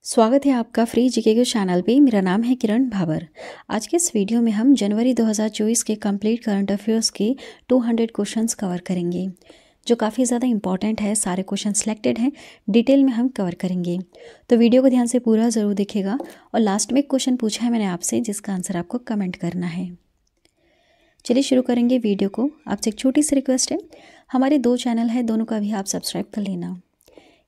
स्वागत है आपका फ्री जीके के चैनल पे। मेरा नाम है किरण भाबर। आज के इस वीडियो में हम जनवरी 2024 के कंप्लीट करंट अफेयर्स के 200 क्वेश्चंस कवर करेंगे, जो काफ़ी ज़्यादा इंपॉर्टेंट है। सारे क्वेश्चन सिलेक्टेड हैं, डिटेल में हम कवर करेंगे, तो वीडियो को ध्यान से पूरा ज़रूर देखिएगा। और लास्ट में एक क्वेश्चन पूछा है मैंने आपसे, जिसका आंसर आपको कमेंट करना है। चलिए शुरू करेंगे वीडियो को। आपसे एक छोटी सी रिक्वेस्ट है, हमारे 2 चैनल है, दोनों का भी आप सब्सक्राइब कर लेना।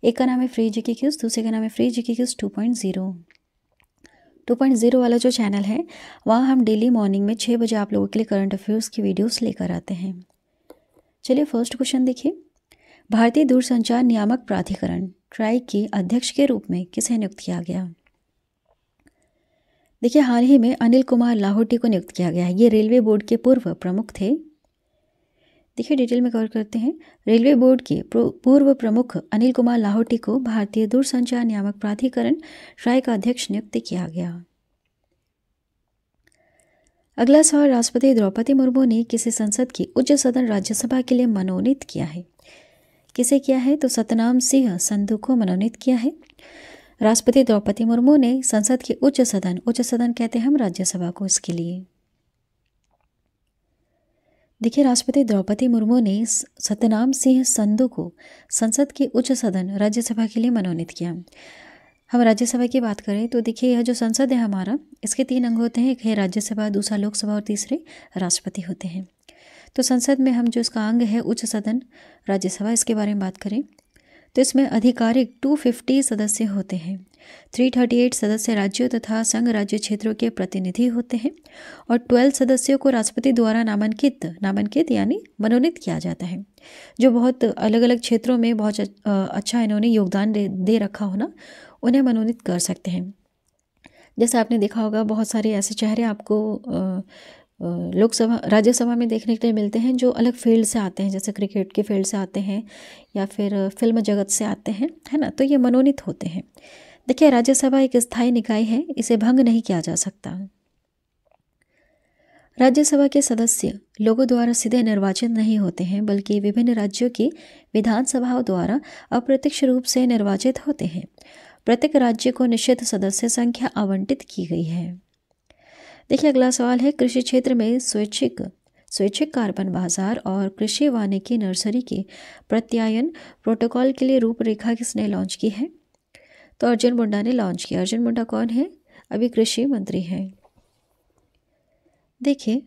एक का नाम है फ्री जीके क्यूज, दूसरे का नाम है फ्री जीके क्यूज 2.0। 2.0 वाला जो चैनल है, वहाँ हम डेली मॉर्निंग में 6 बजे आप लोगों के लिए करंट अफेयर्स की वीडियोस लेकर आते हैं। चलिए फर्स्ट क्वेश्चन देखिए। भारतीय दूरसंचार नियामक प्राधिकरण ट्राई के अध्यक्ष के रूप में किसे नियुक्त किया गया? देखिए, हाल ही में अनिल कुमार लाहोटी को नियुक्त किया गया है। ये रेलवे बोर्ड के पूर्व प्रमुख थे। देखिए डिटेल में कवर करते हैं। रेलवे बोर्ड के पूर्व प्रमुख अनिल कुमार लाहोटी को भारतीय दूरसंचार नियामक प्राधिकरण ट्राई का अध्यक्ष नियुक्त किया गया। अगला सवाल, राष्ट्रपति द्रौपदी मुर्मू ने किसे संसद की उच्च सदन राज्यसभा के लिए मनोनीत किया है? किसे किया है? तो सतनाम सिंह संधू को मनोनीत किया है। राष्ट्रपति द्रौपदी मुर्मू ने संसद के उच्च सदन कहते हैं हम राज्यसभा को, इसके लिए। देखिए, राष्ट्रपति द्रौपदी मुर्मू ने सतनाम सिंह संधू को संसद के उच्च सदन राज्यसभा के लिए मनोनीत किया। हम राज्यसभा की बात करें तो देखिए, यह जो संसद है हमारा, इसके 3 अंग होते हैं। एक है राज्यसभा, दूसरा लोकसभा और तीसरे राष्ट्रपति होते हैं। तो संसद में हम जो इसका अंग है उच्च सदन राज्यसभा, इसके बारे में बात करें तो इसमें आधिकारिक 250 सदस्य होते हैं। 338 सदस्य राज्यों तथा संघ राज्य क्षेत्रों के प्रतिनिधि होते हैं और 12 सदस्यों को राष्ट्रपति द्वारा नामांकित यानी मनोनीत किया जाता है। जो बहुत अलग अलग क्षेत्रों में बहुत अच्छा इन्होंने योगदान दे रखा हो ना, उन्हें मनोनीत कर सकते हैं। जैसे आपने देखा होगा, बहुत सारे ऐसे चेहरे आपको लोकसभा राज्यसभा में देखने के लिए मिलते हैं जो अलग फील्ड से आते हैं, जैसे क्रिकेट के फील्ड से आते हैं या फिर फिल्म जगत से आते हैं, है ना। तो ये मनोनीत होते हैं। देखिए, राज्यसभा एक स्थायी निकाय है, इसे भंग नहीं किया जा सकता। राज्यसभा के सदस्य लोगों द्वारा सीधे निर्वाचित नहीं होते हैं, बल्कि विभिन्न राज्यों की विधानसभाओं द्वारा अप्रत्यक्ष रूप से निर्वाचित होते हैं। प्रत्येक राज्य को निश्चित सदस्य संख्या आवंटित की गई है। देखिए, अगला सवाल है, कृषि क्षेत्र में स्वैच्छिक कार्बन बाजार और कृषि वानिकी नर्सरी के प्रत्यायन प्रोटोकॉल के लिए रूपरेखा किसने लॉन्च की है? तो अर्जुन मुंडा ने लॉन्च किया। अर्जुन मुंडा कौन है? अभी कृषि मंत्री हैं। देखिए,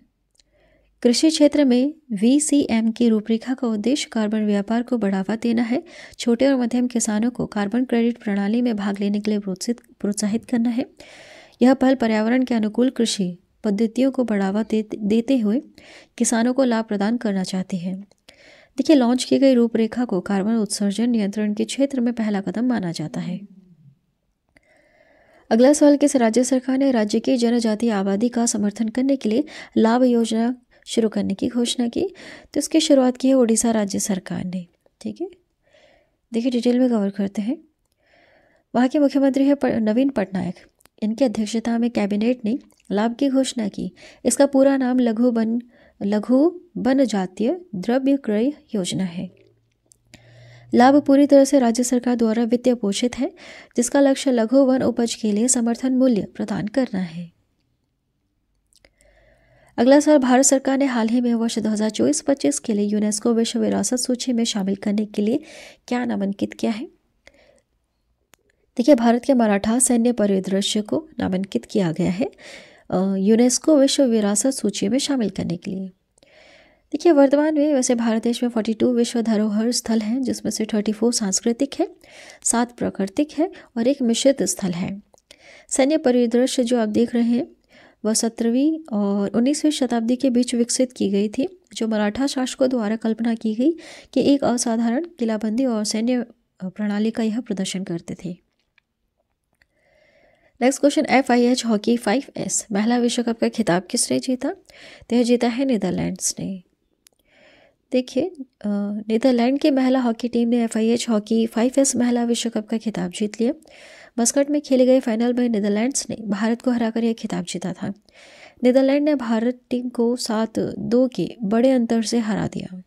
कृषि क्षेत्र में VCM की रूपरेखा का उद्देश्य कार्बन व्यापार को बढ़ावा देना है। छोटे और मध्यम किसानों को कार्बन क्रेडिट प्रणाली में भाग लेने के लिए प्रोत्साहित करना है। यह पहल पर्यावरण के अनुकूल कृषि पद्धतियों को बढ़ावा देते हुए किसानों को लाभ प्रदान करना चाहती है। देखिए, लॉन्च की गई रूपरेखा को कार्बन उत्सर्जन नियंत्रण के क्षेत्र में पहला कदम माना जाता है। अगला सवाल, किस राज्य सरकार ने राज्य की जनजातीय आबादी का समर्थन करने के लिए लाभ योजना शुरू करने की घोषणा की? तो इसकी शुरुआत की है उड़ीसा राज्य सरकार ने। ठीक है, देखिए डिटेल में कवर करते हैं। वहाँ के मुख्यमंत्री है नवीन पटनायक। इनकी अध्यक्षता में कैबिनेट ने लाभ की घोषणा की। इसका पूरा नाम लघु वन जातीय द्रव्य क्रय योजना है। लाभ पूरी तरह से राज्य सरकार द्वारा वित्तीय पोषित है, जिसका लक्ष्य लघु वन उपज के लिए समर्थन मूल्य प्रदान करना है। अगला सवाल, भारत सरकार ने हाल ही में वर्ष 2024-25 के लिए यूनेस्को विश्व विरासत सूची में शामिल करने के लिए क्या नामांकित किया है? देखिए, भारत के मराठा सैन्य परिदृश्य को नामांकित किया गया है यूनेस्को विश्व विरासत सूची में शामिल करने के लिए। देखिए, वर्तमान में वैसे भारत देश में 42 विश्व धरोहर स्थल हैं, जिसमें से 34 सांस्कृतिक है, 7 प्राकृतिक है और 1 मिश्रित स्थल है। सैन्य परिदृश्य जो आप देख रहे हैं, वह 17वीं और 19वीं शताब्दी के बीच विकसित की गई थी, जो मराठा शासकों द्वारा कल्पना की गई कि एक असाधारण किलाबंदी और सैन्य प्रणाली का यह प्रदर्शन करते थे। Next question, FIH hockey 5S महिला विश्व कप का खिताब किसने जीता? तो यह जीता है नीदरलैंड्स ने। देखिए, नीदरलैंड की महिला हॉकी टीम ने FIH हॉकी 5S महिला विश्व कप का खिताब जीत लिया। मस्कट में खेले गए फाइनल में नीदरलैंड्स ने भारत को हराकर यह खिताब जीता था। नीदरलैंड ने भारत टीम को 7-2 के बड़े अंतर से हरा दिया।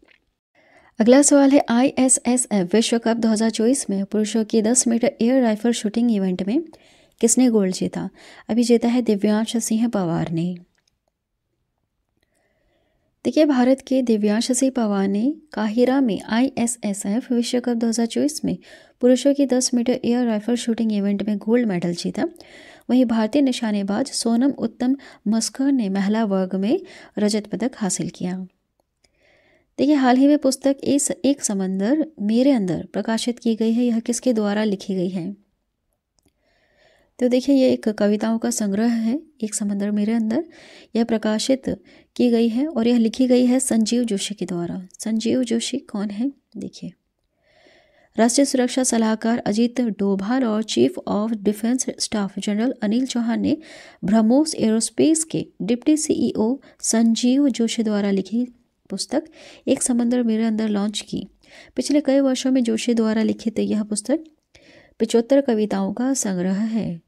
अगला सवाल है ISSF विश्व कप 2024 में पुरुषों की 10 metre air rifle shooting event में किसने गोल्ड जीता? अभी जीता है दिव्यांश सिंह पवार ने। देखिए, भारत के दिव्यांश सिंह पवार ने काहिरा में ISSF विश्व कप 2024 में पुरुषों की 10 metre air rifle shooting event में गोल्ड मेडल जीता। वहीं भारतीय निशानेबाज सोनम उत्तम मस्कर ने महिला वर्ग में रजत पदक हासिल किया। देखिए, हाल ही में पुस्तक एक समंदर मेरे अंदर प्रकाशित की गई है। यह किसके द्वारा लिखी गई है? तो देखिए, ये एक कविताओं का संग्रह है, एक समंदर मेरे अंदर। यह प्रकाशित की गई है और यह लिखी गई है संजीव जोशी के द्वारा। संजीव जोशी कौन है? देखिए, राष्ट्रीय सुरक्षा सलाहकार अजीत डोभाल और chief of defence staff general Anil Chauhan ने ब्रह्मोस एरोस्पेस के डिप्टी CEO संजीव जोशी द्वारा लिखी पुस्तक एक समंदर मेरे अंदर लॉन्च की। पिछले कई वर्षों में जोशी द्वारा लिखित यह पुस्तक 75 कविताओं का संग्रह है।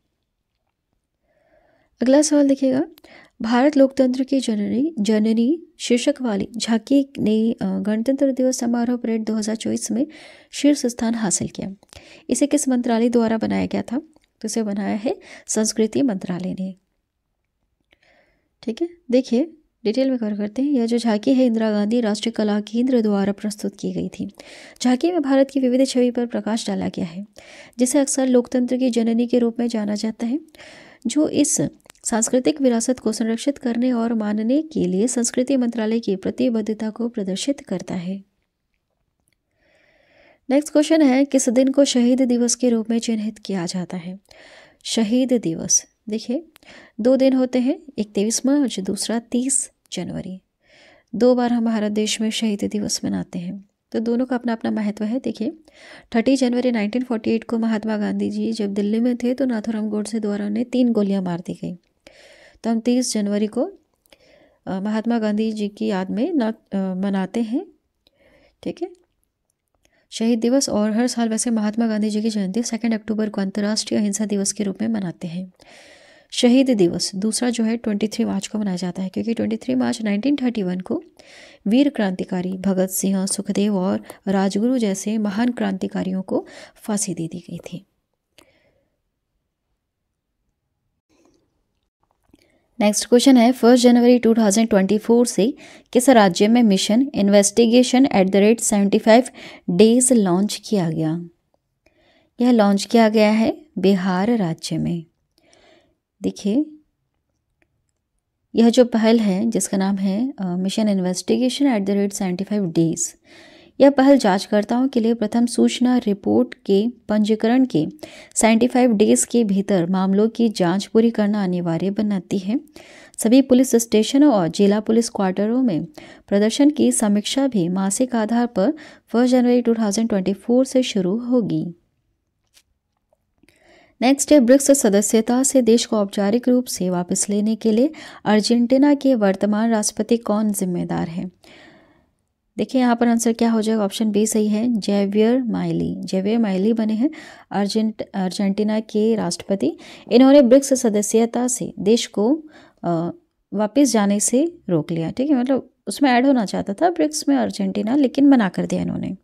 अगला सवाल देखिएगा, भारत लोकतंत्र की जननी शीर्षक वाली झांकी ने गणतंत्र दिवस समारोह परेड 2024 में शीर्ष स्थान हासिल किया। इसे किस मंत्रालय द्वारा बनाया गया था? तो इसे बनाया है संस्कृति मंत्रालय ने। ठीक है, देखिए डिटेल में कवर करते हैं। यह जो झांकी है इंदिरा गांधी राष्ट्रीय कला केंद्र द्वारा प्रस्तुत की गई थी। झांकी में भारत की विविध छवि पर प्रकाश डाला गया है, जिसे अक्सर लोकतंत्र की जननी के रूप में जाना जाता है, जो इस सांस्कृतिक विरासत को संरक्षित करने और मानने के लिए संस्कृति मंत्रालय की प्रतिबद्धता को प्रदर्शित करता है। नेक्स्ट क्वेश्चन है, किस दिन को शहीद दिवस के रूप में चिन्हित किया जाता है? शहीद दिवस देखिए 2 दिन होते हैं, एक 23 मार्च, दूसरा 30 जनवरी। 2 बार हम भारत देश में शहीद दिवस मनाते हैं, तो दोनों का अपना अपना महत्व है। देखिए, 30 जनवरी 1948 को महात्मा गांधी जी जब दिल्ली में थे तो नाथूराम गोडसे द्वारा उन्हें 3 गोलियां मार दी गई। तो हम 30 जनवरी को महात्मा गांधी जी की याद में मनाते हैं। ठीक है, शहीद दिवस। और हर साल वैसे महात्मा गांधी जी की जयंती 2 अक्टूबर को अंतर्राष्ट्रीय अहिंसा दिवस के रूप में मनाते हैं। शहीद दिवस दूसरा जो है 23 मार्च को मनाया जाता है, क्योंकि 23 मार्च 1931 को वीर क्रांतिकारी भगत सिंह, सुखदेव और राजगुरु जैसे महान क्रांतिकारियों को फांसी दे दी गई थी। नेक्स्ट क्वेश्चन है, 1 जनवरी 2024 से किस राज्य में मिशन इन्वेस्टिगेशन @75 डेज लॉन्च किया गया? यह लॉन्च किया गया है बिहार राज्य में। देखिए, यह जो पहल है जिसका नाम है मिशन इन्वेस्टिगेशन @75 डेज, यह पहल जांचकर्ताओं के लिए प्रथम सूचना रिपोर्ट के पंजीकरण के 75 डेज के भीतर मामलों की जांच पूरी करना अनिवार्य बनाती है। सभी पुलिस स्टेशनों और जिला पुलिस क्वार्टरों में प्रदर्शन की समीक्षा भी मासिक आधार पर 1 जनवरी 2024 से शुरू होगी। नेक्स्ट है, ब्रिक्स सदस्यता से देश को औपचारिक रूप से वापस लेने के लिए अर्जेंटीना के वर्तमान राष्ट्रपति कौन जिम्मेदार है? देखिए, यहाँ पर आंसर क्या हो जाएगा? ऑप्शन बी सही है, जेवियर माइली। जेवियर माइली बने हैं अर्जेंटीना के राष्ट्रपति। इन्होंने ब्रिक्स सदस्यता से देश को वापस जाने से रोक लिया। ठीक है, मतलब उसमें ऐड होना चाहता था ब्रिक्स में अर्जेंटीना, लेकिन मना कर दिया इन्होंने।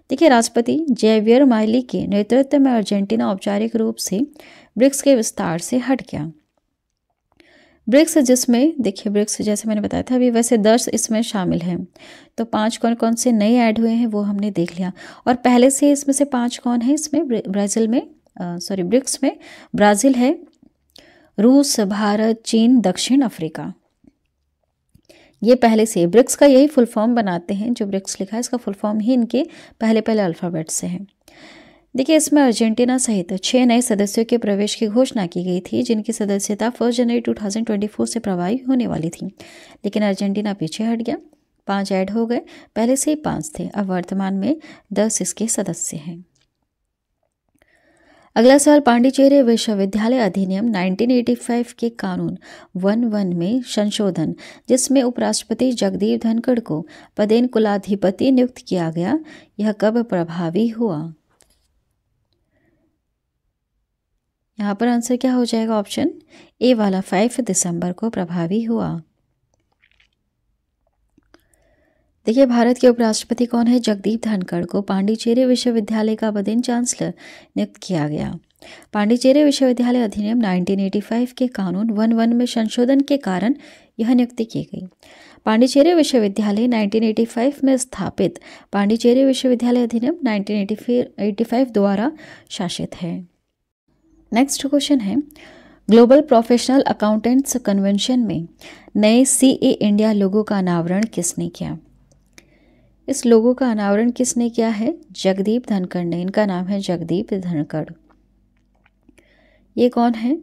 देखिए, राष्ट्रपति जेवियर माइली के नेतृत्व में अर्जेंटीना औपचारिक रूप से ब्रिक्स के विस्तार से हट गया। ब्रिक्स जिसमें देखिए, ब्रिक्स जैसे मैंने बताया था अभी, वैसे 10 इसमें शामिल हैं। तो 5 कौन कौन से नए ऐड हुए हैं वो हमने देख लिया। और पहले से इसमें से 5 कौन है? इसमें ब्रिक्स में ब्राज़ील है, रूस, भारत, चीन, दक्षिण अफ्रीका। ये पहले से ब्रिक्स का यही फुल फॉर्म बनाते हैं। जो ब्रिक्स लिखा है इसका फुल फॉर्म ही इनके पहले अल्फ़ाबेट से है। देखिए, इसमें अर्जेंटीना सहित 6 नए सदस्यों के प्रवेश की घोषणा की गई थी, जिनकी सदस्यता 1 जनवरी 2024 से प्रभावी होने वाली थी, लेकिन अर्जेंटीना पीछे हट गया। 5 ऐड हो गए, पहले से ही 5 थे। अब वर्तमान में 10 इसके सदस्य हैं। अगला सवाल, पांडिचेरी विश्वविद्यालय अधिनियम 1985 के कानून 11 में संशोधन, जिसमें उपराष्ट्रपति जगदीप धनखड़ को पदेन कुलाधिपति नियुक्त किया गया, यह कब प्रभावी हुआ? यहाँ पर आंसर क्या हो जाएगा? ऑप्शन ए वाला 5 दिसंबर को प्रभावी हुआ। देखिए, भारत के उपराष्ट्रपति कौन है? जगदीप धनखड़ को पांडिचेरी विश्वविद्यालय का बतौर चांसलर नियुक्त किया गया। पांडिचेरी विश्वविद्यालय अधिनियम 1985 के कानून 11 में संशोधन के कारण यह नियुक्ति की गई। पांडिचेरी विश्वविद्यालय 1985 में स्थापित पांडिचेरी विश्वविद्यालय अधिनियम 1985 द्वारा शासित है। नेक्स्ट क्वेश्चन है, ग्लोबल प्रोफेशनल अकाउंटेंट्स कन्वेंशन में नए सीए इंडिया लोगो का अनावरण किसने किया? इस लोगो का अनावरण किसने किया है? जगदीप धनखड़ ने। इनका नाम है जगदीप धनखड़। ये कौन है?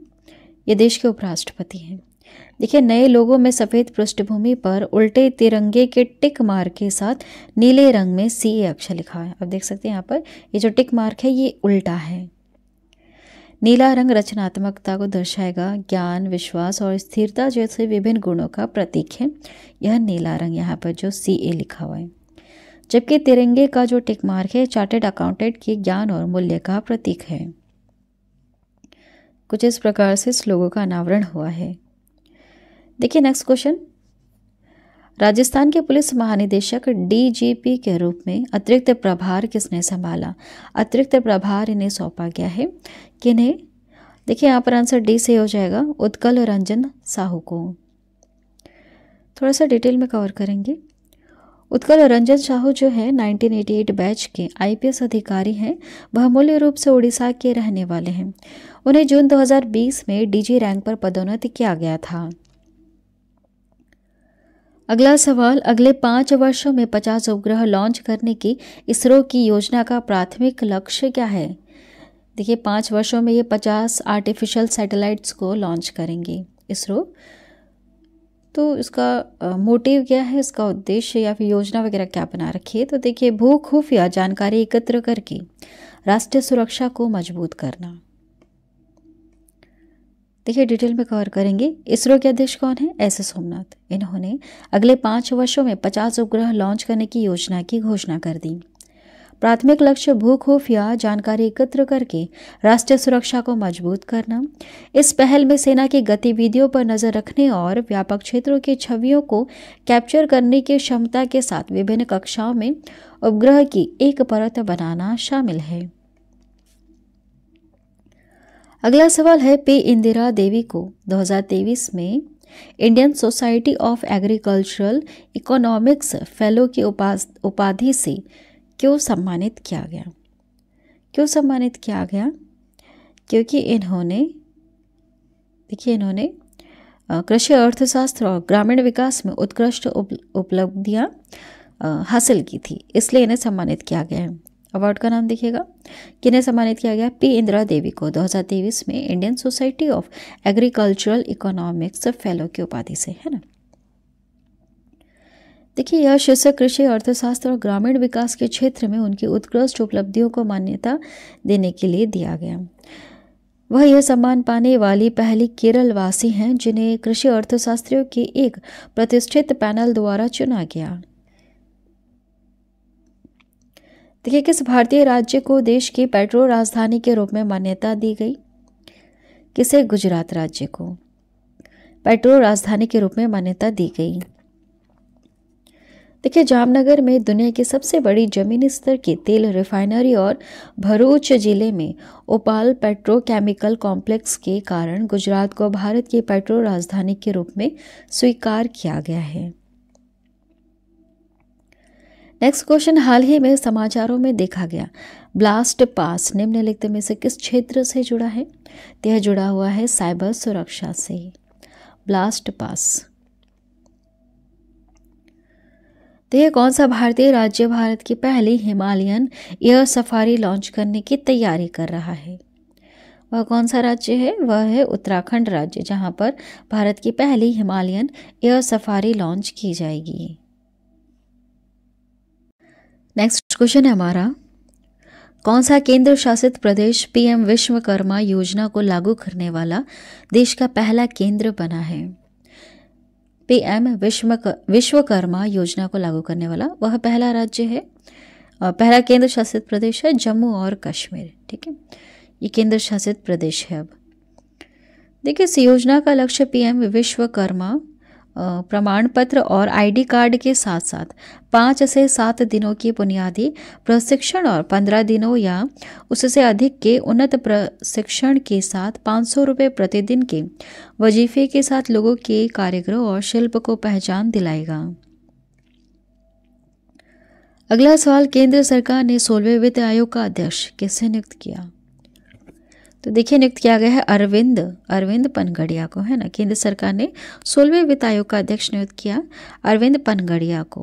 ये देश के उपराष्ट्रपति हैं। देखिए, नए लोगों में सफ़ेद पृष्ठभूमि पर उल्टे तिरंगे के टिक मार्क के साथ नीले रंग में सीए अक्षर लिखा है। अब देख सकते हैं यहाँ पर ये जो टिक मार्क है ये उल्टा है। नीला रंग रचनात्मकता को दर्शाएगा, ज्ञान, विश्वास और स्थिरता जैसे विभिन्न गुणों का प्रतीक है यह नीला रंग, यहाँ पर जो सीए लिखा हुआ है। जबकि तिरंगे का जो टिक मार्क है चार्टर्ड अकाउंटेंट के ज्ञान और मूल्य का प्रतीक है। कुछ इस प्रकार से इस लोगों का अनावरण हुआ है। देखिए नेक्स्ट क्वेश्चन, राजस्थान के पुलिस महानिदेशक डीजीपी के रूप में अतिरिक्त प्रभार किसने संभाला? अतिरिक्त प्रभार इन्हें सौंपा गया है। किन्हें? देखिए यहाँ पर आंसर डी से हो जाएगा, उत्कल रंजन साहू को। थोड़ा सा डिटेल में कवर करेंगे। उत्कल रंजन साहू जो है 1988 बैच के आईपीएस अधिकारी हैं। वह मूल रूप से उड़ीसा के रहने वाले हैं। उन्हें जून 2020 में डीजी रैंक पर पदोन्नत किया गया था। अगला सवाल, अगले 5 वर्षों में 50 उपग्रह लॉन्च करने की इसरो की योजना का प्राथमिक लक्ष्य क्या है? देखिए 5 वर्षों में ये 50 आर्टिफिशियल सैटेलाइट्स को लॉन्च करेंगे इसरो। तो इसका मोटिव क्या है, इसका उद्देश्य या फिर योजना वगैरह क्या बना रखी है? तो देखिए, भू खुफिया जानकारी एकत्र करके राष्ट्रीय सुरक्षा को मजबूत करना। देखिए डिटेल में कवर करेंगे। इसरो के अध्यक्ष कौन है? एस सोमनाथ। इन्होंने अगले 5 वर्षों में 50 उपग्रह लॉन्च करने की योजना की घोषणा कर दी। प्राथमिक लक्ष्य भू खुफिया जानकारी एकत्र करके राष्ट्रीय सुरक्षा को मजबूत करना। इस पहल में सेना की गतिविधियों पर नजर रखने और व्यापक क्षेत्रों की छवियों को कैप्चर करने की क्षमता के साथ विभिन्न कक्षाओं में उपग्रह की एक परत बनाना शामिल है। अगला सवाल है, पी इंदिरा देवी को 2023 में Indian society of agricultural economics fellow की उपाधि से क्यों सम्मानित किया गया? क्यों सम्मानित किया गया? क्योंकि इन्होंने कृषि अर्थशास्त्र और ग्रामीण विकास में उत्कृष्ट उपलब्धियां हासिल की थी, इसलिए इन्हें सम्मानित किया गया है। अवार्ड का नाम देखिएगा, किन्हें सम्मानित किया गया? पी इंदिरा देवी को 2023 में Indian society of agricultural economics fellow की उपाधि से, है ना। देखिए, यह शीर्षक कृषि अर्थशास्त्र और ग्रामीण विकास के क्षेत्र में उनकी उत्कृष्ट उपलब्धियों को मान्यता देने के लिए दिया गया। वह यह सम्मान पाने वाली पहली केरल वासी हैं जिन्हें कृषि अर्थशास्त्रियों के एक प्रतिष्ठित पैनल द्वारा चुना गया। देखिए, किस भारतीय राज्य को देश की पेट्रो राजधानी के रूप में मान्यता दी गई? किसे? गुजरात राज्य को पेट्रो राजधानी के रूप में मान्यता दी गई। देखिए, जामनगर में दुनिया की सबसे बड़ी जमीनी स्तर की तेल रिफाइनरी और भरूच जिले में ओपाल पेट्रोकेमिकल कॉम्प्लेक्स के कारण गुजरात को भारत की पेट्रो राजधानी के रूप में स्वीकार किया गया है। नेक्स्ट क्वेश्चन, हाल ही में समाचारों में देखा गया ब्लास्ट पास निम्नलिखित में से किस क्षेत्र से जुड़ा है? यह जुड़ा हुआ है साइबर सुरक्षा से। ब्लास्ट पास। तो यह कौन सा भारतीय राज्य भारत की पहली हिमालयन एयर सफारी लॉन्च करने की तैयारी कर रहा है? वह कौन सा राज्य है? वह है उत्तराखंड राज्य, जहां पर भारत की पहली हिमालयन एयर सफारी लॉन्च की जाएगी। नेक्स्ट क्वेश्चन है हमारा, कौन सा केंद्र शासित प्रदेश पीएम विश्वकर्मा योजना को लागू करने वाला देश का पहला केंद्र बना है? पीएम विश्वकर्मा योजना को लागू करने वाला वह पहला राज्य है, पहला केंद्र शासित प्रदेश है जम्मू और कश्मीर। ठीक है, ये केंद्र शासित प्रदेश है। अब देखिए, इस योजना का लक्ष्य पीएम विश्वकर्मा प्रमाण पत्र और आईडी कार्ड के साथ साथ 5 से 7 दिनों की बुनियादी प्रशिक्षण और 15 दिनों या उससे अधिक के उन्नत प्रशिक्षण के साथ 500 रुपये प्रतिदिन के वजीफे के साथ लोगों के कारीगरों और शिल्प को पहचान दिलाएगा। अगला सवाल, केंद्र सरकार ने 16वें वित्त आयोग का अध्यक्ष किसे नियुक्त किया? तो देखिए, नियुक्त किया गया है अरविंद पनगड़िया को, है ना। केंद्र सरकार ने 16वें वित्त आयोग का अध्यक्ष नियुक्त किया अरविंद पनगड़िया को।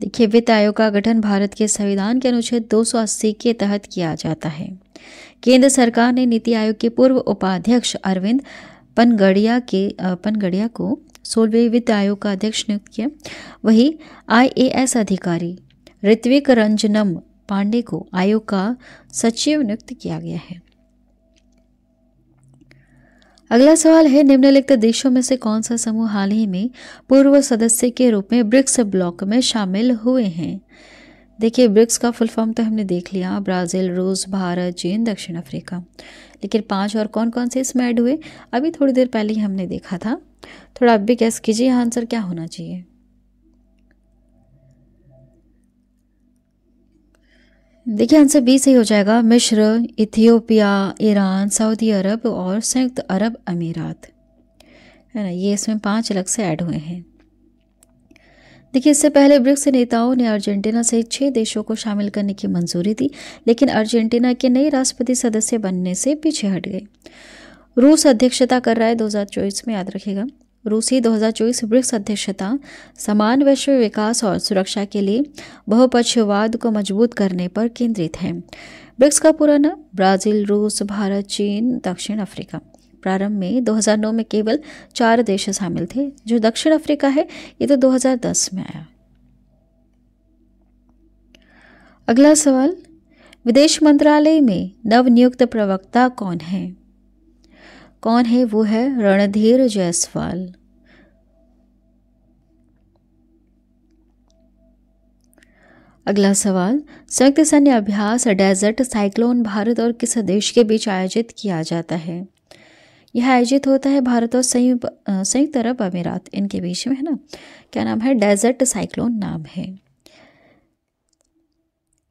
देखिए, वित्त आयोग का गठन भारत के संविधान के अनुच्छेद 280 के तहत किया जाता है। केंद्र सरकार ने नीति आयोग के पूर्व उपाध्यक्ष अरविंद पनगड़िया को 16वें वित्त आयोग का अध्यक्ष नियुक्त किया। वही IAS अधिकारी ऋत्विक रंजनम पांडे को आयोग का सचिव नियुक्त किया गया है। अगला सवाल है, निम्नलिखित देशों में से कौन सा समूह हाल ही में पूर्व सदस्य के रूप में ब्रिक्स ब्लॉक में शामिल हुए हैं? देखिए, ब्रिक्स का फुल फॉर्म तो हमने देख लिया, ब्राज़ील, रूस, भारत, चीन, दक्षिण अफ्रीका। लेकिन 5 और कौन कौन से इसमें ऐड हुए अभी थोड़ी देर पहले ही हमने देखा था। थोड़ा आप भी गैस कीजिए आंसर क्या होना चाहिए। देखिए, आंसर बी सही हो जाएगा। मिस्र, इथियोपिया, ईरान, सऊदी अरब और संयुक्त अरब अमीरात, है ना। ये इसमें 5 अलग से ऐड हुए हैं। देखिए, इससे पहले ब्रिक्स नेताओं ने अर्जेंटीना सहित 6 देशों को शामिल करने की मंजूरी दी, लेकिन अर्जेंटीना के नए राष्ट्रपति सदस्य बनने से पीछे हट गए। रूस अध्यक्षता कर रहा है 2024 में, याद रखिएगा। रूसी 2024 ब्रिक्स अध्यक्षता समान वैश्विक विकास और सुरक्षा के लिए बहुपक्षवाद को मजबूत करने पर केंद्रित है। ब्रिक्स का पूरा नाम ब्राज़ील, रूस, भारत, चीन, दक्षिण अफ्रीका। प्रारंभ में 2009 में केवल 4 देश शामिल थे। जो दक्षिण अफ्रीका है ये तो 2010 में आया। अगला सवाल, विदेश मंत्रालय में नवनियुक्त प्रवक्ता कौन है? कौन है? वो है रणधीर जायसवाल। अगला सवाल, संयुक्त सैन्य अभ्यास डेजर्ट साइक्लोन भारत और किस देश के बीच आयोजित किया जाता है? यह आयोजित होता है भारत और संयुक्त अरब अमीरात, इनके बीच में, है ना। क्या नाम है? डेजर्ट साइक्लोन नाम है।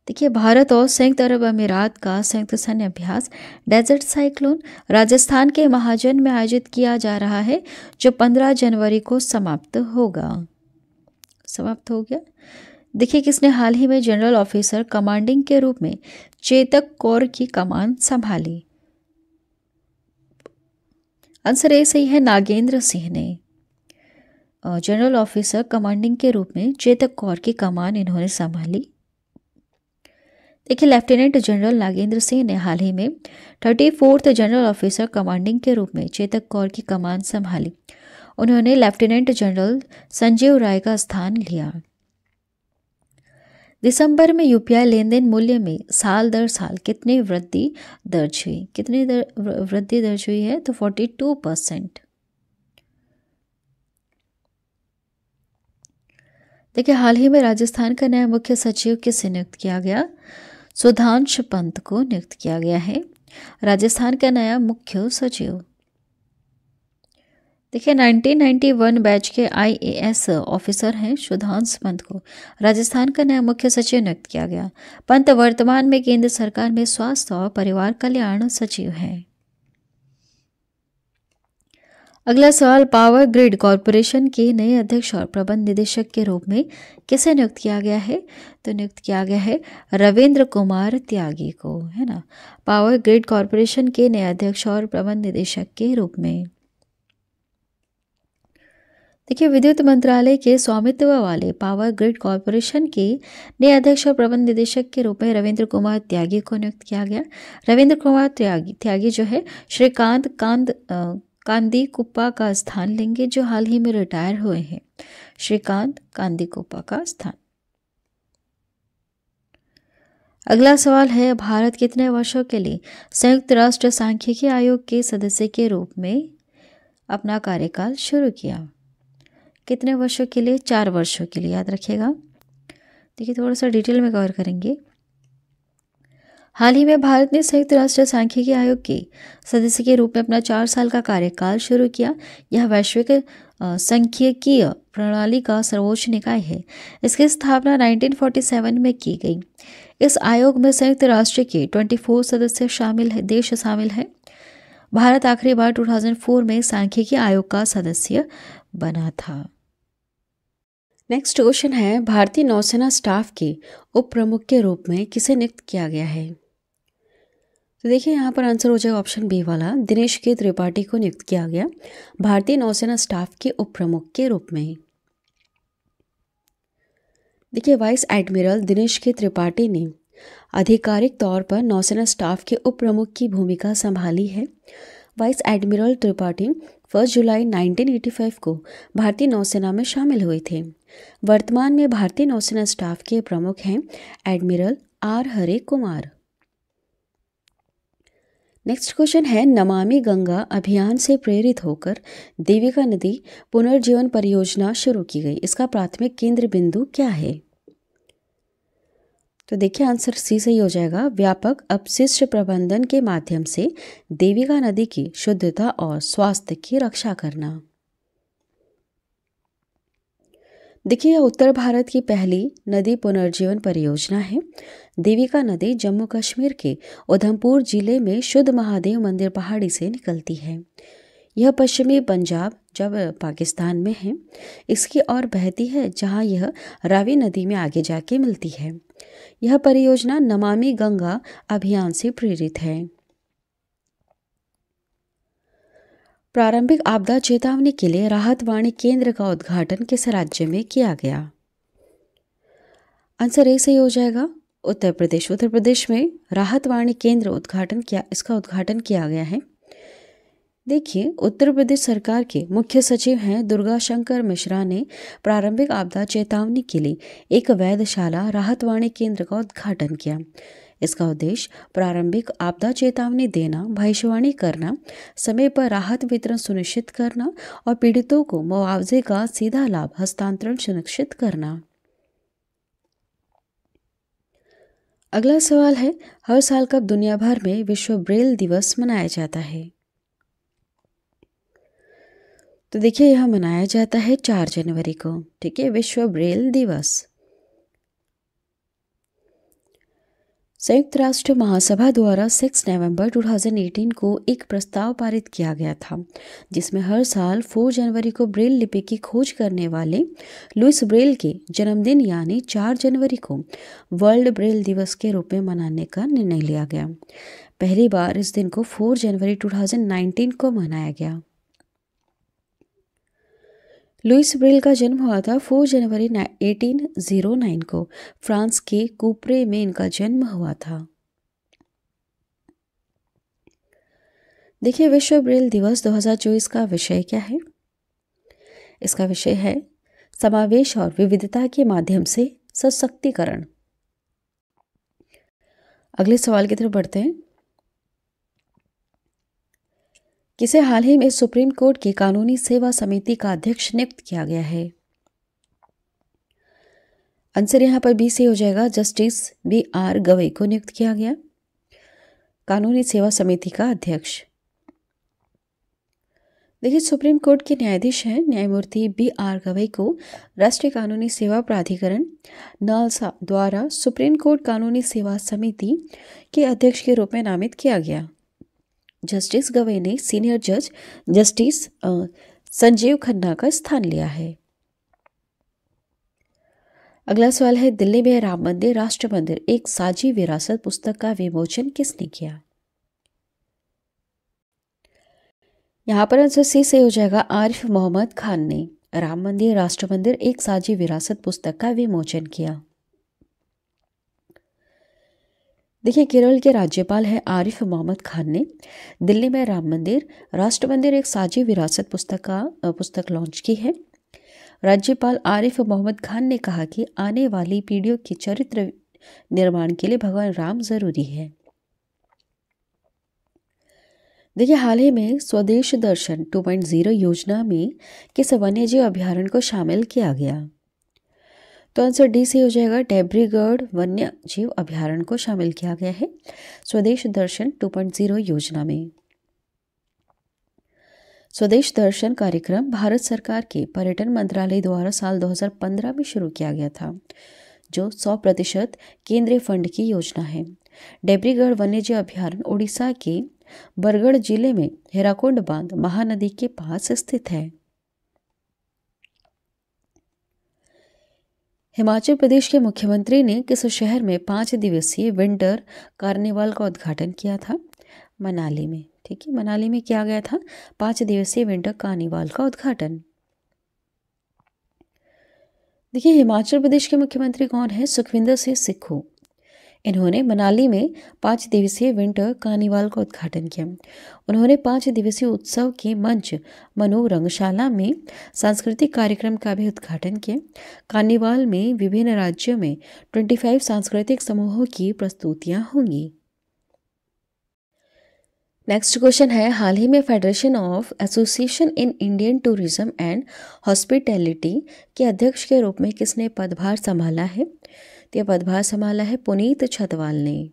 देखिए, भारत और संयुक्त अरब अमीरात का संयुक्त सैन्य अभ्यास डेजर्ट साइक्लोन राजस्थान के महाजन में आयोजित किया जा रहा है, जो 15 जनवरी को समाप्त हो गया। देखिए, किसने हाल ही में जनरल ऑफिसर कमांडिंग के रूप में चेतक कोर की कमान संभाली? आंसर ए सही है, नागेंद्र सिंह ने। जनरल ऑफिसर कमांडिंग के रूप में चेतक कोर की कमान इन्होंने संभाली। देखिए, लेफ्टिनेंट जनरल नागेंद्र सिंह ने हाल ही में 34th जनरल ऑफिसर कमांडिंग के रूप में चेतक कोर की कमान संभाली। उन्होंने लेफ्टिनेंट जनरल संजीव राय का स्थान लिया। दिसंबर में यूपीआई लेन देन मूल्य में साल दर साल कितनी वृद्धि दर्ज हुई? कितनी वृद्धि दर्ज हुई है? तो 42%। देखिए, हाल ही में राजस्थान का नया मुख्य सचिव किसे नियुक्त किया गया? सुधांशु पंत को नियुक्त किया गया है राजस्थान का नया मुख्य सचिव। देखिए, 1991 बैच के IAS ऑफिसर हैं सुधांशु पंत को राजस्थान का नया मुख्य सचिव नियुक्त किया गया। पंत वर्तमान में केंद्र सरकार में स्वास्थ्य और परिवार कल्याण सचिव हैं। अगला सवाल, पावर ग्रिड कॉरपोरेशन के नए अध्यक्ष और प्रबंध निदेशक के रूप में किसे नियुक्त किया गया है? तो नियुक्त किया गया है रविंद्र कुमार त्यागी को, है ना। पावर ग्रिड कॉरपोरेशन के नए अध्यक्ष और प्रबंध निदेशक के रूप में। देखिए, विद्युत मंत्रालय के स्वामित्व वाले पावर ग्रिड कॉरपोरेशन के नए अध्यक्ष और प्रबंध निदेशक के रूप में रविंद्र कुमार त्यागी को नियुक्त किया गया। रविंद्र कुमार त्यागी जो है श्रीकांत कांदीकुप्पा का स्थान लेंगे, जो हाल ही में रिटायर हुए हैं। श्रीकांत कांदीकुप्पा का स्थान। अगला सवाल है, भारत कितने वर्षों के लिए संयुक्त राष्ट्र सांख्यिकी आयोग के सदस्य के रूप में अपना कार्यकाल शुरू किया? कितने वर्षों के लिए? 4 वर्षों के लिए, याद रखिएगा। देखिए, थोड़ा सा डिटेल में कवर करेंगे। हाल ही में भारत ने संयुक्त राष्ट्र सांख्यिकी आयोग के सदस्य के रूप में अपना 4 साल का कार्यकाल शुरू किया। यह वैश्विक सांख्यिकीय प्रणाली का सर्वोच्च निकाय है। इसकी स्थापना 1947 में की गई। इस आयोग में संयुक्त राष्ट्र के 24 सदस्य देश शामिल हैं। भारत आखिरी बार 2004 में सांख्यिकी आयोग का सदस्य बना था। नेक्स्ट क्वेश्चन है, भारतीय नौसेना स्टाफ के उप प्रमुख के रूप में किसे नियुक्त किया गया है? तो देखिए यहाँ पर आंसर हो जाएगा ऑप्शन बी वाला, दिनेश के त्रिपाठी को नियुक्त किया गया भारतीय नौसेना स्टाफ के उप प्रमुख के रूप में। देखिए वाइस एडमिरल दिनेश के त्रिपाठी ने आधिकारिक तौर पर नौसेना स्टाफ के उप प्रमुख की भूमिका संभाली है। वाइस एडमिरल त्रिपाठी 1 जुलाई 1985 को भारतीय नौसेना में शामिल हुए थे। वर्तमान में भारतीय नौसेना स्टाफ के प्रमुख हैं एडमिरल आर हरे कुमार। नेक्स्ट क्वेश्चन है, नमामि गंगा अभियान से प्रेरित होकर देविका नदी पुनर्जीवन परियोजना शुरू की गई। इसका प्राथमिक केंद्र बिंदु क्या है? तो देखिए आंसर सी सही हो जाएगा, व्यापक अपशिष्ट प्रबंधन के माध्यम से देविका नदी की शुद्धता और स्वास्थ्य की रक्षा करना। देखिए यह उत्तर भारत की पहली नदी पुनर्जीवन परियोजना है। देविका नदी जम्मू कश्मीर के उधमपुर जिले में शुद्ध महादेव मंदिर पहाड़ी से निकलती है। यह पश्चिमी पंजाब जब पाकिस्तान में है इसकी ओर बहती है, जहां यह रावी नदी में आगे जाके मिलती है। यह परियोजना नमामि गंगा अभियान से प्रेरित है। प्रारंभिक आपदा चेतावनी के लिए राहत वाणी केंद्र का उद्घाटन किस राज्य में किया गया? आंसर ए सही हो जाएगा, उत्तर प्रदेश। उत्तर प्रदेश में राहत वाणी केंद्र इसका उद्घाटन किया गया है। देखिए उत्तर प्रदेश सरकार के मुख्य सचिव हैं दुर्गा शंकर मिश्रा ने प्रारंभिक आपदा चेतावनी के लिए एक वेधशाला राहत वाणी केंद्र का उद्घाटन किया। इसका उद्देश्य प्रारंभिक आपदा चेतावनी देना, भविष्यवाणी करना, समय पर राहत वितरण सुनिश्चित करना और पीड़ितों को मुआवजे का सीधा लाभ हस्तांतरण सुनिश्चित करना। अगला सवाल है, हर साल कब दुनिया भर में विश्व ब्रेल दिवस मनाया जाता है? तो देखिए यह मनाया जाता है 4 जनवरी को। ठीक है, विश्व ब्रेल दिवस। संयुक्त राष्ट्र महासभा द्वारा 6 नवंबर 2018 को एक प्रस्ताव पारित किया गया था जिसमें हर साल 4 जनवरी को ब्रेल लिपि की खोज करने वाले लुइस ब्रेल के जन्मदिन यानी 4 जनवरी को वर्ल्ड ब्रेल दिवस के रूप में मनाने का निर्णय लिया गया। पहली बार इस दिन को 4 जनवरी 2019 को मनाया गया। लुइस ब्रेल का जन्म हुआ था 4 जनवरी 1809 को। फ्रांस के कूपरे में इनका जन्म हुआ था। देखिए विश्व ब्रेल दिवस 2024 का विषय क्या है? इसका विषय है समावेश और विविधता के माध्यम से सशक्तिकरण। अगले सवाल की तरफ बढ़ते हैं। किसे हाल ही में सुप्रीम कोर्ट की कानूनी सेवा समिति का अध्यक्ष नियुक्त किया गया है? आंसर यहाँ पर बी से हो जाएगा, जस्टिस BR गवई को नियुक्त किया गया कानूनी सेवा समिति का अध्यक्ष। देखिए सुप्रीम कोर्ट के न्यायाधीश हैं न्यायमूर्ति BR गवई को राष्ट्रीय कानूनी सेवा प्राधिकरण नालसा द्वारा सुप्रीम कोर्ट कानूनी सेवा समिति के अध्यक्ष के रूप में नामित किया गया। जस्टिस गवई ने सीनियर जज जस्टिस संजीव खन्ना का स्थान लिया है। अगला सवाल है, दिल्ली में राम मंदिर राष्ट्र मंदिर एक साझी विरासत पुस्तक का विमोचन किसने किया? यहाँ पर आंसर सी से हो जाएगा, आरिफ मोहम्मद खान ने राम मंदिर राष्ट्र मंदिर एक साझी विरासत पुस्तक का विमोचन किया। देखिए केरल के राज्यपाल है आरिफ मोहम्मद खान ने दिल्ली में राम मंदिर राष्ट्र मंदिर एक साझी विरासत पुस्तक लॉन्च की है। राज्यपाल आरिफ मोहम्मद खान ने कहा कि आने वाली पीढ़ियों के चरित्र निर्माण के लिए भगवान राम जरूरी है। देखिए हाल ही में स्वदेश दर्शन 2.0 योजना में किस वन्यजीव अभ्यारण्य को शामिल किया गया? तो आंसर डी से हो जाएगा। डेब्रीगढ़ वन्य जीव अभ्यारण्य को शामिल किया गया है स्वदेश दर्शन 2.0 योजना में। स्वदेश दर्शन कार्यक्रम भारत सरकार के पर्यटन मंत्रालय द्वारा साल 2015 में शुरू किया गया था, जो 100% केंद्रीय फंड की योजना है। डेब्रीगढ़ वन्यजीव अभ्यारण्य उड़ीसा के बरगढ़ जिले में हीराकुंड बांध महानदी के पास स्थित है। हिमाचल प्रदेश के मुख्यमंत्री ने किस शहर में 5 दिवसीय विंटर कार्निवाल का उद्घाटन किया था? मनाली में। ठीक है, मनाली में किया गया था 5 दिवसीय विंटर कार्निवाल का उद्घाटन। देखिए, हिमाचल प्रदेश के मुख्यमंत्री कौन है? सुखविंदर सिंह सुक्खू। इन्होंने मनाली में 5 दिवसीय विंटर कार्निवाल का उद्घाटन किया। उन्होंने 5 दिवसीय उत्सव के मंच मनो रंगशाला में सांस्कृतिक कार्यक्रम का भी उद्घाटन किया। कार्निवाल में विभिन्न राज्यों में 25 सांस्कृतिक समूहों की प्रस्तुतियां होंगी। नेक्स्ट क्वेश्चन है, हाल ही में federation of association in Indian tourism and hospitality के अध्यक्ष के रूप में किसने पदभार संभाला है? तो यह पदभार संभाला है पुनीत छतवाल ने।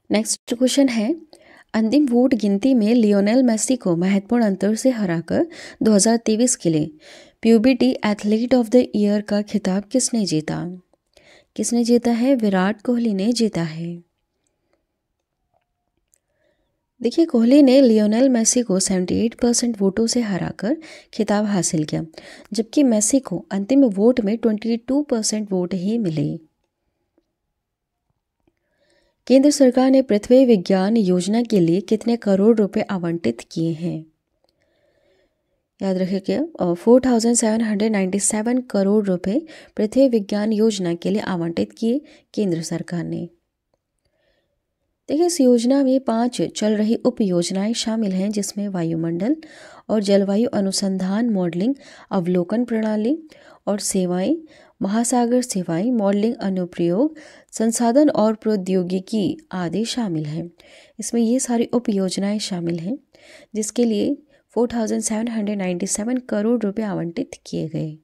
नेक्स्ट क्वेश्चन है, अंतिम वोट गिनती में लियोनेल मेसी को महत्वपूर्ण अंतर से हराकर 2023 के लिए puberty athlete of the year का खिताब किसने जीता? किसने जीता है? विराट कोहली ने जीता है। देखिए, कोहली ने लियोनेल मेसी को 78% वोटों से हराकर खिताब हासिल किया, जबकि मेसी को अंतिम वोट में 22% वोट ही मिले। केंद्र सरकार ने पृथ्वी विज्ञान योजना के लिए कितने करोड़ रुपए आवंटित किए हैं? याद रखिएगा, 4797 करोड़ रुपए पृथ्वी विज्ञान योजना के लिए आवंटित किए केंद्र सरकार ने। देखिए, इस योजना में 5 चल रही उप योजनाएं शामिल हैं, जिसमें वायुमंडल और जलवायु अनुसंधान मॉडलिंग अवलोकन प्रणाली और सेवाएं, महासागर सेवाएं, मॉडलिंग अनुप्रयोग, संसाधन और प्रौद्योगिकी आदि शामिल हैं। इसमें ये सारी उप योजनाएं शामिल हैं, जिसके लिए 4797 करोड़ रुपए आवंटित किए गए।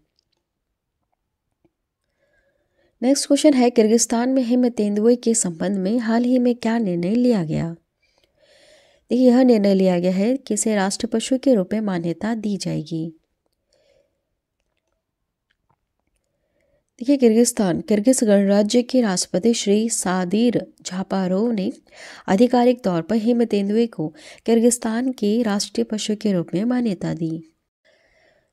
नेक्स्ट क्वेश्चन है, किर्गिस्तान में हिम तेंदुए के संबंध में हाल ही में क्या निर्णय लिया गया? देखिए, यह निर्णय लिया गया है कि इसे राष्ट्र पशु के रूप में मान्यता दी जाएगी। देखिए, किर्गिज गणराज्य के राष्ट्रपति श्री सादिर जापारोव ने आधिकारिक तौर पर हिम तेंदुए को किर्गिस्तान के राष्ट्रीय पशु के रूप में मान्यता दी।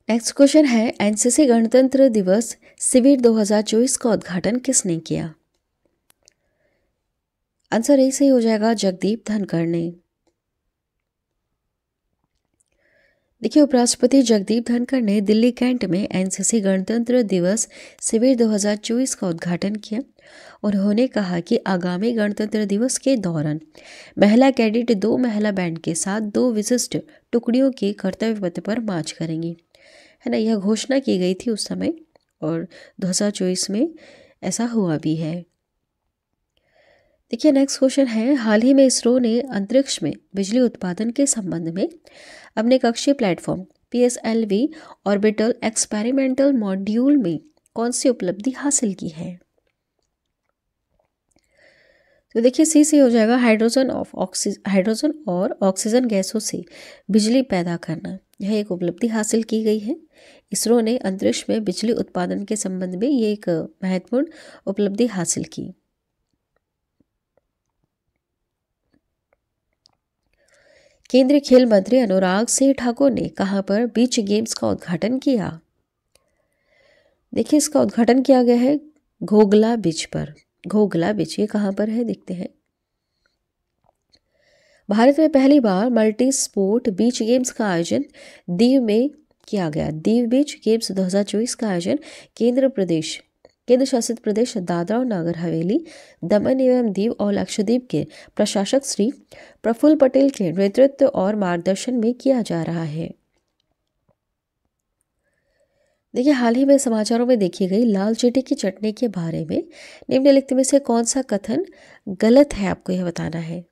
नेक्स्ट क्वेश्चन है, एनसीसी गणतंत्र दिवस शिविर 2024 का उद्घाटन किसने किया? आंसर ए से हो जाएगा, जगदीप धनखड़ ने। देखिए, उपराष्ट्रपति जगदीप धनखड़ ने दिल्ली कैंट में एनसीसी गणतंत्र दिवस शिविर 2024 का उद्घाटन किया। उन्होंने कहा कि आगामी गणतंत्र दिवस के दौरान महिला कैडेट 2 महिला बैंड के साथ 2 विशिष्ट टुकड़ियों के कर्तव्य पथ पर मार्च करेंगी, है ना। यह घोषणा की गई थी उस समय और 2024 में ऐसा हुआ भी है। देखिए, नेक्स्ट क्वेश्चन है, हाल ही में इसरो ने अंतरिक्ष में बिजली उत्पादन के संबंध में अपने कक्षीय platform PSLV orbital experimental module में कौन सी उपलब्धि हासिल की है? तो देखिए, सी से हो जाएगा, हाइड्रोजन और ऑक्सीजन गैसों से बिजली पैदा करना। यह एक उपलब्धि हासिल की गई है। इसरो ने अंतरिक्ष में बिजली उत्पादन के संबंध में ये एक महत्वपूर्ण उपलब्धि हासिल की। केंद्रीय खेल मंत्री अनुराग सिंह ठाकुर ने कहां पर बीच गेम्स का उद्घाटन किया? देखिए, इसका उद्घाटन किया गया है घोघला बीच पर। घोघला बीच ये कहां पर है, देखते हैं। भारत में पहली बार मल्टी स्पोर्ट बीच गेम्स का आयोजन दीव में किया गया। दीव बीच गेम्स 2024 का आयोजन केंद्र शासित प्रदेश दादरा और नगर हवेली, दमन एवं दीव और लक्षद्वीप के प्रशासक श्री प्रफुल्ल पटेल के नेतृत्व और मार्गदर्शन में किया जा रहा है। देखिए, हाल ही में समाचारों में देखी गई लाल चींटी की चटनी के बारे में निम्नलिखित में से कौन सा कथन गलत है, आपको यह बताना है।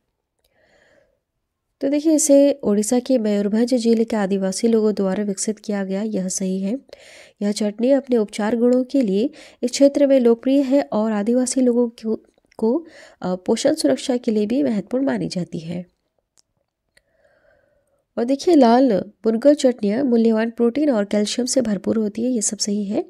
तो देखिए इसे उड़ीसा के मयूरभंज जिले के आदिवासी लोगों द्वारा विकसित किया गया, यह सही है। यह चटनी अपने उपचार गुणों के लिए इस क्षेत्र में लोकप्रिय है और आदिवासी लोगों को पोषण सुरक्षा के लिए भी महत्वपूर्ण मानी जाती है। और देखिए लाल बुर्गर चटनियाँ मूल्यवान प्रोटीन और कैल्शियम से भरपूर होती है, ये सब सही है।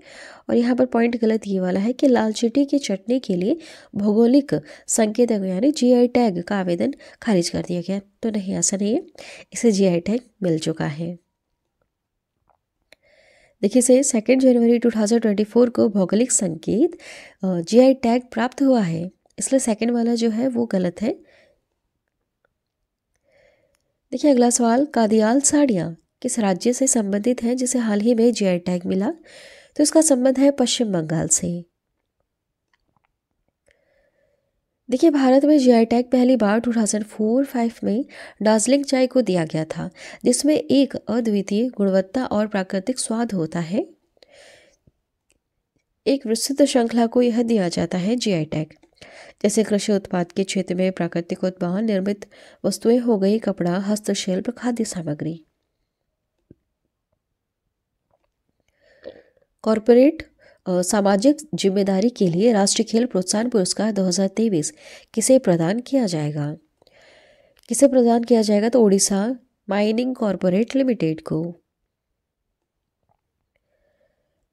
और यहाँ पर पॉइंट गलत ये वाला है कि लाल चींटी की चटनी के लिए भौगोलिक संकेत यानी जीआई टैग का आवेदन खारिज कर दिया गया। तो नहीं, ऐसा नहीं है, इसे जीआई टैग मिल चुका है। देखिए से 2 जनवरी 2024 को भौगोलिक संकेत जीआई टैग प्राप्त हुआ है, इसलिए सेकंड वाला जो है वो गलत है। देखिए अगला सवाल, कादियाल साड़ियाँ किस राज्य से संबंधित हैं जिसे हाल ही में जीआई टैग मिला? तो इसका संबंध है पश्चिम बंगाल से। देखिए भारत में जीआई टैग पहली बार 2004-05 में दार्जिलिंग चाय को दिया गया था, जिसमें एक अद्वितीय गुणवत्ता और प्राकृतिक स्वाद होता है। एक विस्तृत श्रृंखला को यह दिया जाता है जीआई टैग, जैसे कृषि उत्पाद के क्षेत्र में प्राकृतिक उत्पाद, निर्मित वस्तुएं हो गई, कपड़ा, हस्तशिल्प, खाद्य सामग्री। कॉरपोरेट सामाजिक जिम्मेदारी के लिए राष्ट्रीय खेल प्रोत्साहन पुरस्कार 2023 किसे प्रदान किया जाएगा? किसे प्रदान किया जाएगा? तो उड़ीसा माइनिंग कॉरपोरेट लिमिटेड को।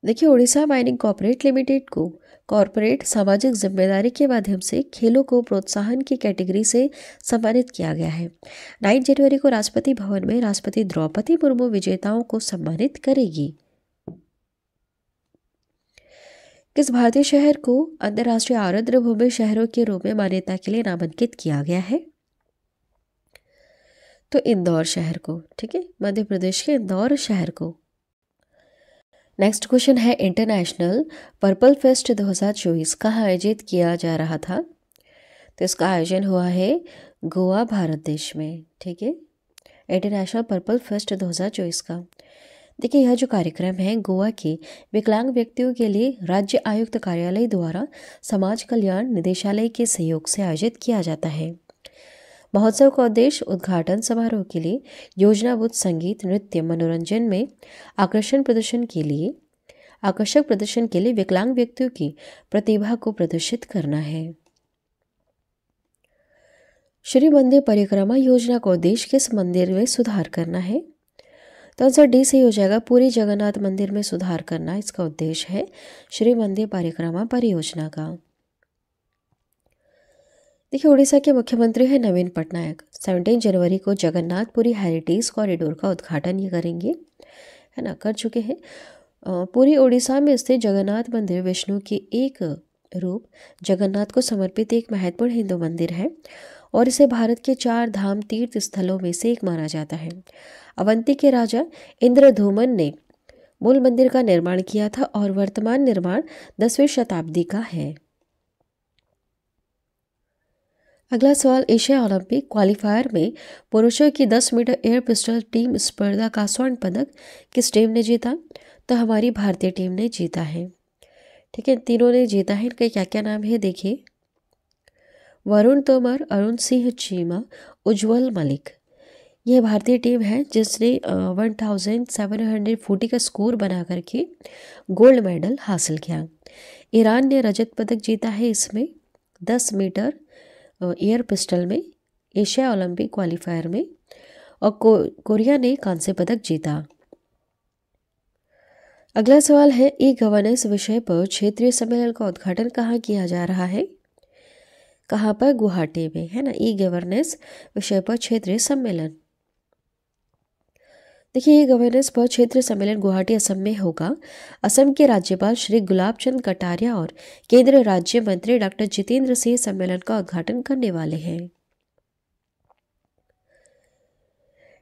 देखिए उड़ीसा माइनिंग कॉरपोरेट लिमिटेड को कॉरपोरेट सामाजिक जिम्मेदारी के माध्यम से खेलों को प्रोत्साहन की कैटेगरी से सम्मानित किया गया है। 9 जनवरी को राष्ट्रपति भवन में राष्ट्रपति द्रौपदी मुर्मू विजेताओं को सम्मानित करेगी। किस भारतीय शहर को अंतर्राष्ट्रीय आर्द्र भूमि शहरों के रूप में मान्यता के लिए नामांकित किया गया है? तो इंदौर शहर को। ठीक है, मध्य प्रदेश के इंदौर शहर को। नेक्स्ट क्वेश्चन है, इंटरनेशनल पर्पल फेस्ट 2024 कहाँ आयोजित किया जा रहा था? तो इसका आयोजन हुआ है गोवा, भारत देश में। ठीक है, इंटरनेशनल पर्पल फेस्ट 2024 का। देखिए यह जो कार्यक्रम है गोवा के विकलांग व्यक्तियों के लिए राज्य आयुक्त कार्यालय द्वारा समाज कल्याण निदेशालय के सहयोग से आयोजित किया जाता है। महोत्सव का उद्देश्य उद्घाटन समारोह के लिए योजनाबद्ध संगीत, नृत्य, मनोरंजन में आकर्षक प्रदर्शन के लिए विकलांग व्यक्तियों की प्रतिभा को प्रदर्शित करना है। श्री मंदिर परिक्रमा योजना का उद्देश्य किस मंदिर में सुधार करना है? तो आंसर डी सही हो जाएगा, पूरी जगन्नाथ मंदिर में सुधार करना इसका उद्देश्य है श्री मंदिर परिक्रमा परियोजना का। देखिए उड़ीसा के मुख्यमंत्री हैं नवीन पटनायक। 17 जनवरी को जगन्नाथपुरी हेरिटेज कॉरिडोर का उद्घाटन ये करेंगे, है ना, कर चुके हैं। पूरी उड़ीसा में स्थित जगन्नाथ मंदिर विष्णु के एक रूप जगन्नाथ को समर्पित एक महत्वपूर्ण हिंदू मंदिर है और इसे भारत के 4 धाम तीर्थ स्थलों में से एक माना जाता है। अवंती के राजा इंद्रधूमन ने मूल मंदिर का निर्माण किया था और वर्तमान निर्माण 10वीं शताब्दी का है। अगला सवाल, एशिया ओलंपिक क्वालिफायर में पुरुषों की 10 मीटर एयर पिस्टल टीम स्पर्धा का स्वर्ण पदक किस टीम ने जीता? तो हमारी भारतीय टीम ने जीता है। ठीक है, तीनों ने जीता है। इनके क्या क्या नाम है देखिए, वरुण तोमर, अरुण सिंह चीमा, उज्जवल मलिक। यह भारतीय टीम है जिसने 1740 का स्कोर बना करके गोल्ड मेडल हासिल किया। ईरान ने रजत पदक जीता है इसमें 10 मीटर एयर पिस्टल में एशिया ओलंपिक क्वालिफायर में, और कोरिया ने कांस्य पदक जीता। अगला सवाल है, ई गवर्नेंस विषय पर क्षेत्रीय सम्मेलन का उद्घाटन कहाँ किया जा रहा है? कहाँ पर? गुवाहाटी में, है ना। ई गवर्नेंस विषय पर क्षेत्रीय सम्मेलन। देखिए, ई गवर्नेंस पर क्षेत्रीय सम्मेलन गुवाहाटी असम में होगा। असम के राज्यपाल श्री गुलाब चंद कटारिया और केंद्रीय राज्य मंत्री डॉक्टर जितेंद्र सिंह सम्मेलन का उद्घाटन करने वाले हैं।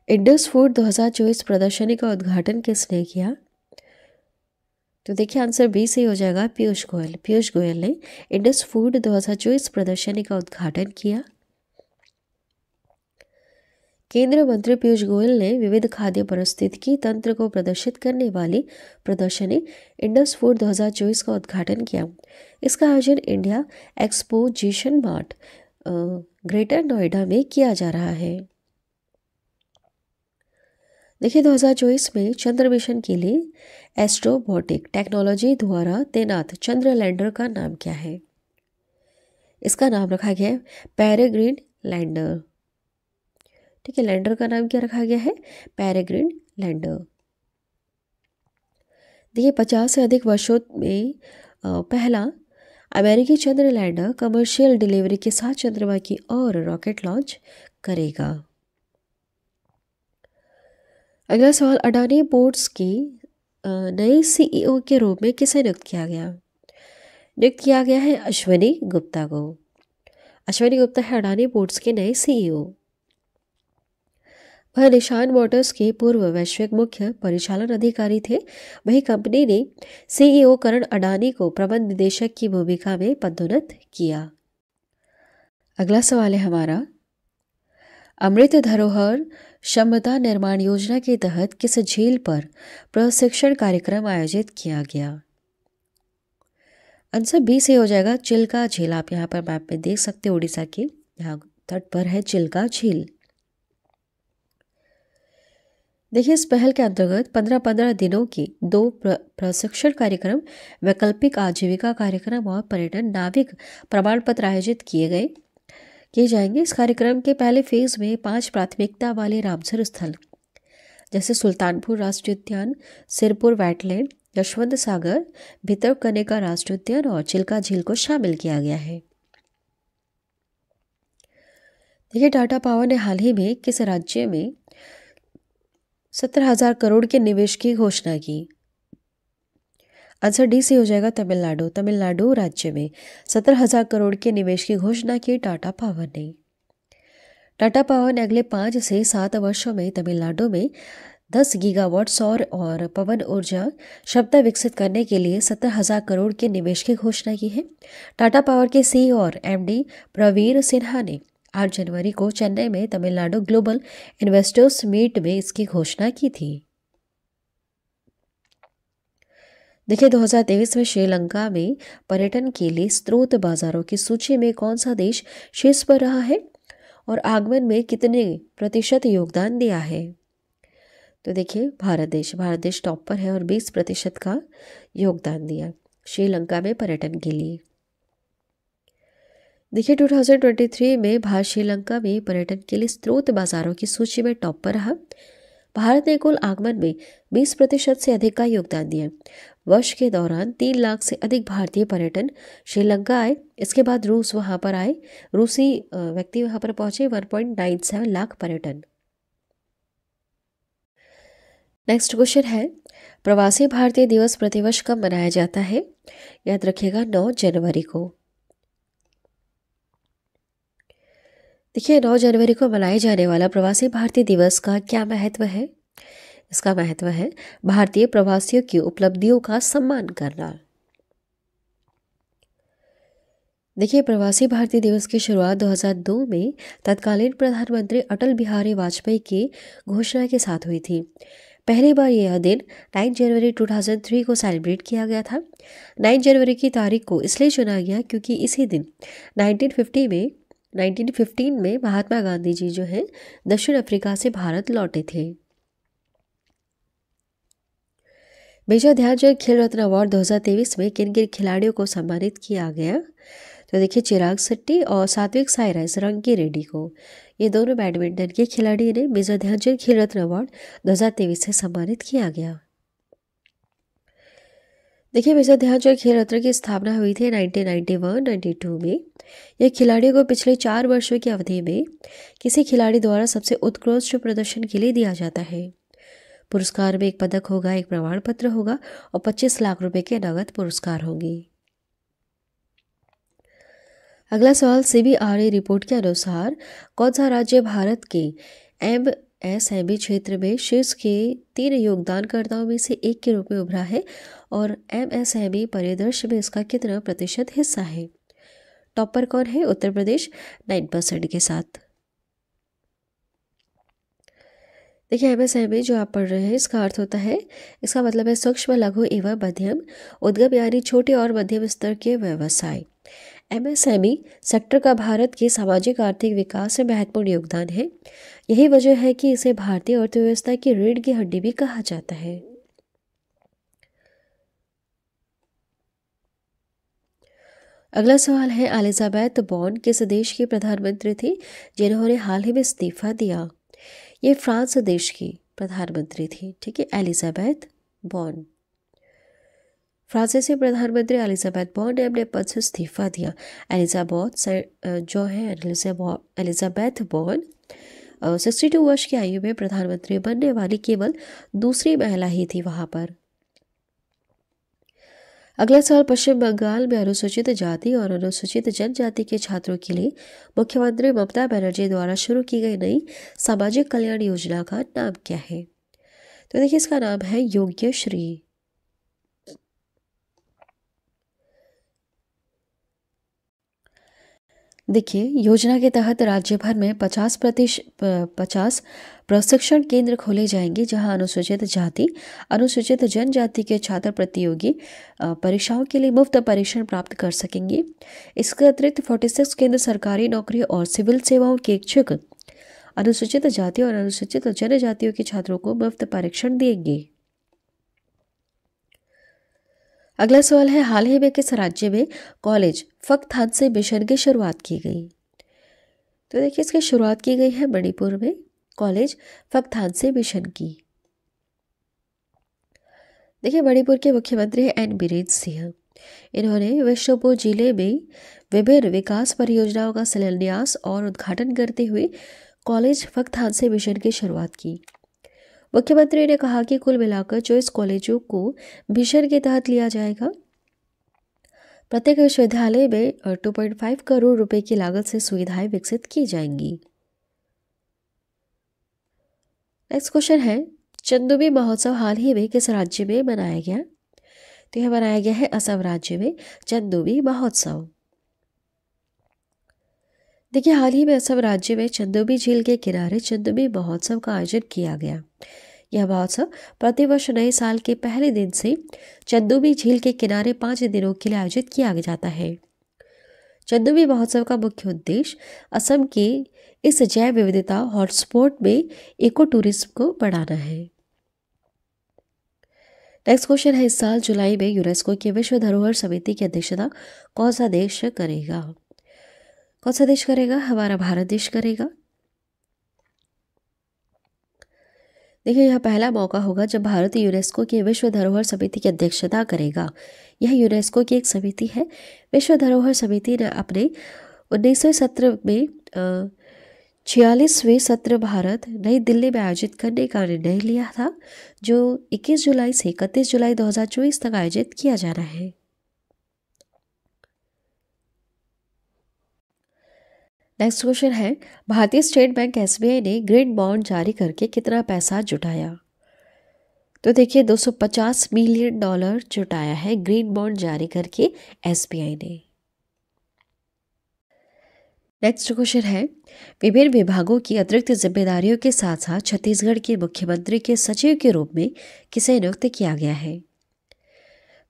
इंडस फूड 2024 प्रदर्शनी का उद्घाटन किसने किया? तो देखिए आंसर बी से हो जाएगा, पीयूष गोयल। पीयूष गोयल ने इंडस फूड 2024 प्रदर्शनी का उद्घाटन किया। केंद्रीय मंत्री पीयूष गोयल ने विविध खाद्य पारिस्थितिकी तंत्र को प्रदर्शित करने वाली प्रदर्शनी इंडस फूड 2024 का उद्घाटन किया। इसका आयोजन India exposition mart greater Noida में किया जा रहा है। देखिए 2024 में चंद्र मिशन के लिए एस्ट्रोबॉटिक टेक्नोलॉजी द्वारा तैनात चंद्र लैंडर का नाम क्या है? इसका नाम रखा गया है पेरेग्रिन लैंडर। ठीक है, लैंडर का नाम क्या रखा गया है? Peregrine lander. देखिए 50 से अधिक वर्षों में पहला अमेरिकी चंद्र लैंडर कमर्शियल डिलीवरी के साथ चंद्रमा की ओर रॉकेट लॉन्च करेगा। अगला सवाल, अडानी पोर्ट्स की नए सीईओ के रूप में किसे नियुक्त किया गया? नियुक्त किया गया है अश्वनी गुप्ता को। अश्वनी गुप्ता है अडानी पोर्ट्स के नए सीईओ। वह निशान मोटर्स के पूर्व वैश्विक मुख्य परिचालन अधिकारी थे। वही कंपनी ने सीईओ करण अडानी को प्रबंध निदेशक की भूमिका में पदोन्नत किया। अगला सवाल है हमारा, अमृत धरोहर क्षमता निर्माण योजना के तहत किस झील पर प्रशिक्षण कार्यक्रम आयोजित किया गया? आंसर बी से हो जाएगा चिल्का झील। आप यहाँ पर मैप में देख सकते हो, उड़ीसा के यहाँ तट पर है चिल्का झील। देखिए इस पहल के अंतर्गत 15-15 दिनों के 2 प्रशिक्षण कार्यक्रम, वैकल्पिक आजीविका कार्यक्रम और पर्यटन नाविक प्रमाण पत्र आयोजित किए जाएंगे। इस कार्यक्रम के पहले फेज में 5 प्राथमिकता वाले रामसर स्थल जैसे सुल्तानपुर राष्ट्रीय उद्यान, सिरपुर वेटलैंड, यशवंत सागर, भितरकनिका राष्ट्रीय उद्यान और चिल्का झील को शामिल किया गया है। देखिए टाटा पावर ने हाल ही में किस राज्य में 17,000 करोड़ के निवेश की घोषणा की? आंसर डी से हो जाएगा तमिलनाडु। तमिलनाडु राज्य में 17,000 करोड़ के निवेश की घोषणा की टाटा पावर ने। टाटा पावर ने अगले 5 से 7 वर्षों में तमिलनाडु में 10 गीगावाट सौर और पवन ऊर्जा क्षमता विकसित करने के लिए 17,000 करोड़ के निवेश की घोषणा की है। टाटा पावर के सीईओ और एमडी प्रवीर सिन्हा ने 8 जनवरी को चेन्नई में तमिलनाडु ग्लोबल इन्वेस्टर्स मीट में इसकी घोषणा की थी। देखिए 2023 में श्रीलंका में पर्यटन के लिए स्रोत बाजारों की सूची में कौन सा देश शीर्ष पर रहा है और आगमन में कितने प्रतिशत योगदान दिया है? तो देखिए भारत देश टॉप पर है और 20% का योगदान दिया श्रीलंका में पर्यटन के लिए। देखिए 2023 में भारत श्रीलंका में पर्यटन के लिए स्रोत बाजारों की सूची में टॉप पर रहा। भारत ने कुल आगमन में 20% से अधिक का योगदान दिया। वर्ष के दौरान 3 लाख से अधिक भारतीय पर्यटन श्रीलंका आए। इसके बाद रूस वहां पर आए, रूसी व्यक्ति वहां पर पहुंचे। 1.97 लाख पर्यटन। नेक्स्ट क्वेश्चन है, प्रवासी भारतीय दिवस प्रतिवर्ष कब मनाया जाता है? याद रखिएगा 9 जनवरी को। देखिए 9 जनवरी को मनाए जाने वाला प्रवासी भारतीय दिवस का क्या महत्व है? इसका महत्व है भारतीय प्रवासियों की उपलब्धियों का सम्मान करना। देखिए प्रवासी भारतीय दिवस की शुरुआत 2002 में तत्कालीन प्रधानमंत्री अटल बिहारी वाजपेयी की घोषणा के साथ हुई थी। पहली बार यह दिन 9 जनवरी 2003 को सेलिब्रेट किया गया था। 9 जनवरी की तारीख को इसलिए चुना गया क्योंकि इसी दिन 1915 में महात्मा गांधी जी जो है दक्षिण अफ्रीका से भारत लौटे थे। मेजर ध्यानचंद खेल रत्न अवार्ड 2023 में किन किन खिलाड़ियों को सम्मानित किया गया? तो देखिए चिराग शेट्टी और सात्विक साईराज रंकी रेड्डी को, ये दोनों बैडमिंटन के खिलाड़ी ने मेजर ध्यानचंद खेल रत्न अवार्ड 2023 से सम्मानित किया गया। देखिए मेजर ध्यानचंद खेल रत्न की स्थापना हुई थी 1991-92 में। यह खिलाड़ियों को पिछले 4 वर्षों की अवधि में किसी खिलाड़ी द्वारा सबसे उत्कृष्ट प्रदर्शन के लिए दिया जाता है। पुरस्कार में 1 पदक होगा, 1 प्रमाण पत्र होगा और 25 लाख रुपए के नगद पुरस्कार होंगे। अगला सवाल, CBRE रिपोर्ट के अनुसार कौन सा राज्य भारत के MSME क्षेत्र में शीर्ष के 3 योगदानकर्ताओं में से एक के रूप में उभरा है और MSME परिदृश्य में इसका कितना प्रतिशत हिस्सा है? टॉप पर कौन है? उत्तर प्रदेश 9% के साथ। देखिए MSME जो आप पढ़ रहे हैं इसका अर्थ होता है, इसका मतलब है सूक्ष्म लघु एवं मध्यम उद्यम यानी छोटे और मध्यम स्तर के व्यवसाय। एमएसएमई सेक्टर का भारत के सामाजिक आर्थिक विकास में महत्वपूर्ण योगदान है। यही वजह है कि इसे भारतीय अर्थव्यवस्था की रीढ़ की हड्डी भी कहा जाता है। अगला सवाल है, एलिजाबेथ बॉर्न किस देश की प्रधानमंत्री थी जिन्होंने हाल ही में इस्तीफा दिया? ये फ्रांस देश की प्रधानमंत्री थी। ठीक है, एलिजाबेथ बॉर्न। फ्रांसीसी प्रधानमंत्री एलिजाबेथ बॉर्न ने अपने पद से इस्तीफा दिया। एलिजाबेथ बॉर्न 62 वर्ष की आयु में प्रधानमंत्री बनने वाली केवल दूसरी महिला ही थी वहां पर। अगला सवाल, पश्चिम बंगाल में अनुसूचित जाति और अनुसूचित जनजाति के छात्रों के लिए मुख्यमंत्री ममता बनर्जी द्वारा शुरू की गई नई सामाजिक कल्याण योजना का नाम क्या है? तो देखिए, इसका नाम है योग्यश्री। देखिए, योजना के तहत राज्य भर में 50 प्रशिक्षण केंद्र खोले जाएंगे जहां अनुसूचित जाति, अनुसूचित जनजाति के छात्र प्रतियोगी परीक्षाओं के लिए मुफ्त परीक्षण प्राप्त कर सकेंगे। इसके अतिरिक्त 46 केंद्र सरकारी नौकरी और सिविल सेवाओं के इच्छुक अनुसूचित जाति और अनुसूचित जनजातियों के छात्रों को मुफ्त परीक्षण देंगे। अगला सवाल है, हाल ही में किस राज्य में कॉलेज फकथान से मिशन की शुरुआत की गई? तो देखिए, इसकी शुरुआत की गई है मणिपुर में कॉलेज फकथान से मिशन की। देखिए, मणिपुर के मुख्यमंत्री हैं एन बीरेन सिंह। इन्होंने विश्वपुर जिले में विभिन्न विकास परियोजनाओं का शिलान्यास और उद्घाटन करते हुए कॉलेज फकथान से मिशन की शुरुआत की। मुख्यमंत्री ने कहा कि कुल मिलाकर 24 कॉलेजों को मिशन के तहत लिया जाएगा। प्रत्येक विश्वविद्यालय में 2.5 करोड़ रुपए की लागत से सुविधाएं विकसित की जाएंगी। नेक्स्ट क्वेश्चन है, चंदुबी महोत्सव हाल ही में किस राज्य में मनाया गया? तो यह मनाया गया है असम राज्य में चंदुबी महोत्सव। देखिए, हाल ही में असम राज्य में चंदुबी झील के किनारे चंदुबी महोत्सव का आयोजन किया गया। यह महोत्सव प्रतिवर्ष नए साल के पहले दिन से चंदुबी झील के किनारे 5 दिनों के लिए आयोजित किया जाता है। चंदुबी महोत्सव का मुख्य उद्देश्य असम के इस जैव विविधता हॉटस्पॉट में इको टूरिज्म को बढ़ाना है। नेक्स्ट क्वेश्चन है, इस साल जुलाई में यूनेस्को की विश्व धरोहर समिति की अध्यक्षता कौन सा देश करेगा? कौन सा देश करेगा? हमारा भारत देश करेगा। देखिए, यह पहला मौका होगा जब भारत यूनेस्को की विश्व धरोहर समिति की अध्यक्षता करेगा। यह यूनेस्को की एक समिति है। विश्व धरोहर समिति ने अपने 19वें सत्र में 46वें सत्र भारत नई दिल्ली में आयोजित करने का निर्णय लिया था, जो 21 जुलाई से 31 जुलाई 2024 तक आयोजित किया जाना है। नेक्स्ट क्वेश्चन है, भारतीय स्टेट बैंक एसबीआई ने ग्रीन बॉन्ड जारी करके कितना पैसा जुटाया? तो देखिए, $250 मिलियन जुटाया है ग्रीन बॉन्ड जारी करके एसबीआई ने। नेक्स्ट क्वेश्चन है, विभिन्न विभागों की अतिरिक्त जिम्मेदारियों के साथ साथ छत्तीसगढ़ के मुख्यमंत्री के सचिव के रूप में किसे नियुक्त किया गया है?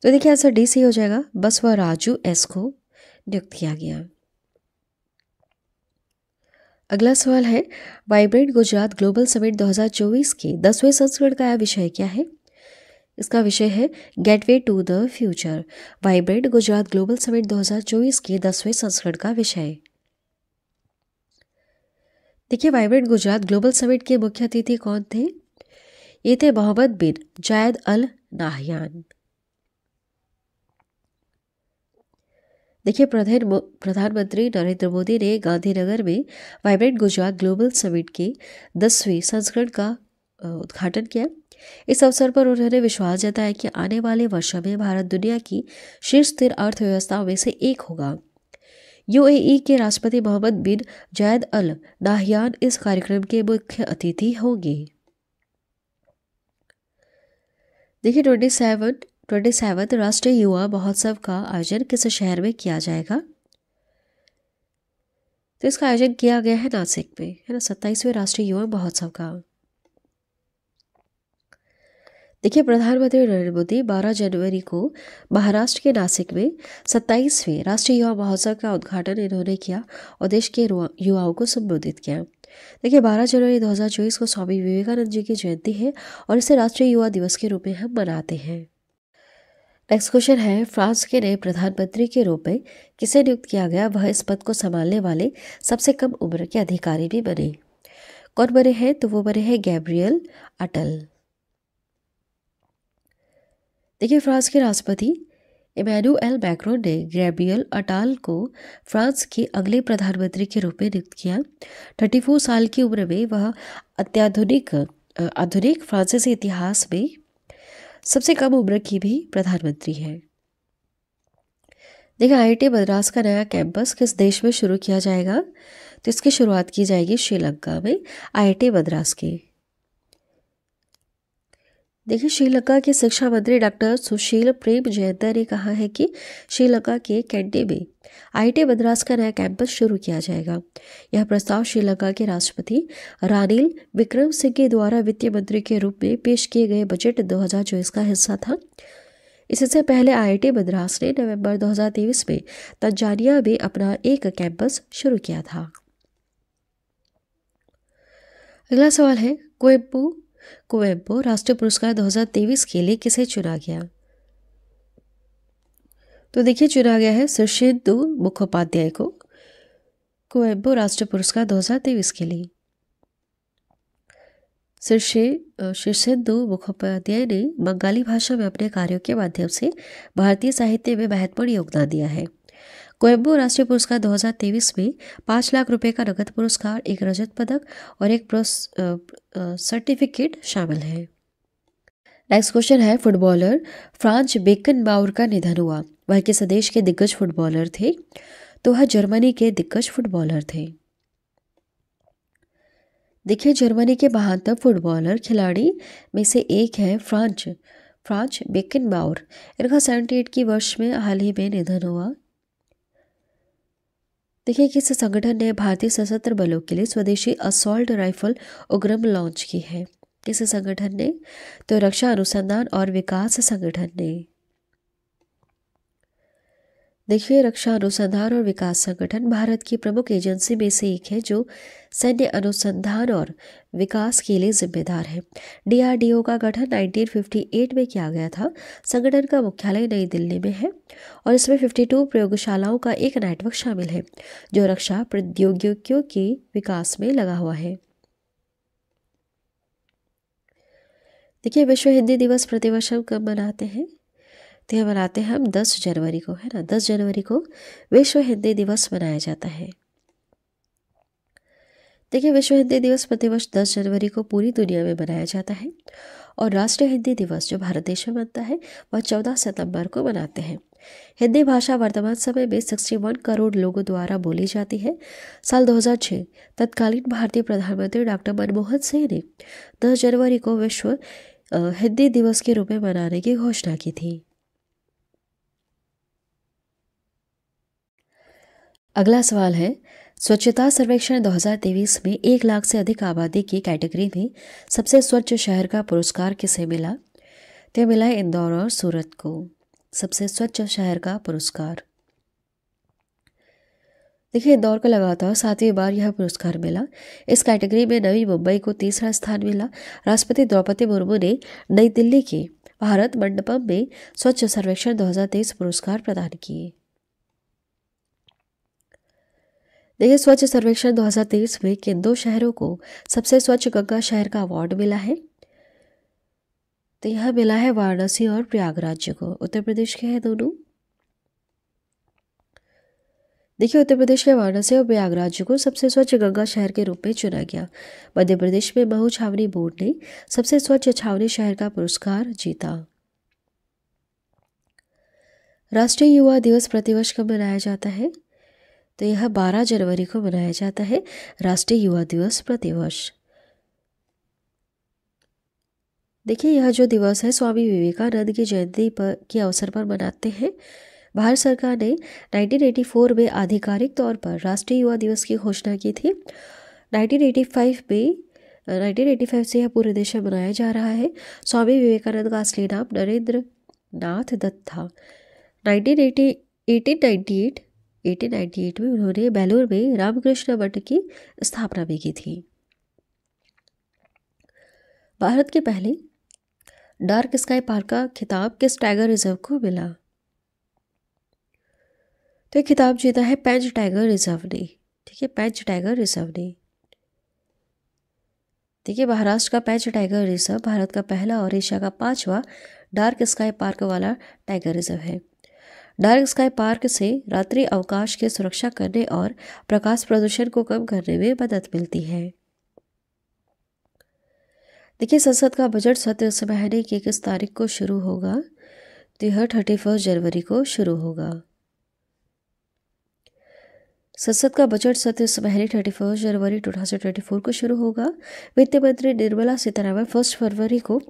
तो देखिए, आंसर डी सी हो जाएगा, बसवराजू एस को नियुक्त किया गया। अगला सवाल है, वाइब्रेंट गुजरात ग्लोबल समिट 2024 के 10वें संस्करण का विषय क्या है? इसका विषय है gateway to the future. Vibrant Gujarat global summit 2024 के 10वें संस्करण का विषय। देखिए, वाइब्रेंट गुजरात ग्लोबल समिट के मुख्य अतिथि कौन थे? ये थे मोहम्मद बिन जायद अल नाहयान। देखिए, प्रधानमंत्री नरेंद्र मोदी ने गांधीनगर में वाइब्रेंट गुजरात ग्लोबल समिट के 10वें संस्करण का उद्घाटन किया। इस अवसर पर उन्होंने विश्वास जताया कि आने वाले वर्षों में भारत दुनिया की शीर्ष स्थिर अर्थव्यवस्थाओं में से एक होगा। यूएई के राष्ट्रपति मोहम्मद बिन जायद अल नाहयान इस कार्यक्रम के मुख्य अतिथि होंगे। देखिए, 27th राष्ट्रीय युवा महोत्सव का आयोजन किस शहर में किया जाएगा? तो इसका आयोजन किया गया है नासिक में, है ना, 27वें राष्ट्रीय युवा महोत्सव का। देखिए, प्रधानमंत्री नरेंद्र मोदी 12 जनवरी को महाराष्ट्र के नासिक में 27वें राष्ट्रीय युवा महोत्सव का उद्घाटन इन्होंने किया और देश के युवाओं को संबोधित किया। देखिए, 12 जनवरी 2024 को स्वामी विवेकानंद जी की जयंती है और इसे राष्ट्रीय युवा दिवस के रूप में हम मनाते हैं। नेक्स्ट क्वेश्चन है, फ्रांस के नए प्रधानमंत्री के रूप में किसे नियुक्त किया गया? वह इस पद को संभालने वाले सबसे कम उम्र के अधिकारी भी बने। कौन बने हैं? तो वो बने हैं गैब्रियल अटल। देखिए, फ्रांस के राष्ट्रपति इमैनुएल मैक्रोन ने गैब्रियल अटाल को फ्रांस के अगले प्रधानमंत्री के रूप में नियुक्त किया। 34 साल की उम्र में वह आधुनिक फ्रांसीसी इतिहास में सबसे कम उम्र की भी प्रधानमंत्री है। देखिए, आईआईटी मद्रास का नया कैंपस किस देश में शुरू किया जाएगा? तो इसकी शुरुआत की जाएगी श्रीलंका में, आईआईटी मद्रास के। देखिए, श्रीलंका के शिक्षा मंत्री डॉक्टर सुशील प्रेम जयंता ने कहा है कि श्रीलंका के कैंडी में आईआईटी मद्रास का नया कैंपस शुरू किया जाएगा। यह प्रस्ताव श्रीलंका के राष्ट्रपति रानिल विक्रमसिंघे द्वारा वित्त मंत्री के रूप में पेश किए गए बजट 2024 का हिस्सा था। इससे पहले आईआईटी मद्रास ने नवंबर 2023 में तंजानिया में अपना एक कैंपस शुरू किया था। अगला सवाल है, कुवेम्पु राष्ट्रीय पुरस्कार 2023 के लिए किसे चुना गया? तो देखिए, चुना गया है शीर्षेंदु मुखोपाध्याय को कुवेम्पु राष्ट्रीय पुरस्कार 2023 के लिए। शीर्षेंदु मुखोपाध्याय ने बंगाली भाषा में अपने कार्यों के माध्यम से भारतीय साहित्य में महत्वपूर्ण योगदान दिया है। कुवेम्पु राष्ट्रीय पुरस्कार 2023 में 5 लाख रुपए का नगद पुरस्कार, एक रजत पदक और एक सर्टिफिकेट शामिल है। नेक्स्ट क्वेश्चन है, फुटबॉलर फ्रांज बेकनबाउर का निधन हुआ। वह किस देश के दिग्गज फुटबॉलर थे? तो वह जर्मनी के दिग्गज फुटबॉलर थे। देखिए, जर्मनी के महानतम फुटबॉलर खिलाड़ी में से एक है फ्रांज बेकनबाउर। इनका 78 की वर्ष में हाल ही में निधन हुआ। देखिए, किस संगठन ने भारतीय सशस्त्र बलों के लिए स्वदेशी असॉल्ट राइफल उग्रम लॉन्च की है? किस संगठन ने? तो रक्षा अनुसंधान और विकास संगठन ने। देखिए, रक्षा अनुसंधान और विकास संगठन भारत की प्रमुख एजेंसी में से एक है जो सैन्य अनुसंधान और विकास के लिए जिम्मेदार है। डीआरडीओ का गठन 1958 में किया गया था। संगठन का मुख्यालय नई दिल्ली में है और इसमें 52 प्रयोगशालाओं का एक नेटवर्क शामिल है जो रक्षा प्रौद्योगिकियों के विकास में लगा हुआ है। देखिए, विश्व हिंदी दिवस प्रतिवर्ष हम कब मनाते हैं? तो यह मनाते हैं हम 10 जनवरी को, है ना। 10 जनवरी को विश्व हिंदी दिवस मनाया जाता है। देखिए, विश्व हिंदी दिवस प्रतिवर्ष 10 जनवरी को पूरी दुनिया में मनाया जाता है और राष्ट्रीय हिंदी दिवस जो भारत देश में मनता है वह 14 सितंबर को मनाते हैं। हिंदी भाषा वर्तमान समय में 61 करोड़ लोगों द्वारा बोली जाती है। साल 2006 तत्कालीन भारतीय प्रधानमंत्री डॉक्टर मनमोहन सिंह ने 10 जनवरी को विश्व हिंदी दिवस के रूप में मनाने की घोषणा की थी। अगला सवाल है, स्वच्छता सर्वेक्षण 2023 में 1 लाख से अधिक आबादी की कैटेगरी में सबसे स्वच्छ शहर का पुरस्कार किसे मिला? तो मिला है इंदौर और सूरत को सबसे स्वच्छ शहर का पुरस्कार। देखिए, इंदौर को लगातार 7वीं बार यह पुरस्कार मिला। इस कैटेगरी में नवी मुंबई को तीसरा स्थान मिला। राष्ट्रपति द्रौपदी मुर्मू ने नई दिल्ली के भारत मंडपम में स्वच्छ सर्वेक्षण 2023 पुरस्कार प्रदान किए। देखिए, स्वच्छ सर्वेक्षण 2023 में किन 2 शहरों को सबसे स्वच्छ गंगा शहर का अवार्ड मिला है? तो यह मिला है वाराणसी और प्रयागराज को। उत्तर प्रदेश के हैं दोनों। देखिए, उत्तर प्रदेश के वाराणसी और प्रयागराज को सबसे स्वच्छ गंगा शहर के रूप में चुना गया। मध्य प्रदेश में महू छावनी बोर्ड ने सबसे स्वच्छ छावनी शहर का पुरस्कार जीता। राष्ट्रीय युवा दिवस प्रतिवर्ष कब मनाया जाता है? तो यह 12 जनवरी को मनाया जाता है राष्ट्रीय युवा दिवस प्रतिवर्ष। देखिए, यह जो दिवस है स्वामी विवेकानंद की जयंती के अवसर पर मनाते हैं। भारत सरकार ने 1984 में आधिकारिक तौर पर राष्ट्रीय युवा दिवस की घोषणा की थी। 1985 में 1985 से यह पूरे देश में मनाया जा रहा है। स्वामी विवेकानंद का असली नाम नरेंद्र नाथ दत्त था। 1898 में उन्होंने बेलूर में रामकृष्ण मठ की स्थापना भी की थी। भारत के पहले डार्क स्काई पार्क का खिताब किस टाइगर रिजर्व को मिला? तो ये खिताब जीता है पेंच टाइगर रिजर्व ने। ठीक है, पेंच टाइगर रिजर्व ने। देखिए, महाराष्ट्र का पेंच टाइगर रिजर्व भारत का पहला और एशिया का 5वां डार्क स्काई पार्क वाला टाइगर रिजर्व है। डार्क स्काई पार्क से रात्रि अवकाश की सुरक्षा करने और प्रकाश प्रदूषण को कम करने में मदद मिलती है। देखिए, संसद का बजट सत्र इस महीने की किस तारीख को शुरू होगा? तो यह 31 जनवरी को शुरू होगा। संसद का बजट सत्र इस महीने 31 जनवरी 2024 को शुरू होगा। वित्त मंत्री निर्मला सीतारमण 1 फरवरी को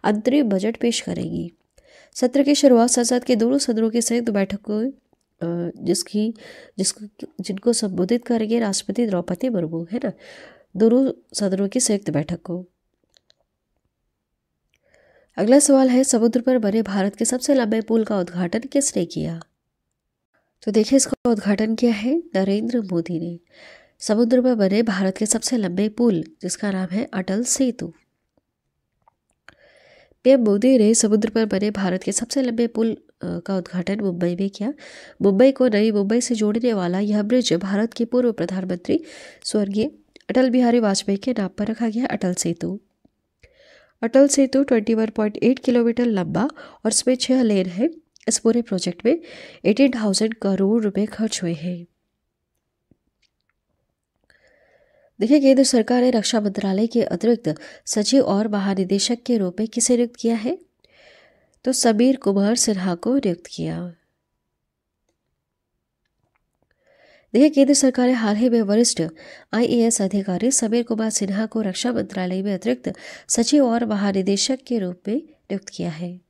अंतरिम बजट पेश करेंगी। सत्र की शुरुआत संसद के दोनों सदनों की संयुक्त बैठक को जिनको संबोधित करेंगे राष्ट्रपति द्रौपदी मुर्मू, है ना, दोनों सदनों की संयुक्त बैठक को। अगला सवाल है, समुद्र पर बने भारत के सबसे लंबे पुल का उद्घाटन किसने किया? तो देखिए, इसका उद्घाटन किया है नरेंद्र मोदी ने। समुद्र पर बने भारत के सबसे लंबे पुल, जिसका नाम है अटल सेतु। पीएम मोदी ने समुद्र पर बने भारत के सबसे लंबे पुल का उद्घाटन मुंबई में किया। मुंबई को नई मुंबई से जोड़ने वाला यह ब्रिज भारत के पूर्व प्रधानमंत्री स्वर्गीय अटल बिहारी वाजपेयी के नाम पर रखा गया अटल सेतु। अटल सेतु 21.8 किलोमीटर लंबा और इसमें 6 लेन है। इस पूरे प्रोजेक्ट में 18,000 करोड़ रुपए खर्च हुए हैं। देखिए, केंद्र सरकार ने रक्षा मंत्रालय के अतिरिक्त सचिव और महानिदेशक के रूप में किसे नियुक्त किया है? तो समीर कुमार सिन्हा को नियुक्त किया। देखिए, केंद्र सरकार ने हाल ही में वरिष्ठ आईएएस अधिकारी समीर कुमार सिन्हा को रक्षा मंत्रालय में अतिरिक्त सचिव और महानिदेशक के रूप में नियुक्त किया है।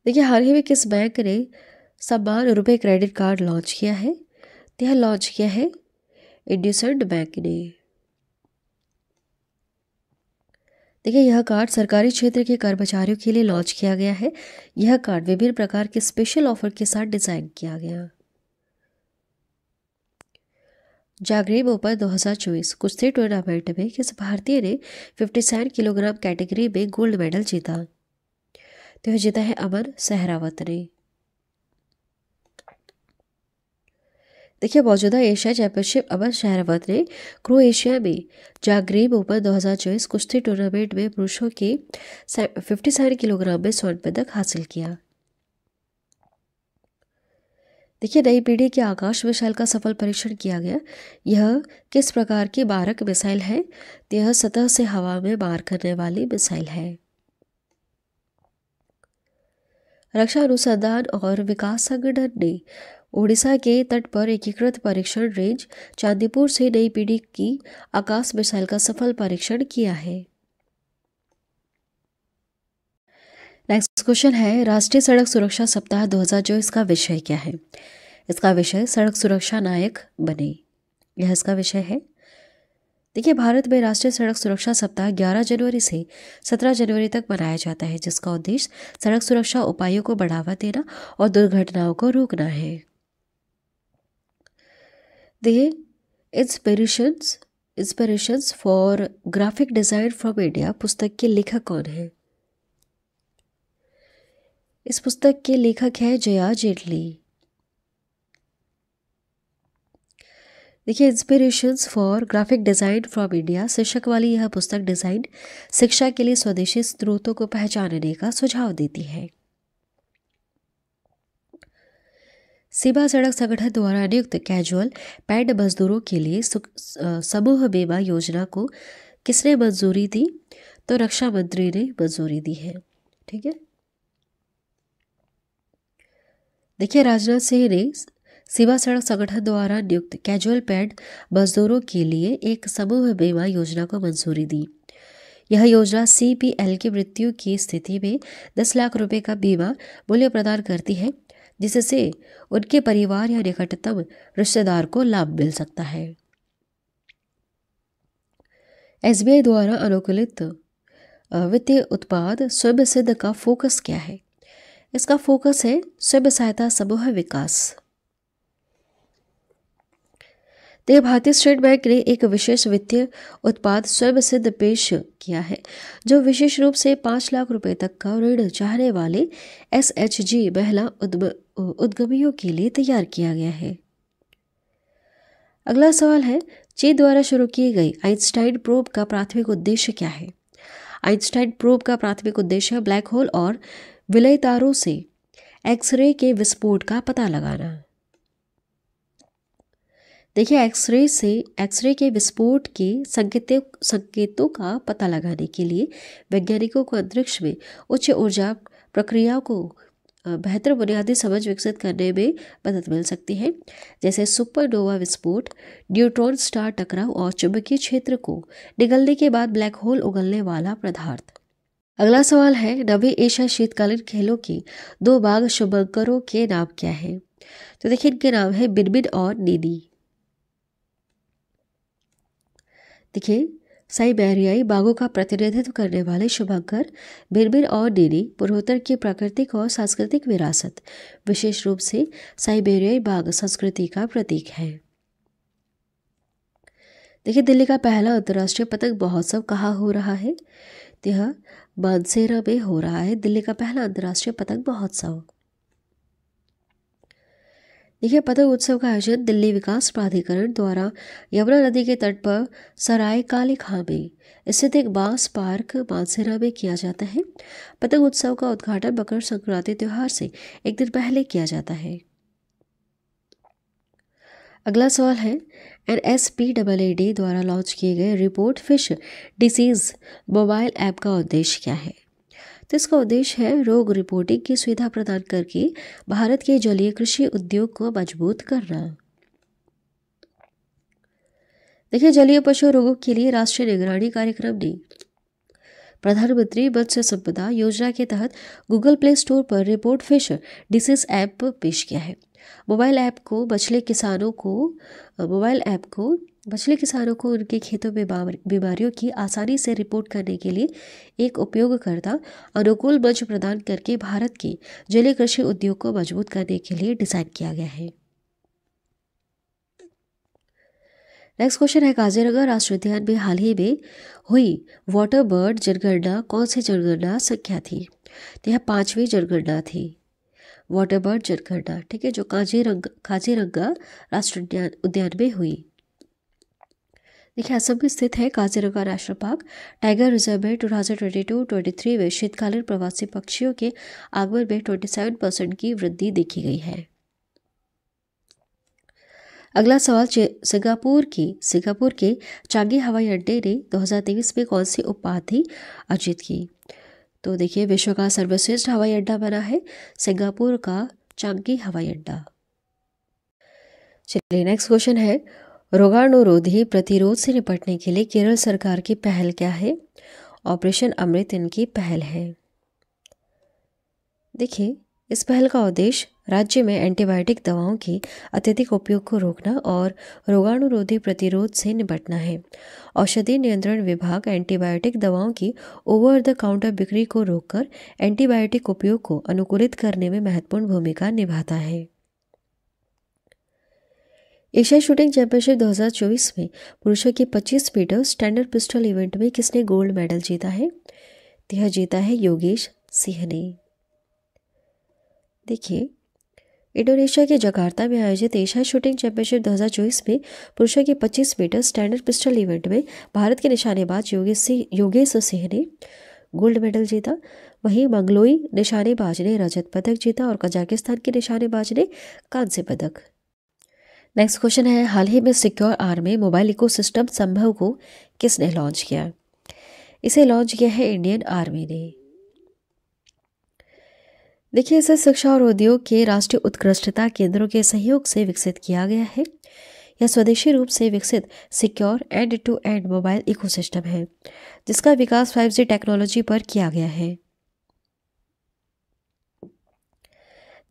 देखिए, हाल ही में किस बैंक ने सम्मान रुपए क्रेडिट कार्ड लॉन्च किया है? तो यह लॉन्च किया है इंडसइंड बैंक ने। देखिए, यह कार्ड सरकारी क्षेत्र के कर्मचारियों के लिए लॉन्च किया गया है। यह कार्ड विभिन्न प्रकार के स्पेशल ऑफर के साथ डिजाइन किया गया। जागरेब ओपन 2024 कुश्ती टूर्नामेंट में किस भारतीय ने 57 किलोग्राम कैटेगरी में गोल्ड मेडल जीता? तो यह जीता है अमन सहरावत ने। देखिए, मौजूदा एशिया चैंपियनशिप अमन सहरावत ने क्रोएशिया में जागरेब ओपन 2024 कुश्ती टूर्नामेंट में पुरुषों के 57 किलोग्राम में स्वर्ण पदक हासिल किया। देखिए, नई पीढ़ी के आकाश मिसाइल का सफल परीक्षण किया गया। यह किस प्रकार की बारक मिसाइल है? तो यह सतह से हवा में मार करने वाली मिसाइल है। रक्षा अनुसंधान और विकास संगठन ने ओडिशा के तट पर एकीकृत परीक्षण रेंज चांदीपुर से नई पीढ़ी की आकाश मिसाइल का सफल परीक्षण किया है। नेक्स्ट क्वेश्चन है, राष्ट्रीय सड़क सुरक्षा सप्ताह 2024 का विषय क्या है? इसका विषय सड़क सुरक्षा नायक बने, यह इसका विषय है। देखिए, भारत में राष्ट्रीय सड़क सुरक्षा सप्ताह 11 जनवरी से 17 जनवरी तक मनाया जाता है, जिसका उद्देश्य सड़क सुरक्षा उपायों को बढ़ावा देना और दुर्घटनाओं को रोकना है। देखिए, inspirations for graphic design from India पुस्तक के लेखक कौन है? इस पुस्तक के लेखक है जया जेटली। देखिए, inspirations for graphic design from India शीर्षक वाली यह पुस्तक डिजाइन शिक्षा के लिए स्वदेशी स्रोतों को पहचानने का सुझाव देती है। सीमा सड़क संगठन द्वारा नियुक्त कैजुअल पैड मजदूरों के लिए समूह बीमा योजना को किसने मंजूरी दी? तो रक्षा मंत्री ने मंजूरी दी है। ठीक है, देखिए, राजनाथ सिंह ने सीमा सड़क संगठन द्वारा नियुक्त कैजुअल पैड मजदूरों के लिए एक समूह बीमा योजना को मंजूरी दी। यह योजना CPL की मृत्यु की स्थिति में 10 लाख रुपए का बीमा मूल्य प्रदान करती है, जिससे उनके परिवार या निकटतम रिश्तेदार को लाभ मिल सकता है। एसबीआई द्वारा अनुकूलित वित्तीय उत्पाद स्वयं सिद्ध का फोकस क्या है? इसका फोकस है स्वयं सहायता समूह विकास। तो भारतीय स्टेट बैंक ने एक विशेष वित्तीय उत्पाद स्वयं सिद्ध पेश किया है, जो विशेष रूप से 5 लाख रुपए तक का ऋण चाहने वाले एसएचजी महिला उद्यमियों के लिए तैयार किया गया है। अगला सवाल है, चीन द्वारा शुरू की गई आइंस्टाइन प्रोब का प्राथमिक उद्देश्य क्या है? आइंस्टाइन प्रोब का प्राथमिक उद्देश्य ब्लैक होल और विलय तारों से एक्सरे के विस्फोट का पता लगाना। देखिए, एक्सरे के विस्फोट के संकेतों का पता लगाने के लिए वैज्ञानिकों को अंतरिक्ष में उच्च ऊर्जा प्रक्रियाओं को बेहतर बुनियादी समझ विकसित करने में मदद मिल सकती है, जैसे सुपरनोवा विस्फोट, न्यूट्रॉन स्टार टकराव और चुंबकीय क्षेत्र को निगलने के बाद ब्लैक होल उगलने वाला पदार्थ। अगला सवाल है, नवीं एशिया शीतकालीन खेलों के 2 बाघ शुभंकरों के नाम क्या है? तो देखिए, इनके नाम है बिनबिन और नीनी। देखिए, साइबेरियाई बाघों का प्रतिनिधित्व करने वाले शुभंकर बिनबिन और नीनी पूर्वोत्तर की प्राकृतिक और सांस्कृतिक विरासत, विशेष रूप से साइबेरियाई बाघ संस्कृति का प्रतीक है। देखिए, दिल्ली का पहला अंतर्राष्ट्रीय पतंग महोत्सव कहाँ हो रहा है? यह मानसेरा में हो रहा है, दिल्ली का पहला अंतर्राष्ट्रीय पतंग महोत्सव। देखिए, पतंग उत्सव का आयोजन दिल्ली विकास प्राधिकरण द्वारा यमुना नदी के तट पर सराय काले खां में स्थित एक बांस पार्क मानसेरा में किया जाता है। पतंग उत्सव का उद्घाटन मकर संक्रांति त्योहार से एक दिन पहले किया जाता है। अगला सवाल है, NSPAAD द्वारा लॉन्च किए गए report fish disease mobile app का उद्देश्य क्या है? तो इसका उद्देश्य है रोग रिपोर्टिंग की सुविधा प्रदान करके भारत के जलीय कृषि उद्योग को मजबूत करना। देखिए, जलीय पशु रोगों के लिए राष्ट्रीय निगरानी कार्यक्रम ने प्रधानमंत्री मत्स्य संपदा योजना के तहत गूगल प्ले स्टोर पर रिपोर्ट फिश डिसीज ऐप पेश किया है। मोबाइल ऐप को मछली किसानों को उनके खेतों में बीमारियों की आसानी से रिपोर्ट करने के लिए एक उपयोगकर्ता अनुकूल मंच प्रदान करके भारत के जलीय कृषि उद्योग को मजबूत करने के लिए डिजाइन किया गया है। नेक्स्ट क्वेश्चन है, काजीरंगा राष्ट्रीय उद्यान में हाल ही में हुई वाटर बर्ड जनगणना कौन सी जनगणना संख्या थी? तो यह 5वीं जनगणना थी, वाटर बर्ड जनगणना, ठीक है, जो काजीरंगा राष्ट्रीय उद्यान में हुई। देखिए, असम में स्थित है Kaziranga national park. Tiger reserve में 2022-23 में शीतकालीन प्रवासी पक्षियों के आगमन में 27% की वृद्धि देखी गई है। अगला सवाल, सिंगापुर के चांगी हवाई अड्डे ने 2023 में कौन सी उपाधि अर्जित की? तो देखिए, विश्व का सर्वश्रेष्ठ हवाई अड्डा बना है सिंगापुर का चांगी हवाई अड्डा। चलिए, नेक्स्ट क्वेश्चन है, रोगाणुरोधी प्रतिरोध से निपटने के लिए केरल सरकार की पहल क्या है? ऑपरेशन अमृत इनकी पहल है। देखिए, इस पहल का उद्देश्य राज्य में एंटीबायोटिक दवाओं के अत्यधिक उपयोग को रोकना और रोगाणुरोधी प्रतिरोध से निपटना है। औषधि नियंत्रण विभाग एंटीबायोटिक दवाओं की ओवर द काउंटर बिक्री को रोककर एंटीबायोटिक उपयोग को अनुकूलित करने में महत्वपूर्ण भूमिका निभाता है। एशिया शूटिंग चैंपियनशिप 2024 में पुरुषों की 25 मीटर स्टैंडर्ड पिस्टल इवेंट में किसने गोल्ड मेडल जीता है? यह जीता है योगेश सिंह ने। देखिए, इंडोनेशिया के जकार्ता में आयोजित एशिया शूटिंग चैंपियनशिप 2024 में पुरुषों की 25 मीटर स्टैंडर्ड पिस्टल इवेंट में भारत के निशानेबाज योगेश सिंह ने गोल्ड मेडल जीता। वहीं मंगलोई निशानेबाज ने रजत पदक जीता और कजाकिस्तान के निशानेबाज ने कांस्य पदक। नेक्स्ट क्वेश्चन है, हाल ही में सिक्योर आर्मी मोबाइल इकोसिस्टम संभव को किसने लॉन्च किया? इसे लॉन्च किया है इंडियन आर्मी ने। देखिए, इसे शिक्षा और उद्योग के राष्ट्रीय उत्कृष्टता केंद्रों के सहयोग से विकसित किया गया है। यह स्वदेशी रूप से विकसित secure end to end mobile ecosystem है, जिसका विकास 5G टेक्नोलॉजी पर किया गया है।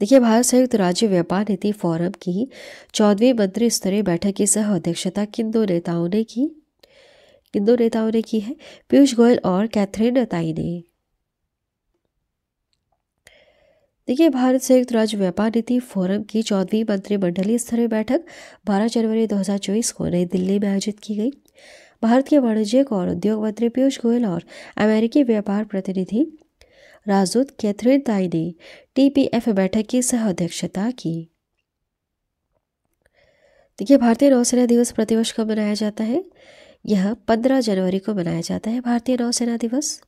देखिए, भारत संयुक्त राज्य व्यापार नीति फोरम की 14वीं मंत्री स्तरीय बैठक की सह अध्यक्षता किन दो नेताओं ने की? किन दो नेताओं ने की है? पीयूष गोयल और कैथरीन ताई ने। देखिए, भारत संयुक्त राज्य व्यापार नीति फोरम की 14वीं मंत्रिमंडलीय स्तरीय बैठक 12 जनवरी 2024 को नई दिल्ली में आयोजित की गई। भारत के वाणिज्यिक और उद्योग मंत्री पीयूष गोयल और अमेरिकी व्यापार प्रतिनिधि राजदूत कैथरीन ताई ने TPF बैठक की सह अध्यक्षता की। देखिए, भारतीय नौसेना दिवस प्रतिवर्ष कब मनाया जाता है? यह 15 जनवरी को मनाया जाता है, भारतीय नौसेना दिवस।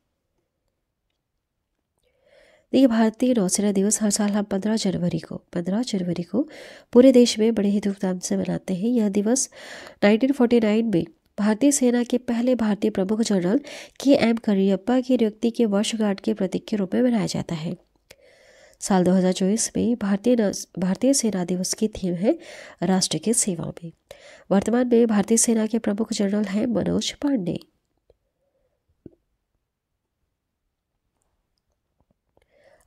देखिए, भारतीय नौसेना दिवस हर साल हम 15 जनवरी को पूरे देश में बड़े ही धूमधाम से मनाते हैं। यह दिवस 1949 में भारतीय सेना के पहले भारतीय प्रमुख जनरल KM करियप्पा की नियुक्ति के वर्षगांठ के प्रतीक के रूप में मनाया जाता है। साल 2024 में भारतीय सेना दिवस की थीम है राष्ट्र की सेवा में। वर्तमान में भारतीय सेना के प्रमुख जनरल हैं मनोज पांडे।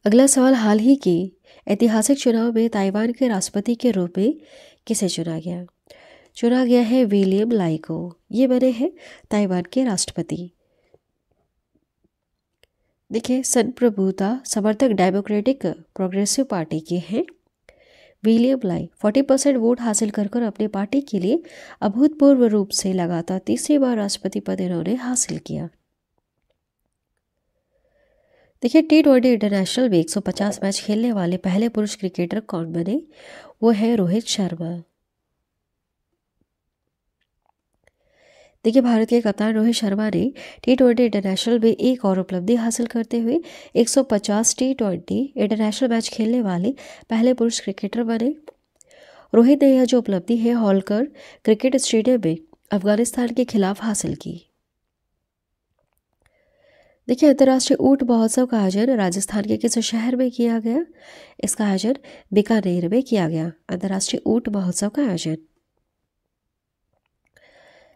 अगला सवाल, हाल ही के ऐतिहासिक चुनाव में ताइवान के राष्ट्रपति के रूप में किसे चुना गया? चुना गया है विलियम लाई को। ये बने हैं ताइवान के राष्ट्रपति। देखिए, संप्रभुता समर्थक डेमोक्रेटिक प्रोग्रेसिव पार्टी के हैं विलियम लाई। 40% वोट हासिल कर अपने पार्टी के लिए अभूतपूर्व रूप से लगातार तीसरी बार राष्ट्रपति पद इन्होंने हासिल किया। देखिए, T20 इंटरनेशनल में 150 मैच खेलने वाले पहले पुरुष क्रिकेटर कौन बने? वो है रोहित शर्मा। देखिए, भारत के कप्तान रोहित शर्मा ने T20 इंटरनेशनल में एक और उपलब्धि हासिल करते हुए 150 T20 इंटरनेशनल मैच खेलने वाले पहले पुरुष क्रिकेटर बने। रोहित ने यह जो उपलब्धि है होलकर क्रिकेट स्टेडियम में अफगानिस्तान के खिलाफ हासिल की। देखिए, अंतर्राष्ट्रीय ऊंट महोत्सव का आयोजन राजस्थान के किस शहर में किया गया? इसका आयोजन बीकानेर में किया गया, अंतर्राष्ट्रीय ऊंट महोत्सव का आयोजन।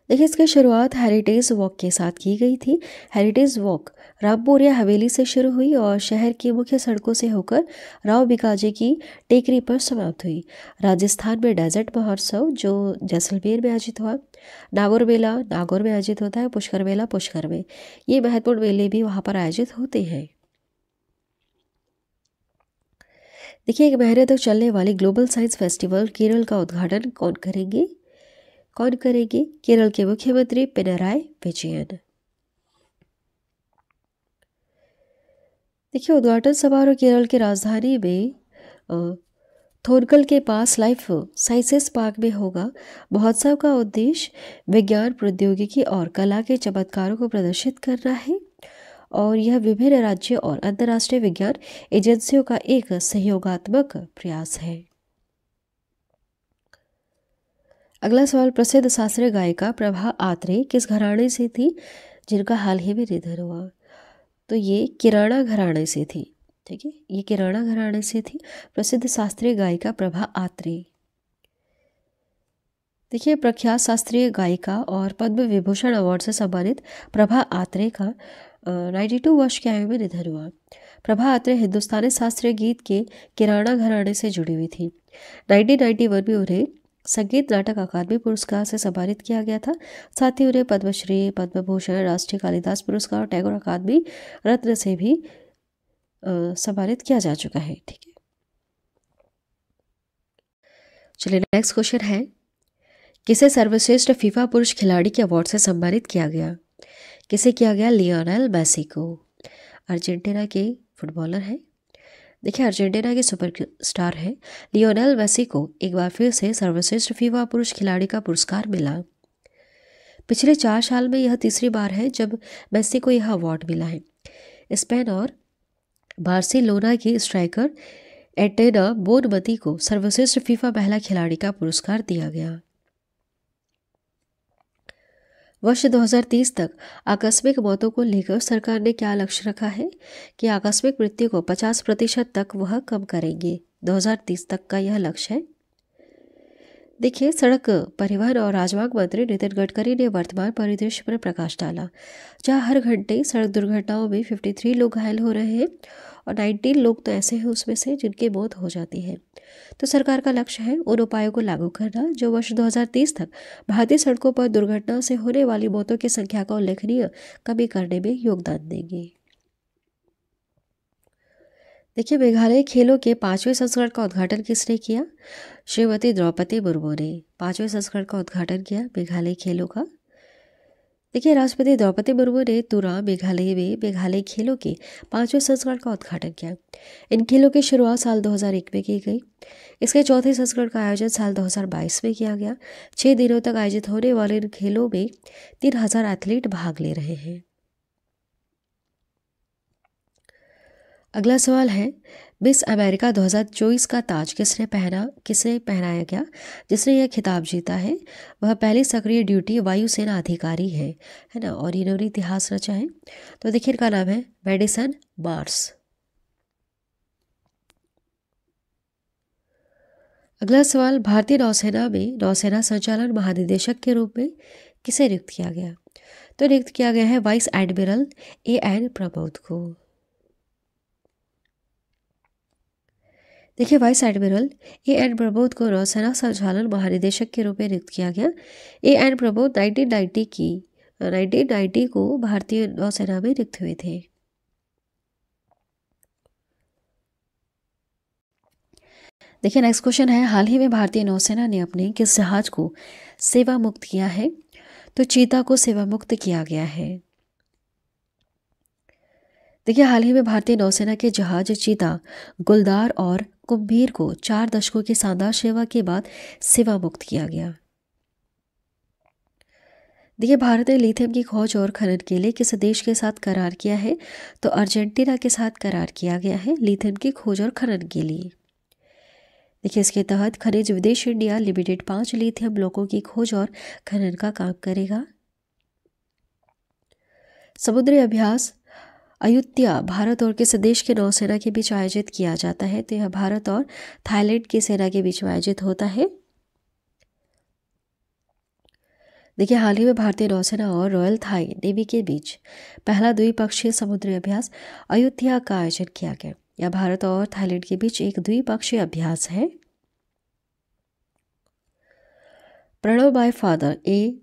देखिए, इसकी शुरुआत हेरिटेज वॉक के साथ की गई थी। हेरिटेज वॉक रामपुरिया हवेली से शुरू हुई और शहर की मुख्य सड़कों से होकर राव बिकाजी की टेकरी पर समाप्त हुई। राजस्थान में डेजर्ट महोत्सव जो जैसलमेर में आयोजित हुआ, नागौर मेला नागौर में आयोजित होता है, पुष्कर मेला पुष्कर में। ये महत्वपूर्ण मेले भी वहाँ पर आयोजित होते हैं। देखिए, 1 महीने तक चलने वाली ग्लोबल साइंस फेस्टिवल केरल का उद्घाटन कौन करेंगे? केरल के मुख्यमंत्री पिनराई विजयन। देखिए, उद्घाटन समारोह केरल की राजधानी में थोनकल के पास लाइफ साइंसेस पार्क में होगा। महोत्सव का उद्देश्य विज्ञान, प्रौद्योगिकी और कला के चमत्कारों को प्रदर्शित करना है और यह विभिन्न राज्यों और अंतर्राष्ट्रीय विज्ञान एजेंसियों का एक सहयोगात्मक प्रयास है। अगला सवाल, प्रसिद्ध शास्त्रीय गायिका प्रभा आत्रे किस घराने से थी जिनका हाल ही में निधन हुआ? तो ये किराणा घराने से थी। ठीक है, ये किराणा घराने से थी प्रसिद्ध शास्त्रीय गायिका प्रभा आत्रे। देखिए, प्रख्यात शास्त्रीय गायिका और पद्म विभूषण अवार्ड से सम्मानित प्रभा आत्रे का 92 वर्ष की आयु में निधन हुआ। प्रभा आत्रे हिंदुस्तानी शास्त्रीय गीत के किराणा घराने से जुड़ी हुई थी। 1991 में उन्हें संगीत नाटक अकादमी पुरस्कार से सम्मानित किया गया था। साथ ही उन्हें पद्मश्री, पद्म भूषण, राष्ट्रीय कालिदास पुरस्कार और टैगोर अकादमी रत्न से भी सम्मानित किया जा चुका है। ठीक है, चलिए नेक्स्ट क्वेश्चन है, किसे सर्वश्रेष्ठ फीफा पुरुष खिलाड़ी के अवार्ड से सम्मानित किया गया? किसे किया गया? लियोनेल मेसी को। अर्जेंटीना के फुटबॉलर हैं। देखिए, अर्जेंटीना के सुपरस्टार है लियोनेल मेसी को एक बार फिर से सर्वश्रेष्ठ फीफा पुरुष खिलाड़ी का पुरस्कार मिला। पिछले 4 साल में यह तीसरी बार है जब मेसी को यह अवार्ड मिला है। स्पेन और बार्सिलोना की स्ट्राइकर एटेना बोनमती को सर्वश्रेष्ठ फीफा महिला खिलाड़ी का पुरस्कार दिया गया। वर्ष 2030 तक आकस्मिक मौतों को लेकर सरकार ने क्या लक्ष्य रखा है कि आकस्मिक मृत्यु को 50% तक वह कम करेंगे। 2030 तक का यह लक्ष्य है। देखिए, सड़क परिवहन और राजमार्ग मंत्री नितिन गडकरी ने वर्तमान परिदृश्य पर प्रकाश डाला, जहां हर घंटे सड़क दुर्घटनाओं में 53 लोग घायल हो रहे हैं और 19 लोग तो ऐसे हैं उसमें से जिनकी मौत हो जाती है। तो सरकार का लक्ष्य है उन उपायों को लागू करना जो वर्ष 2030 तक भारतीय सड़कों पर दुर्घटना से होने वाली मौतों की संख्या का उल्लेखनीय कमी करने में योगदान देंगे। देखिए, मेघालय खेलों के 5वें संस्करण का उद्घाटन किसने किया? श्रीमती द्रौपदी मुर्मू ने 5वें संस्करण का उद्घाटन किया मेघालय खेलों का। देखिए, राष्ट्रपति द्रौपदी मुर्मू ने तुरा मेघालय में मेघालय खेलों के 5वें संस्करण का उद्घाटन किया। इन खेलों की शुरुआत साल 2001 में की गई। इसके चौथे संस्करण का आयोजन साल 2022 में किया गया। 6 दिनों तक आयोजित होने वाले इन खेलों में 3000 एथलीट भाग ले रहे हैं। अगला सवाल है, मिस अमेरिका 2024 का ताज किसने पहनाया गया? जिसने यह खिताब जीता है वह पहली सक्रिय ड्यूटी वायुसेना अधिकारी है ना, और इन्होंने इतिहास रचा है। तो देखिए, इनका नाम है मेडिसन मार्स। अगला सवाल, भारतीय नौसेना में नौसेना संचालन महानिदेशक के रूप में किसे नियुक्त किया गया? तो नियुक्त किया गया है वाइस एडमिरल A.N. प्रमोद को। देखिए, वाइस एडमिरल A.N. प्रमोद को नौसेना संचालन महानिदेशक के रूप में नियुक्त किया गया। A.N. प्रमोद 1990 को भारतीय नौसेना में नियुक्त हुए थे। देखिए, नेक्स्ट क्वेश्चन है, हाल ही में भारतीय नौसेना ने अपने किस जहाज को सेवा मुक्त किया है? तो चीता को सेवा मुक्त किया गया है। देखिए, हाल ही में भारतीय नौसेना के जहाज चीता, गुलदार और कुंभीर को 4 दशकों की शानदार सेवा के बाद सेवा मुक्त किया गया। देखिए, भारत ने लिथियम की खोज और खनन के लिए किस देश के साथ करार किया है? तो अर्जेंटीना के साथ करार किया गया है लिथियम की खोज और खनन के लिए। देखिए, इसके तहत खनिज विदेश इंडिया लिमिटेड 5 लिथियम ब्लॉकों की खोज और खनन का काम करेगा। समुद्री अभ्यास अयुत्या भारत और किस देश के नौसेना के बीच आयोजित किया जाता है? तो यह भारत और थाईलैंड की सेना के बीच आयोजित होता है। देखिए, हाल ही में भारतीय नौसेना और रॉयल थाई नेवी के बीच पहला द्विपक्षीय समुद्री अभ्यास अयुत्या का आयोजन किया गया। यह भारत और थाईलैंड के बीच एक द्विपक्षीय अभ्यास है। Pranab my father a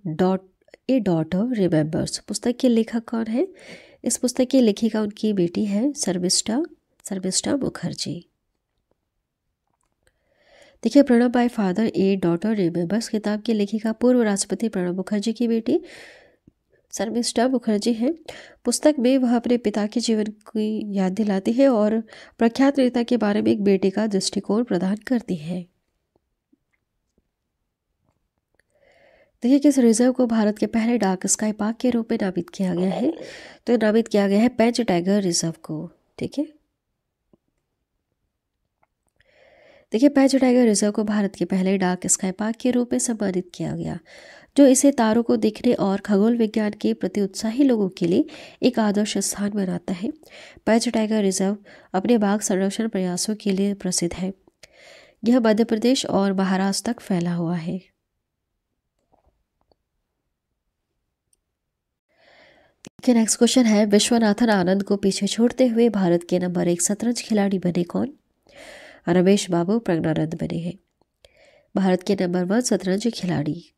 daughter remembers पुस्तक के लेखक कौन है? इस पुस्तक की लेखिका उनकी बेटी है शर्मिष्ठा मुखर्जी। देखिए, Pranab my father a daughter remembers किताब की लेखिका पूर्व राष्ट्रपति प्रणब मुखर्जी की बेटी शर्मिष्ठा मुखर्जी है। पुस्तक में वह अपने पिता के जीवन की याद दिलाती है और प्रख्यात नेता के बारे में एक बेटे का दृष्टिकोण प्रदान करती है। देखिए, किस रिजर्व को भारत के पहले डार्क स्काई पार्क के रूप में नामित किया गया है? तो नामित किया गया है पेंच टाइगर रिजर्व को। ठीक है, देखिए, पेंच टाइगर रिजर्व को भारत के पहले डार्क स्काई पार्क के रूप में सम्मानित किया गया, जो इसे तारों को देखने और खगोल विज्ञान के प्रति उत्साही लोगों के लिए एक आदर्श स्थान बनाता है। पेंच टाइगर रिजर्व अपने बाघ संरक्षण प्रयासों के लिए प्रसिद्ध है। यह मध्य प्रदेश और महाराष्ट्र तक फैला हुआ है। नेक्स्ट क्वेश्चन है, विश्वनाथन आनंद को पीछे छोड़ते हुए भारत के नंबर 1 शतरंज खिलाड़ी बने कौन? रमेश बाबू प्रज्ञानंद बने हैं भारत के नंबर 1 शतरंज खिलाड़ी।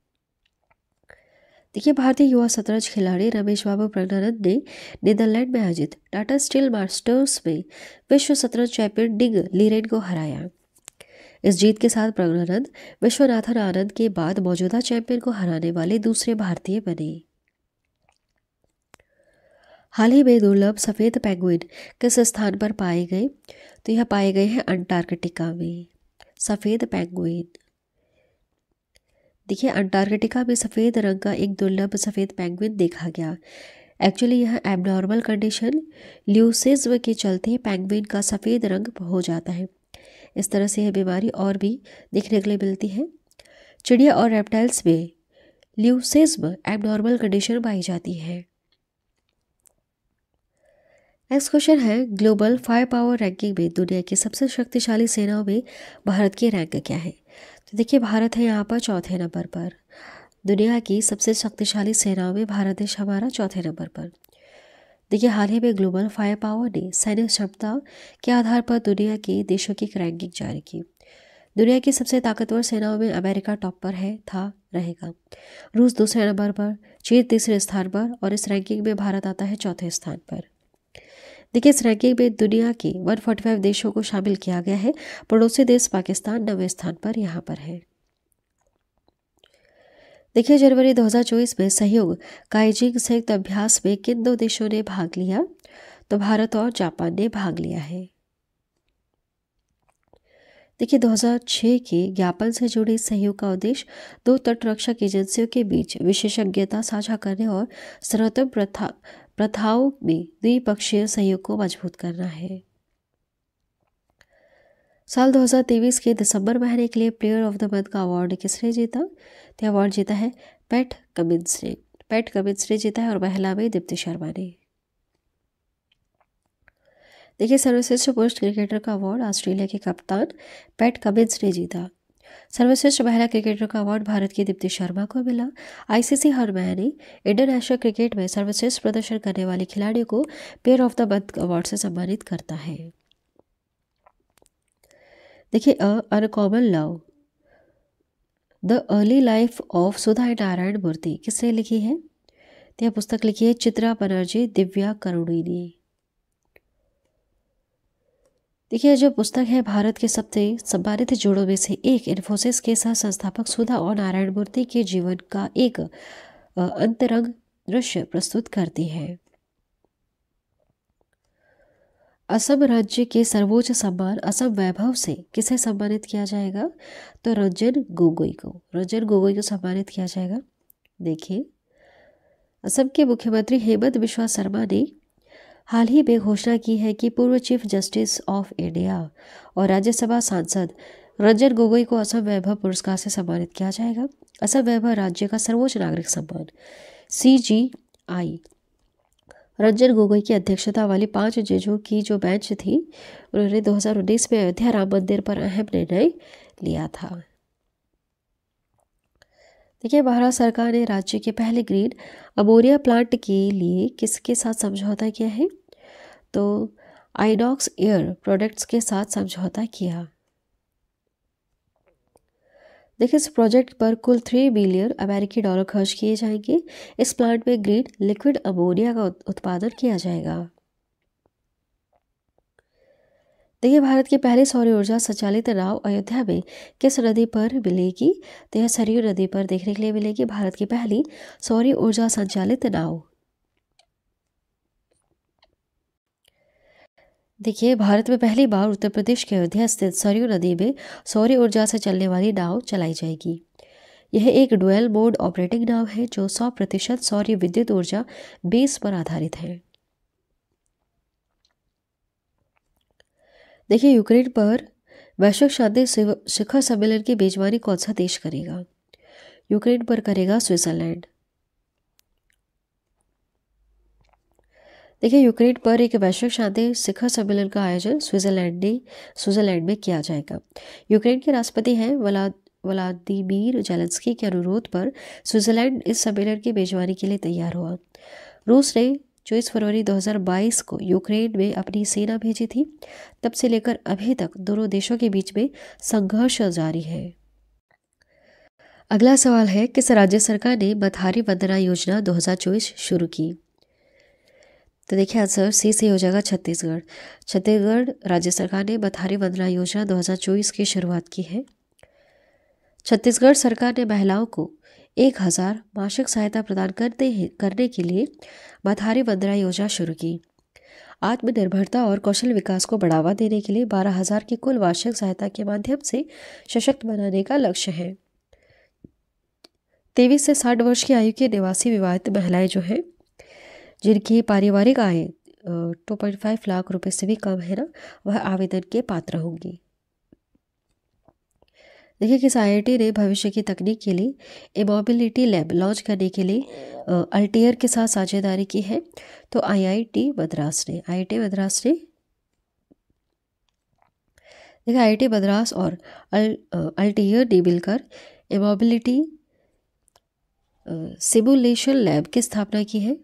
देखिए, भारतीय युवा शतरंज खिलाड़ी रमेश बाबू प्रज्ञानंद ने नीदरलैंड में आयोजित टाटा स्टील मास्टर्स में विश्व शतरंज चैंपियन डिंग लीरेन को हराया। इस जीत के साथ प्रज्ञानंद विश्वनाथन आनंद के बाद मौजूदा चैंपियन को हराने वाले दूसरे भारतीय बने। हाल ही में दुर्लभ सफ़ेद पेंगुइन किस स्थान पर पाए गए? तो यह पाए गए हैं अंटार्कटिका में। सफ़ेद पेंगुइन, देखिए, अंटार्कटिका में सफ़ेद रंग का एक दुर्लभ सफ़ेद पेंगुइन देखा गया। एक्चुअली यह एबनॉर्मल कंडीशन ल्यूसिज्म के चलते पेंगुइन का सफ़ेद रंग हो जाता है। इस तरह से यह बीमारी और भी देखने के लिए मिलती है। चिड़िया और रेप्टाइल्स में ल्यूसिज्म एबनॉर्मल कंडीशन पाई जाती है। नेक्स्ट क्वेश्चन है, ग्लोबल फायर पावर रैंकिंग में दुनिया की सबसे शक्तिशाली सेनाओं में भारत की रैंक क्या है? तो देखिए भारत है यहाँ पर चौथे नंबर पर। दुनिया की सबसे शक्तिशाली सेनाओं में भारत देश हमारा चौथे नंबर पर। देखिए हाल ही में ग्लोबल फायर पावर ने सैन्य क्षमता के आधार पर दुनिया के देशों की रैंकिंग जारी की। दुनिया की सबसे ताकतवर सेनाओं में अमेरिका टॉप पर रहेगा। रूस दूसरे नंबर पर, चीन तीसरे स्थान पर और इस रैंकिंग में भारत आता है चौथे स्थान पर। देखिए इस रैंकिंग में दुनिया के 145 देशों को शामिल किया गया है। पड़ोसी देश पाकिस्तान 9वें स्थान पर यहाँ पर है। देखिए जनवरी 2024 में सहयोग काइजिंग संयुक्त अभ्यास में किन दो देशों ने भाग लिया? तो भारत और जापान ने भाग लिया है। देखिए 2006 के ज्ञापन से जुड़े सहयोग का उद्देश्य दो तटरक्षक एजेंसियों के बीच विशेषज्ञता साझा करने और सर्वोत्तम प्रथाओं में द्विपक्षीय सहयोग को मजबूत करना है। साल 2023 के दिसंबर महीने के लिए प्लेयर ऑफ द मंथ का अवार्ड किसने जीता? तो अवार्ड जीता है पैट कमिंस ने जीता है और महिला में दीप्ति शर्मा ने। देखिए सर्वश्रेष्ठ पुरुष क्रिकेटर का अवार्ड ऑस्ट्रेलिया के कप्तान पैट कमिंस ने जीता। सर्वश्रेष्ठ महिला क्रिकेटर का अवार्ड भारत की दीप्ति शर्मा को मिला। आईसीसी हर महीने इंटरनेशनल क्रिकेट में सर्वश्रेष्ठ प्रदर्शन करने वाले खिलाड़ियों को player of the month award से सम्मानित करता है। देखिए uncommon love the early life of Sudha Narayana Murthy किसने लिखी है? तो यह पुस्तक लिखी है चित्रा बनर्जी दिव्या करुणी ने। देखिए जो पुस्तक है भारत के सबसे सम्मानित जोड़ों में से एक इन्फोसिस के सह संस्थापक सुधा और नारायण मूर्ति के जीवन का एक अंतरंग दृश्य प्रस्तुत करती है। असम राज्य के सर्वोच्च सम्मान असम वैभव से किसे सम्मानित किया जाएगा? तो रंजन गोगोई को सम्मानित किया जाएगा। देखिए असम के मुख्यमंत्री हेमंत बिश्वा शर्मा ने हाल ही में घोषणा की है कि पूर्व चीफ जस्टिस ऑफ इंडिया और राज्यसभा सांसद रंजन गोगोई को असम वैभव पुरस्कार से सम्मानित किया जाएगा। असम वैभव राज्य का सर्वोच्च नागरिक सम्मान CGI रंजन गोगोई की अध्यक्षता वाली 5 जजों की जो बेंच थी उन्होंने 2019 में अयोध्या राम मंदिर पर अहम निर्णय लिया था। देखिए भारत सरकार ने राज्य के पहले ग्रीन अमोनिया प्लांट के लिए किसके साथ समझौता किया है? तो आइनॉक्स एयर प्रोडक्ट्स के साथ समझौता किया। देखिए इस प्रोजेक्ट पर कुल $3 बिलियन अमेरिकी डॉलर खर्च किए जाएंगे। इस प्लांट में ग्रीन लिक्विड अमोनिया का उत्पादन किया जाएगा। देखिए भारत की पहली सौर ऊर्जा संचालित नाव अयोध्या में किस नदी पर मिलेगी? तो यह सरयू नदी पर देखने के लिए मिलेगी भारत की पहली सौर ऊर्जा संचालित नाव। देखिए भारत में पहली बार उत्तर प्रदेश के अयोध्या स्थित सरयू नदी में सौर ऊर्जा से चलने वाली नाव चलाई जाएगी। यह एक डुअल मोड ऑपरेटिंग नाव है जो 100% सौर विद्युत ऊर्जा बेस पर आधारित है। देखिए यूक्रेन पर वैश्विक शांति शिखर सम्मेलन की मेजबानी कौन सा देश करेगा? यूक्रेन पर करेगा स्विट्जरलैंड। देखिए यूक्रेन पर एक वैश्विक शांति शिखर सम्मेलन का आयोजन स्विट्जरलैंड में किया जाएगा। यूक्रेन के राष्ट्रपति हैं व्लादिमीर जेलेंस्की के अनुरोध पर स्विट्जरलैंड इस सम्मेलन की मेजबानी के लिए तैयार हुआ। रूस ने 24 फरवरी 2022 को यूक्रेन में अपनी सेना भेजी थी। तब से लेकर अभी तक दोनों देशों के बीच में संघर्ष जारी है। अगला सवाल है, किस राज्य सरकार ने मथारी वंदना योजना 2024 शुरू की? तो देखिए आंसर सी से हो जाएगा छत्तीसगढ़ राज्य सरकार ने मथारी वंदना योजना 2024 की शुरुआत की है। छत्तीसगढ़ सरकार ने महिलाओं को 1000 मासिक सहायता प्रदान करने के लिए मथारी वंदना योजना शुरू की। आत्मनिर्भरता और कौशल विकास को बढ़ावा देने के लिए 12,000 की कुल वार्षिक सहायता के माध्यम से सशक्त बनाने का लक्ष्य है। 23 से 60 वर्ष की आयु के निवासी विवाहित महिलाएं जो हैं जिनकी पारिवारिक आय 2.5 लाख रुपए से भी कम है ना, वह आवेदन के पात्र होंगी। देखिए किस IIT ने भविष्य की तकनीक के लिए ए मोबिलिटी लैब लॉन्च करने के लिए अल्टियर के साथ साझेदारी की है? तो आईआईटी मद्रास ने। देखिए आईआईटी मद्रास और अल्टियर ने मिलकर मोबिलिटी सिमुलेशन लैब की स्थापना की है,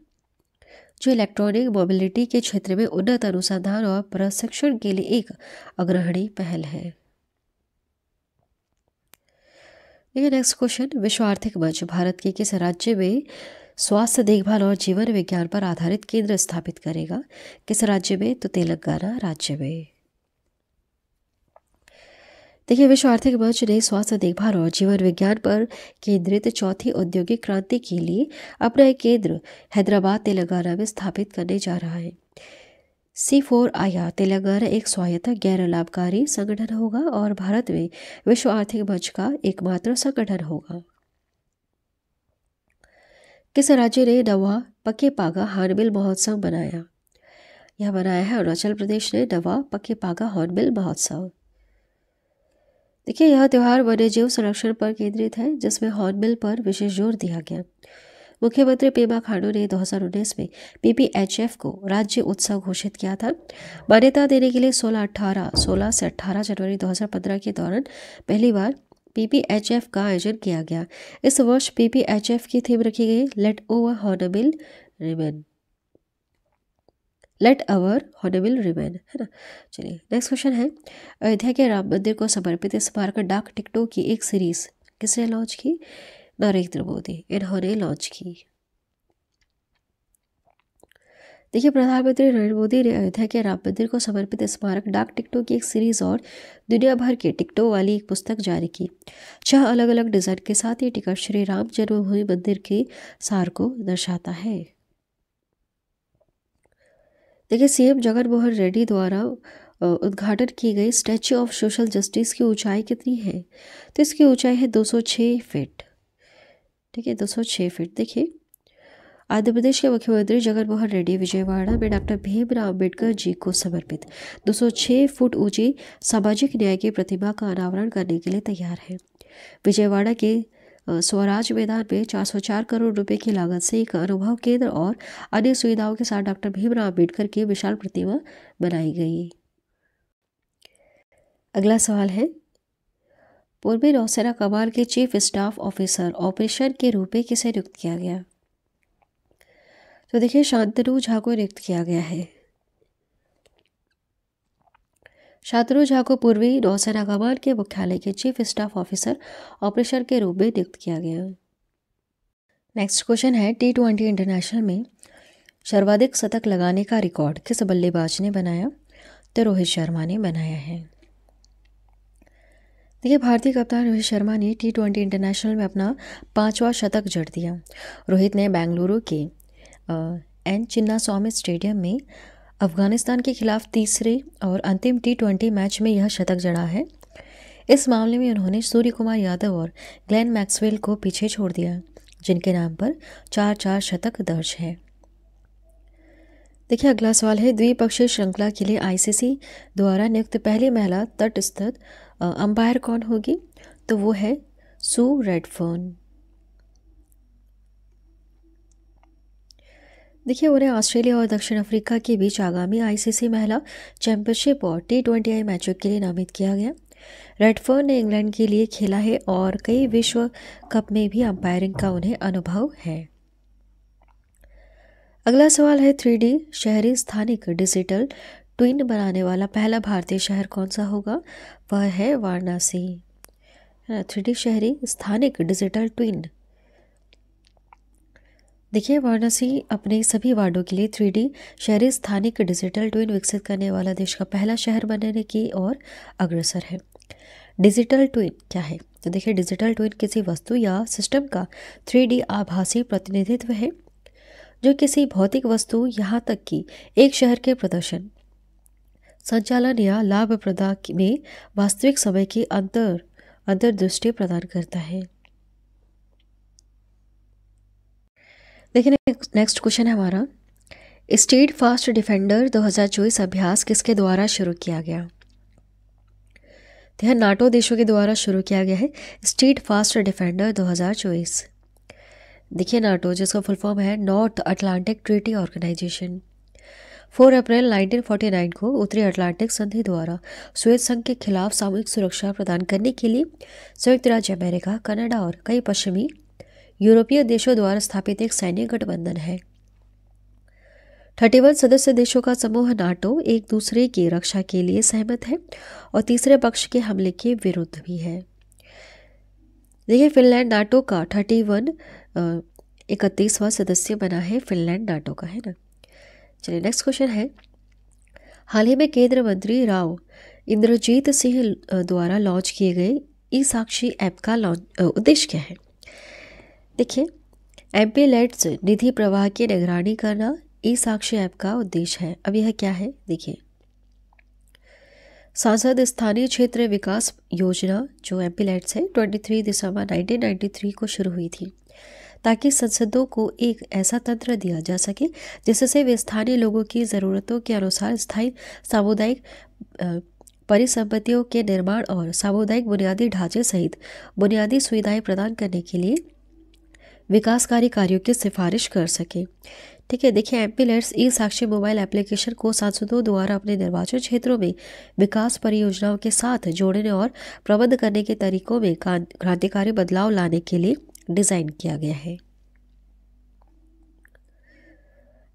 जो इलेक्ट्रॉनिक मोबिलिटी के क्षेत्र में उन्नत अनुसंधान और प्रशिक्षण के लिए एक अग्रणी पहल है। देखिए नेक्स्ट क्वेश्चन, विश्व आर्थिक मंच भारत के किस राज्य में स्वास्थ्य देखभाल और जीवन विज्ञान पर आधारित केंद्र स्थापित करेगा? किस राज्य में? तो तेलंगाना राज्य में। देखिए विश्व आर्थिक मंच ने स्वास्थ्य देखभाल और जीवन विज्ञान पर केंद्रित चौथी औद्योगिक क्रांति के लिए अपना एक केंद्र हैदराबाद तेलंगाना में स्थापित करने जा रहा है। C4IR तेलंगाना एक स्वायत्त गैर लाभकारी संगठन होगा और भारत में विश्व आर्थिक मंच का एकमात्र संगठन होगा। किस राज्य ने नवा पके पागा हॉर्नबिल महोत्सव बनाया? यह बनाया है अरुणाचल प्रदेश ने नवा पके पागा हॉर्नबिल महोत्सव। देखिए यह त्यौहार वन्यजीव संरक्षण पर केंद्रित है, जिसमें हॉर्नबिल पर विशेष जोर दिया गया। मुख्यमंत्री पेमा खांडू ने 2019 में PPHF को राज्य उत्सव घोषित किया था। मान्यता देने के लिए 16 से 18 जनवरी 2015 के दौरान पहली बार PPHF का आयोजन किया गया। इस वर्ष PPHF की थीम रखी गई लेट आवर हॉर्नबिल रिमेन, है ना। चलिए नेक्स्ट क्वेश्चन है, अयोध्या के राम मंदिर को समर्पित स्मारक डाक टिकटों की एक सीरीज किसने लॉन्च की? नरेंद्र मोदी, इन्होंने लॉन्च की। देखिए प्रधानमंत्री नरेंद्र मोदी ने अयोध्या के राम मंदिर को समर्पित स्मारक डाक टिकटों की एक सीरीज और दुनिया भर के टिकटों वाली एक पुस्तक जारी की। 6 अलग अलग डिजाइन के साथ ये टिकट श्री राम जन्मभूमि मंदिर के सार को दर्शाता है। देखिए सीएम जगनमोहन रेड्डी द्वारा उद्घाटन की गई स्टैच्यू ऑफ सोशल जस्टिस की ऊंचाई कितनी है? तो इसकी ऊंचाई है 206 फीट। ठीक है 206 फीट। देखिए आंध्र प्रदेश के मुख्यमंत्री जगनमोहन रेड्डी विजयवाड़ा में डॉक्टर भीमराव अम्बेडकर जी को समर्पित 206 फुट ऊंची सामाजिक न्याय की प्रतिमा का अनावरण करने के लिए तैयार है। विजयवाड़ा के स्वराज मैदान में 404 करोड़ रुपए की लागत से एक अनुभव केंद्र और अन्य सुविधाओं के साथ डॉक्टर भीमराव अम्बेडकर की विशाल प्रतिमा बनाई गई। अगला सवाल है, पूर्वी नौसेना कमान के चीफ स्टाफ ऑफिसर ऑपरेशन के रूप में किसे नियुक्त किया गया? तो देखिए शांतनु झा को नियुक्त किया गया है। शांतनु झा को पूर्वी नौसेना कमान के मुख्यालय के चीफ स्टाफ ऑफिसर ऑपरेशन के रूप में नियुक्त किया गया। नेक्स्ट क्वेश्चन है, T20 इंटरनेशनल में सर्वाधिक शतक लगाने का रिकॉर्ड किस बल्लेबाज ने बनाया? तो रोहित शर्मा ने बनाया है। देखिए भारतीय कप्तान रोहित शर्मा ने T20 इंटरनेशनल में अपना 5वां शतक जड़ दिया। रोहित ने बेंगलुरु के एन चिन्नास्वामी स्टेडियम में अफगानिस्तान के खिलाफ तीसरे और अंतिम T20 मैच में यह शतक जड़ा है। इस मामले में उन्होंने सूर्य कुमार यादव और ग्लेन मैक्सवेल को पीछे छोड़ दिया, जिनके नाम पर 4-4 शतक दर्ज है। देखिए अगला सवाल है, द्विपक्षीय श्रृंखला के लिए ICC द्वारा नियुक्त पहली महिला तटस्थ अंपायर कौन होगी? तो वो है सू रेडफर्न। देखिए उन्हें ऑस्ट्रेलिया और दक्षिण अफ्रीका के बीच आगामी ICC महिला चैंपियनशिप और T20 मैचों के लिए नामित किया गया। रेडफर्न ने इंग्लैंड के लिए खेला है और कई विश्व कप में भी अंपायरिंग का उन्हें अनुभव है। अगला सवाल है, 3D शहरी स्थानिक डिजिटल ट्विन बनाने वाला पहला भारतीय शहर कौन सा होगा? वह है वाराणसी। 3D शहरी स्थानिक डिजिटल ट्विन। देखिए वाराणसी अपने सभी वार्डों के लिए 3D शहरी स्थानिक डिजिटल ट्विन विकसित करने वाला देश का पहला शहर बनने की ओर अग्रसर है। डिजिटल ट्विन क्या है? तो देखिए डिजिटल ट्विन किसी वस्तु या सिस्टम का 3D आभासी प्रतिनिधित्व है जो किसी भौतिक वस्तु यहाँ तक कि एक शहर के प्रदर्शन, संचालन या लाभप्रदा में वास्तविक समय की अंतर्दृष्टि प्रदान करता है। देखिए नेक्स्ट क्वेश्चन है हमारा, स्टेट फास्ट डिफेंडर 2024 अभ्यास किसके द्वारा शुरू किया गया? यह नाटो देशों के द्वारा शुरू किया गया है स्टेट फास्ट डिफेंडर 2024। देखिए नाटो, जिसका फुल फॉर्म है नॉर्थ अटलांटिक ट्रीटी ऑर्गेनाइजेशन, 4 अप्रैल 1949 को उत्तरी अटलांटिक संधि द्वारा सोवियत संघ के खिलाफ सामूहिक सुरक्षा प्रदान करने के लिए संयुक्त राज्य अमेरिका, कनाडा और कई पश्चिमी यूरोपीय देशों द्वारा स्थापित एक सैन्य गठबंधन है। 31 सदस्य देशों का समूह नाटो एक दूसरे की रक्षा के लिए सहमत है और तीसरे पक्ष के हमले के विरुद्ध भी है। देखिए फिनलैंड नाटो का 31वां सदस्य बना है, फिनलैंड नाटो का, है ना। चलिए नेक्स्ट क्वेश्चन है, हाल ही में केंद्रीय मंत्री राव इंद्रजीत सिंह द्वारा लॉन्च किए गए ई साक्षी ऐप का उद्देश्य क्या है? देखिए एमपी-लेड्स निधि प्रवाह की निगरानी करना ई साक्षी ऐप का उद्देश्य है। अब यह क्या है? देखिए सांसद स्थानीय क्षेत्र विकास योजना जो एमपी-लेड्स है 23 दिसंबर 1993 को शुरू हुई थी ताकि सांसदों को एक ऐसा तंत्र दिया जा सके जिससे वे स्थानीय लोगों की ज़रूरतों के अनुसार स्थायी सामुदायिक परिसंपत्तियों के निर्माण और सामुदायिक बुनियादी ढांचे सहित बुनियादी सुविधाएं प्रदान करने के लिए विकासकारी कार्यों की सिफारिश कर सके। ठीक है, देखिए एमपी-लेड्स ई साक्षी मोबाइल एप्लीकेशन को सांसदों द्वारा अपने निर्वाचन क्षेत्रों में विकास परियोजनाओं के साथ जोड़ने और प्रबंध करने के तरीकों में क्रांतिकारी बदलाव लाने के लिए डिज़ाइन किया गया है।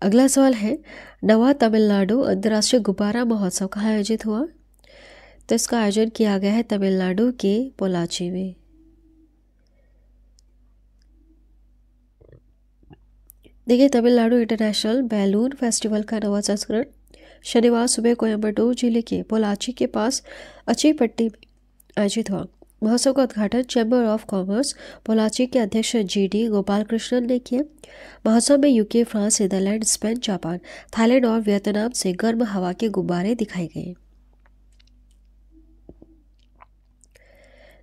अगला सवाल है, नवा तमिलनाडु अंतर्राष्ट्रीय गुब्बारा महोत्सव कहाँ आयोजित हुआ? तो इसका आयोजन किया गया है तमिलनाडु के पोलाची में। देखिए तमिलनाडु इंटरनेशनल बैलून फेस्टिवल का नवा संस्करण शनिवार सुबह कोयम्बटूर जिले के पोलाची के पास अचीपट्टी में आयोजित हुआ। महोत्सव का उद्घाटन चैम्बर ऑफ कॉमर्स पोलाची के अध्यक्ष GD गोपालकृष्णन ने किया। महोत्सव में UK, France, Netherlands, Spain, Japan, Thailand और वियतनाम से गर्म हवा के गुब्बारे दिखाए गए।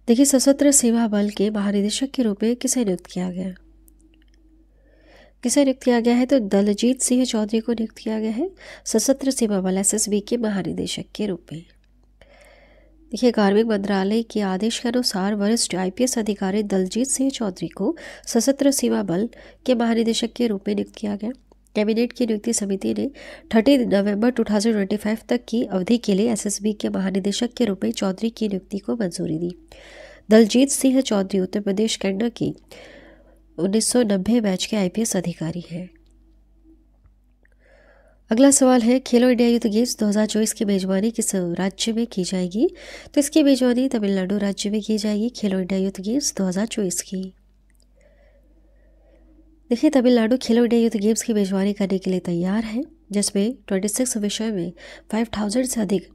देखिए सशस्त्र सीमा बल के महानिदेशक के रूप में किसे नियुक्त किया गया? किसे नियुक्त किया गया है? तो दलजीत सिंह चौधरी को नियुक्त किया गया है सशस्त्र सीमा बल SSB के महानिदेशक के रूप में। देखिए कार्मिक मंत्रालय के आदेश के अनुसार वरिष्ठ IPS अधिकारी दलजीत सिंह चौधरी को सशस्त्र सीमा बल के महानिदेशक के रूप में नियुक्त किया गया। कैबिनेट की नियुक्ति समिति ने 30 नवंबर 2025 तक की अवधि के लिए SSB के महानिदेशक के रूप में चौधरी की नियुक्ति को मंजूरी दी। दलजीत सिंह चौधरी उत्तर प्रदेश कैडर की 1990 बैच के IPS अधिकारी हैं। अगला सवाल है, खेलो इंडिया यूथ गेम्स 2024 की मेजबानी किस राज्य में की जाएगी? तो इसकी मेजबानी तमिलनाडु राज्य में की जाएगी खेलो इंडिया यूथ गेम्स 2024 की। देखिए तमिलनाडु खेलो इंडिया यूथ गेम्स की मेजबानी करने के लिए तैयार है, जिसमें 26 विषय में 5000 से अधिक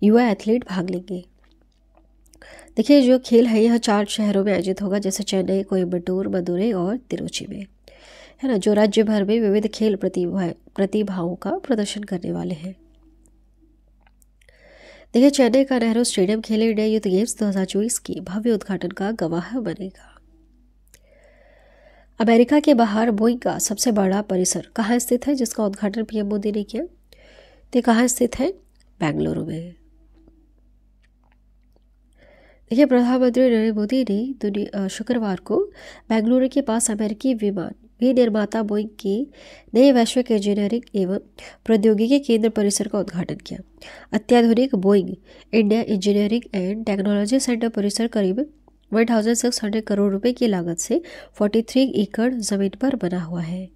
युवा एथलीट भाग लेंगे। देखिए जो खेल है यह 4 शहरों में आयोजित होगा, जैसे चेन्नई, कोयम्बटूर, मदुरई और तिरुचि में, है ना, जो राज्य भर में विविध खेल प्रतिभाओं का प्रदर्शन करने वाले हैं। देखिए चेन्नई का नेहरू स्टेडियम खेलो इंडिया यूथ गेम्स 2024 की भव्य उद्घाटन का गवाह बनेगा। अमेरिका के बाहर बोइंग का सबसे बड़ा परिसर कहाँ स्थित है, जिसका उद्घाटन PM मोदी ने किया? तो कहाँ स्थित है? बेंगलुरु में। देखिए प्रधानमंत्री नरेंद्र मोदी ने शुक्रवार को बेंगलुरु के पास अमेरिकी विमान निर्माता बोइंग की नए वैश्विक इंजीनियरिंग एवं प्रौद्योगिकी केंद्र परिसर का उद्घाटन किया। अत्याधुनिक Boeing India engineering and technology centre परिसर करीब 1600 करोड़ रुपए की लागत से 43 एकड़ जमीन पर बना हुआ है।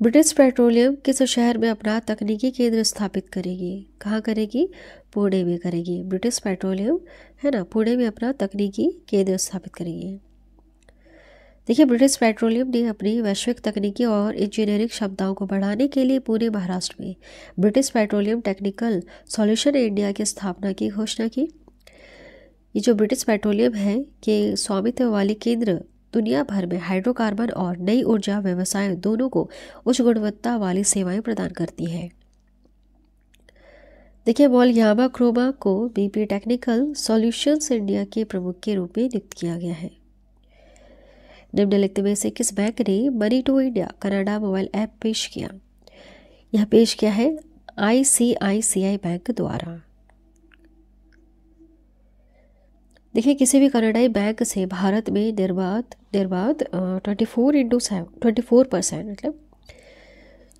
ब्रिटिश पेट्रोलियम किस शहर में अपना तकनीकी केंद्र स्थापित करेगी? कहाँ करेगी? पुणे में करेगी। ब्रिटिश पेट्रोलियम, है ना, पुणे में अपना तकनीकी केंद्र स्थापित करेगी। देखिए ब्रिटिश पेट्रोलियम ने अपनी वैश्विक तकनीकी और इंजीनियरिंग क्षमताओं को बढ़ाने के लिए पुणे महाराष्ट्र में British petroleum technical solution India की स्थापना की घोषणा की। ये जो ब्रिटिश पेट्रोलियम है के स्वामित्व वाली केंद्र दुनिया भर में हाइड्रोकार्बन और नई ऊर्जा व्यवसाय दोनों को उच्च गुणवत्ता वाली सेवाएं प्रदान करती है। देखिए मॉल यामा क्रोमा को BP टेक्निकल सॉल्यूशंस इंडिया के प्रमुख के रूप में नियुक्त किया गया है। निम्नलिखित में से किस बैंक ने money to India Canada mobile app पेश किया? यह पेश किया है ICICI बैंक द्वारा। देखिए किसी भी कनाडाई बैंक से भारत में निर्बाध 24% मतलब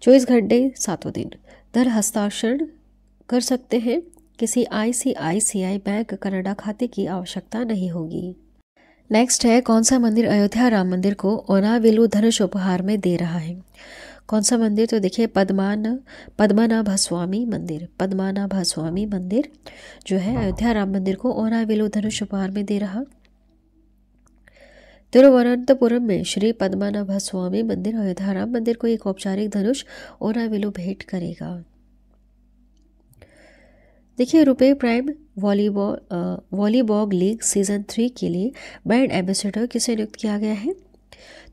24 घंटे 7 दिन धन हस्तांतरण कर सकते हैं। किसी ICICI बैंक कनाडा खाते की आवश्यकता नहीं होगी। नेक्स्ट है, कौन सा मंदिर अयोध्या राम मंदिर को ओनाविलु धनुष उपहार में दे रहा है? कौन सा मंदिर? तो देखिए पद्मनाभस्वामी मंदिर जो है अयोध्या राम मंदिर को ओनाविलु धनुष उपहार में दे रहा। तिरुवनंतपुरम में श्री पद्मनाभस्वामी मंदिर अयोध्या राम मंदिर को एक औपचारिक धनुष ओनाविलु भेंट करेगा। देखिए RuPay prime volleyball league season 3 के लिए ब्रांड एम्बेसडर किसे नियुक्त किया गया है?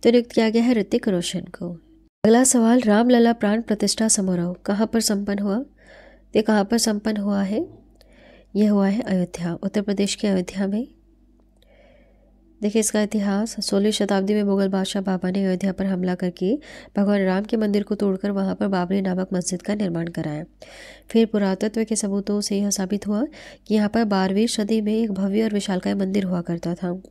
तो नियुक्त किया गया है ऋतिक रोशन को। अगला सवाल, रामलला प्राण प्रतिष्ठा समारोह कहाँ पर संपन्न हुआ? ये कहाँ पर संपन्न हुआ है? यह हुआ है अयोध्या, उत्तर प्रदेश के अयोध्या में। देखिए इसका इतिहास, 16वीं शताब्दी में मुगल बादशाह बाबर ने अयोध्या पर हमला करके भगवान राम के मंदिर को तोड़कर वहां पर बाबरी नामक मस्जिद का निर्माण कराया। फिर पुरातत्व के सबूतों से यह साबित हुआ कि यहाँ पर 12वीं सदी में एक भव्य और विशालकाय मंदिर हुआ करता था।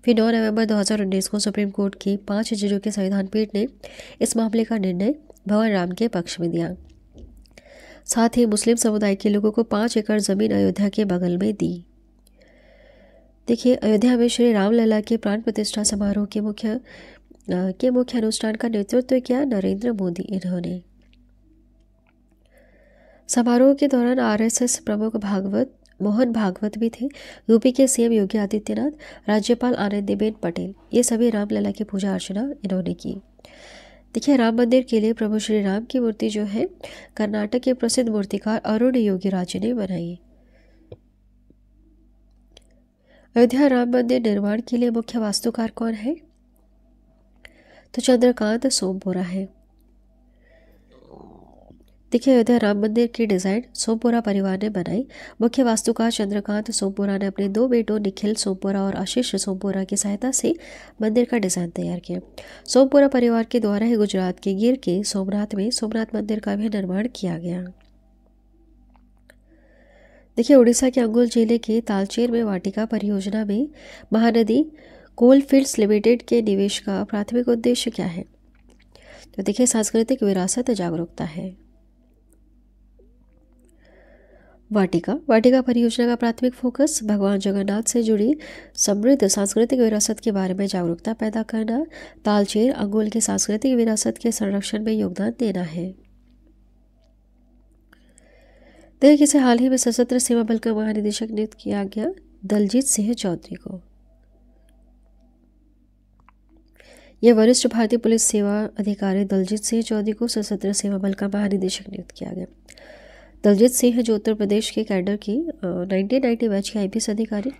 फिर 9 नवंबर 2019 को सुप्रीम कोर्ट की 5 जजों के संविधान पीठ ने इस मामले का निर्णय भगवान राम के पक्ष में दिया। साथ ही मुस्लिम समुदाय के लोगों को 5 एकड़ जमीन अयोध्या के बगल में दी। देखिए अयोध्या में श्री रामलला के प्राण प्रतिष्ठा समारोह के मुख्य अनुष्ठान का नेतृत्व किया नरेंद्र मोदी। इन्होंने समारोह के दौरान RSS प्रमुख मोहन भागवत भी थे। यूपी के CM योगी आदित्यनाथ, राज्यपाल आनंदीबेन पटेल, ये सभी रामलला की पूजा अर्चना इन्होंने की। देखिए राम मंदिर के लिए प्रभु श्री राम की मूर्ति जो है कर्नाटक के प्रसिद्ध मूर्तिकार अरुण योगीराज ने बनाई। अयोध्या राम मंदिर निर्माण के लिए मुख्य वास्तुकार कौन है? तो चंद्रकांत सोमपुरा है। देखिए अयोध्या राम मंदिर की डिजाइन सोमपुरा परिवार ने बनाई। मुख्य वास्तुकार चंद्रकांत सोमपुरा ने अपने 2 बेटों निखिल सोमपुरा और आशीष सोमपुरा की सहायता से मंदिर का डिजाइन तैयार किया। सोमपुरा परिवार के द्वारा ही गुजरात के गिर के सोमनाथ में सोमनाथ मंदिर का भी निर्माण किया गया। देखिए उड़ीसा के अंगुल जिले के तालचेर में वाटिका परियोजना में महानदी कोलफील्ड्स लिमिटेड के निवेश का प्राथमिक उद्देश्य क्या है? तो देखिए सांस्कृतिक विरासत जागरूकता है। वाटिका परियोजना का प्राथमिक फोकस भगवान जगन्नाथ से जुड़ी समृद्ध सांस्कृतिक विरासत के बारे में जागरूकता पैदा करना, तालचेर अंगुल की सांस्कृतिक विरासत के संरक्षण में योगदान देना है। देखिए किसे हाल ही में सशस्त्र सीमा बल का महानिदेशक नियुक्त किया गया? दलजीत सिंह चौधरी को। यह वरिष्ठ भारतीय पुलिस सेवा अधिकारी दलजीत सिंह चौधरी को सशस्त्र सीमा बल का महानिदेशक नियुक्त किया गया। दलजीत सिंह जो उत्तर प्रदेश के कैडर की 1990 बैच के IPS अधिकारी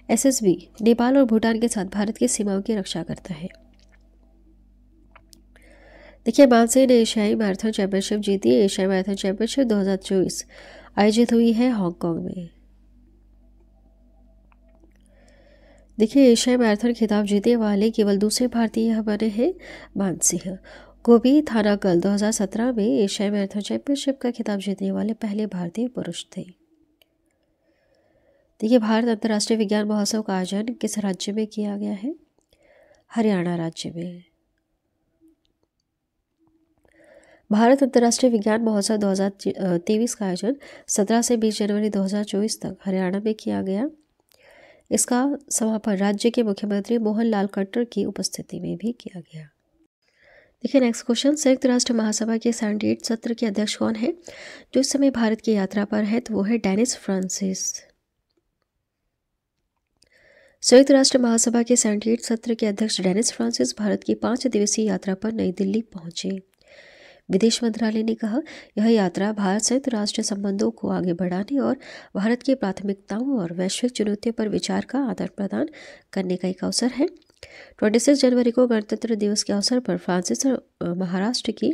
SSB नेपाल और भूटान के साथ भारत की सीमाओं की रक्षा करता है। देखिए मानसेन ने एशियाई मैराथन चैंपियनशिप जीती। एशियाई मैराथन चैंपियनशिप 2024 आयोजित हुई है हांगकांग में। देखिए एशियाई मैराथन खिताब जीतने वाले केवल दूसरे भारतीय बने हैं मानसिंह। गोभी थानाकल 2017 में एशियाई मैराथन चैंपियनशिप का खिताब जीतने वाले पहले भारतीय पुरुष थे। देखिए भारत अंतर्राष्ट्रीय विज्ञान महोत्सव का आयोजन किस राज्य में किया गया है? हरियाणा राज्य में। भारत अंतर्राष्ट्रीय विज्ञान महोत्सव 2023 का आयोजन 17 से 20 जनवरी 2024 तक हरियाणा में किया गया। इसका समापन राज्य के मुख्यमंत्री मोहन लाल खट्टर की उपस्थिति में भी किया गया। देखिए नेक्स्ट क्वेश्चन, संयुक्त राष्ट्र महासभा के 78 सत्र के अध्यक्ष कौन है जो इस समय भारत की यात्रा पर है? तो वो है डेनिस फ्रांसिस। संयुक्त राष्ट्र महासभा के 78 सत्र के अध्यक्ष डेनिस फ्रांसिस भारत की 5 दिवसीय यात्रा पर नई दिल्ली पहुंचे। विदेश मंत्रालय ने कहा यह यात्रा भारत संयुक्त राष्ट्र संबंधों को आगे बढ़ाने और भारत की प्राथमिकताओं और वैश्विक चुनौतियों पर विचार का आदान प्रदान करने का एक अवसर है। 26 जनवरी को गणतंत्र दिवस के अवसर पर फ्रांसिस जो है महाराष्ट्र के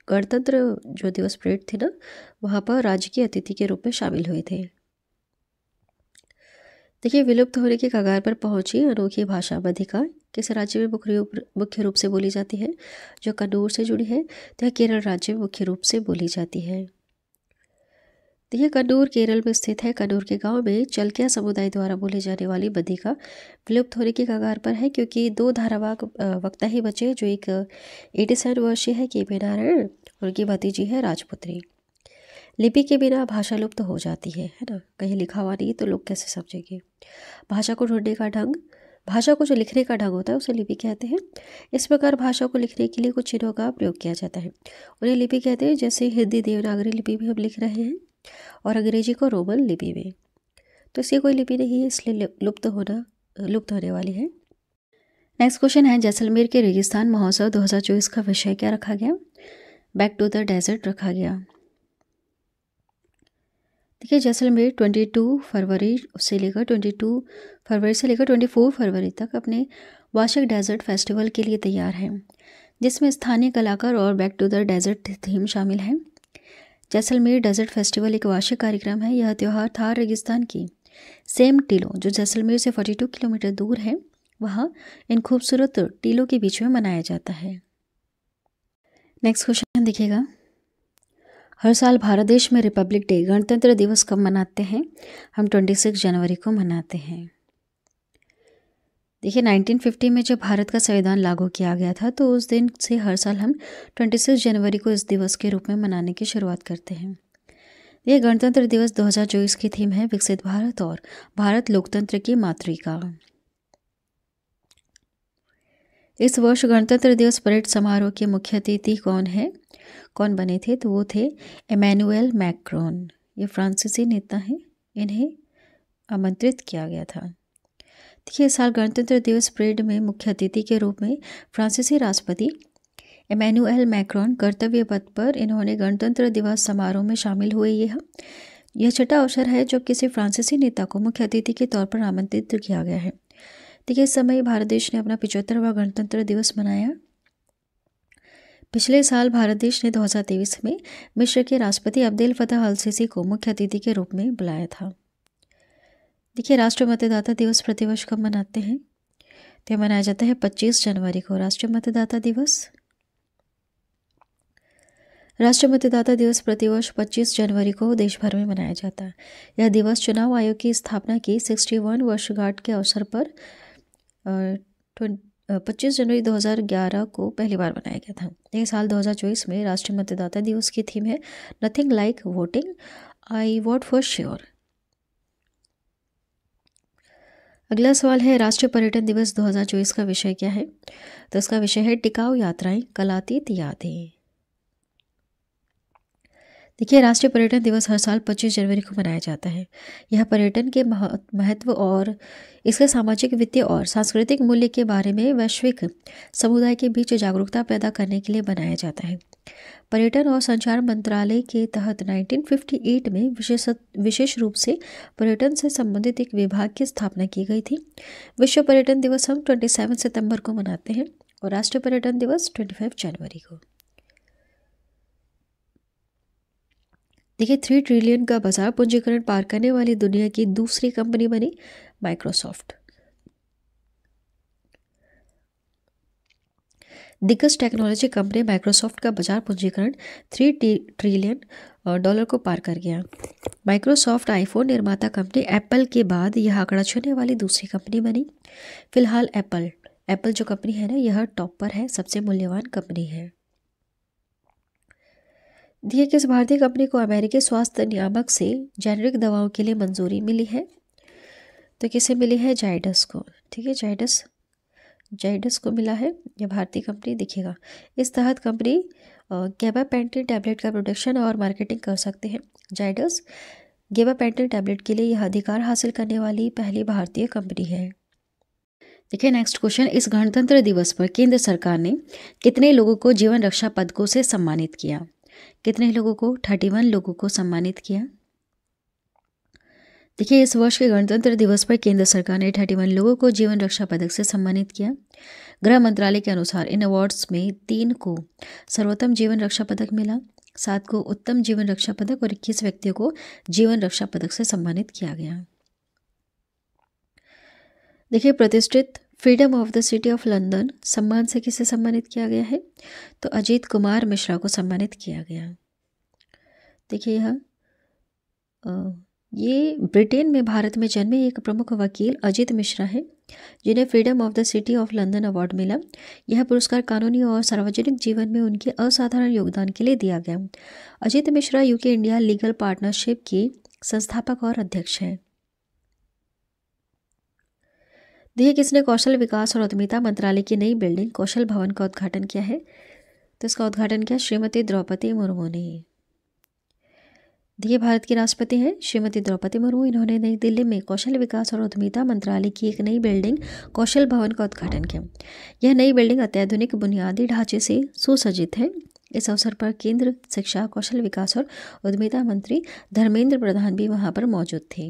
गणतंत्र जो दिवस परेड थी ना, वहाँ पर राजकीय अतिथि के रूप में शामिल हुए थे। देखिए विलुप्त होने के कगार पर पहुंची अनोखी भाषा बधिका किस राज्य में मुख्य रूप से बोली जाती है? जो कन्नौर से जुड़ी है तो केरल राज्य में मुख्य रूप से बोली जाती है। देखिए कन्नूर केरल में स्थित है। कन्नूर के गांव में चलकिया समुदाय द्वारा बोली जाने वाली बदिका विलुप्त होने की कगार पर है, क्योंकि दो धारावाहिक वक्ता ही बचे, जो एक 87 वर्षीय है के पी नारायण और उनकी भतीजी है राजपुत्री। लिपि के बिना भाषा लुप्त हो जाती है ना। कहीं लिखा हुआ नहीं तो लोग कैसे समझेंगे। भाषा को ढूंढने का ढंग, भाषा को जो लिखने का ढंग होता है उसे लिपि कहते हैं। इस प्रकार भाषा को लिखने के लिए कुछ चिन्हों का प्रयोग किया जाता है, उन्हें लिपि कहते हैं। जैसे हिंदी देवनागरी लिपि में हम लिख रहे हैं और अंग्रेजी को रोमन लिपि में। तो इसकी कोई लिपि नहीं है, इसलिए लुप्त होने वाली है। नेक्स्ट क्वेश्चन है, जैसलमेर के रेगिस्तान महोत्सव 2024 का विषय क्या रखा गया? बैक टू द डेजर्ट रखा गया। देखिए जैसलमेर 22 फरवरी से लेकर 24 फरवरी तक अपने वार्षिक डेजर्ट फेस्टिवल के लिए तैयार है, जिसमें स्थानीय कलाकार और back to the desert theme शामिल है। जैसलमेर डेजर्ट फेस्टिवल एक वार्षिक कार्यक्रम है। यह त्यौहार थार रेगिस्तान की सेम टीलों, जो जैसलमेर से 42 किलोमीटर दूर है, वहाँ इन खूबसूरत टीलों के बीच में मनाया जाता है। नेक्स्ट क्वेश्चन देखिएगा, हर साल भारत देश में रिपब्लिक डे गणतंत्र दिवस कब मनाते हैं? हम 26 जनवरी को मनाते हैं। देखिए 1950 में जब भारत का संविधान लागू किया गया था, तो उस दिन से हर साल हम 26 जनवरी को इस दिवस के रूप में मनाने की शुरुआत करते हैं। यह गणतंत्र दिवस 2024 की थीम है, विकसित भारत और भारत लोकतंत्र की मातृका। इस वर्ष गणतंत्र दिवस परेड समारोह के मुख्य अतिथि कौन बने थे? तो वो थे इमैनुएल मैक्रोन। ये फ्रांसीसी नेता हैं, इन्हें आमंत्रित किया गया था। देखिए इस साल गणतंत्र दिवस परेड में मुख्य अतिथि के रूप में फ्रांसीसी राष्ट्रपति इमैनुएल मैक्रोन कर्तव्य पथ पर इन्होंने गणतंत्र दिवस समारोह में शामिल हुए। यह छठा अवसर है जब किसी फ्रांसीसी नेता को मुख्य अतिथि के तौर पर आमंत्रित किया गया है। देखिए इस समय भारत देश ने अपना 75वां गणतंत्र दिवस मनाया। पिछले साल भारत देश ने 2023 में मिस्र के राष्ट्रपति अब्देल फतह अल सीसी को मुख्य अतिथि के रूप में बुलाया था। देखिए राष्ट्रीय मतदाता दिवस प्रतिवर्ष कब मनाते हैं? तो यह मनाया जाता है 25 जनवरी को, राष्ट्रीय मतदाता दिवस। राष्ट्रीय मतदाता दिवस प्रतिवर्ष 25 जनवरी को देश भर में मनाया जाता है। यह दिवस चुनाव आयोग की स्थापना की 61 वर्षगांठ के अवसर पर 25 जनवरी 2011 को पहली बार मनाया गया था। यह साल 2024 में राष्ट्रीय मतदाता दिवस की थीम है nothing like voting, I vote for sure. अगला सवाल है, राष्ट्रीय पर्यटन दिवस 2024 का विषय क्या है? तो इसका विषय है टिकाऊ यात्राएं, कलातीत यादें। देखिए राष्ट्रीय पर्यटन दिवस हर साल 25 जनवरी को मनाया जाता है। यह पर्यटन के महत्व और इसके सामाजिक, वित्तीय और सांस्कृतिक मूल्य के बारे में वैश्विक समुदाय के बीच जागरूकता पैदा करने के लिए बनाया जाता है। पर्यटन और संचार मंत्रालय के तहत 1958 में विशेष रूप से पर्यटन से संबंधित एक विभाग की स्थापना की गई थी। विश्व पर्यटन दिवस हम 27 सितंबर को मनाते हैं और राष्ट्रीय पर्यटन दिवस 25 जनवरी को। देखिए 3 ट्रिलियन का बाजार पूंजीकरण पार करने वाली दुनिया की दूसरी कंपनी बनी माइक्रोसॉफ्ट। दिग्गज टेक्नोलॉजी कंपनी माइक्रोसॉफ्ट का बाजार पूंजीकरण 3 ट्रिलियन डॉलर को पार कर गया। माइक्रोसॉफ्ट आईफोन निर्माता कंपनी एप्पल के बाद यह आंकड़ा छूने वाली दूसरी कंपनी बनी। फिलहाल एप्पल जो कंपनी है ना, यह टॉप पर है, सबसे मूल्यवान कंपनी है। देखिए किस भारतीय कंपनी को अमेरिकी स्वास्थ्य नियामक से जेनरिक दवाओं के लिए मंजूरी मिली है? तो किसे मिली है? जाइडस को। ठीक है, जाइडस को मिला है, यह भारतीय कंपनी दिखेगा। इस तहत कंपनी गेबापेंटिन टैबलेट का प्रोडक्शन और मार्केटिंग कर सकते हैं। जाइडस गेबापेंटिन टैबलेट के लिए यह अधिकार हासिल करने वाली पहली भारतीय कंपनी है। देखिए नेक्स्ट क्वेश्चन, इस गणतंत्र दिवस पर केंद्र सरकार ने कितने लोगों को जीवन रक्षा पदकों से सम्मानित किया? कितने लोगों को? 31 लोगों को सम्मानित किया। देखिए इस वर्ष के गणतंत्र दिवस पर केंद्र सरकार ने 31 लोगों को जीवन रक्षा पदक से सम्मानित किया। गृह मंत्रालय के अनुसार इन अवार्ड्स में 3 को सर्वोत्तम जीवन रक्षा पदक मिला, 7 को उत्तम जीवन रक्षा पदक और 21 व्यक्तियों को जीवन रक्षा पदक से सम्मानित किया गया। देखिए प्रतिष्ठित freedom of the city of London सम्मान से किसे सम्मानित किया गया है? तो अजीत कुमार मिश्रा को सम्मानित किया गया। देखिए यह ये ब्रिटेन में भारत में जन्मे एक प्रमुख वकील अजित मिश्रा हैं, जिन्हें freedom of the city of London award मिला। यह पुरस्कार कानूनी और सार्वजनिक जीवन में उनके असाधारण योगदान के लिए दिया गया। Ajit Mishra UK India legal partnership के संस्थापक और अध्यक्ष हैं। देखिए, किसने कौशल विकास और उद्यमिता मंत्रालय की नई बिल्डिंग कौशल भवन का उद्घाटन किया है? तो इसका उद्घाटन किया श्रीमती द्रौपदी मुर्मू ने। देखिए, भारत की राष्ट्रपति हैं श्रीमती द्रौपदी मुर्मू। इन्होंने नई दिल्ली में कौशल विकास और उद्यमिता मंत्रालय की एक नई बिल्डिंग कौशल भवन का उद्घाटन किया। यह नई बिल्डिंग अत्याधुनिक बुनियादी ढांचे से सुसज्जित है। इस अवसर पर केंद्र शिक्षा, कौशल विकास और उद्यमिता मंत्री धर्मेंद्र प्रधान भी वहां पर मौजूद थे।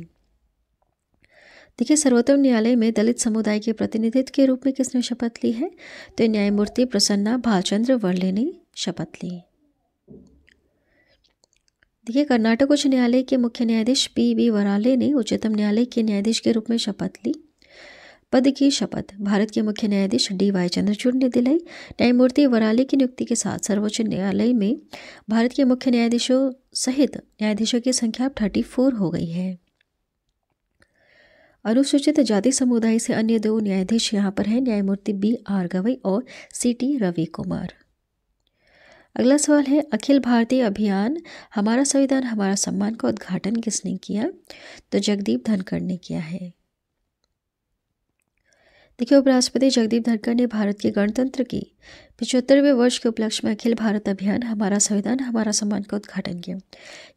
देखिए, सर्वोच्च न्यायालय में दलित समुदाय के प्रतिनिधित्व के रूप में किसने शपथ ली है? तो न्यायमूर्ति प्रसन्ना भालचंद्र वर्ले ने शपथ ली। देखिए, कर्नाटक उच्च न्यायालय के मुख्य न्यायाधीश पी.वी. वराले ने उच्चतम न्यायालय के न्यायाधीश के रूप में शपथ ली। पद की शपथ भारत के मुख्य न्यायाधीश डी.वाई. चंद्रचूड़ ने दिलाई। न्यायमूर्ति वराले की नियुक्ति के साथ सर्वोच्च न्यायालय में भारत के मुख्य न्यायाधीशों सहित न्यायाधीशों की संख्या 34 हो गई है। अनुसूचित जाति समुदाय से अन्य 2 न्यायाधीश यहाँ पर हैं, न्यायमूर्ति बी.आर. गवई और सी.टी. रवि कुमार। अगला सवाल है, अखिल भारतीय अभियान हमारा संविधान हमारा सम्मान का उद्घाटन किसने किया? तो जगदीप धनखड़ ने किया है। देखिए, उपराष्ट्रपति जगदीप धनखड़ ने भारत के गणतंत्र के 75वें वर्ष के उपलक्ष्य में अखिल भारत अभियान हमारा संविधान हमारा सम्मान का उद्घाटन किया।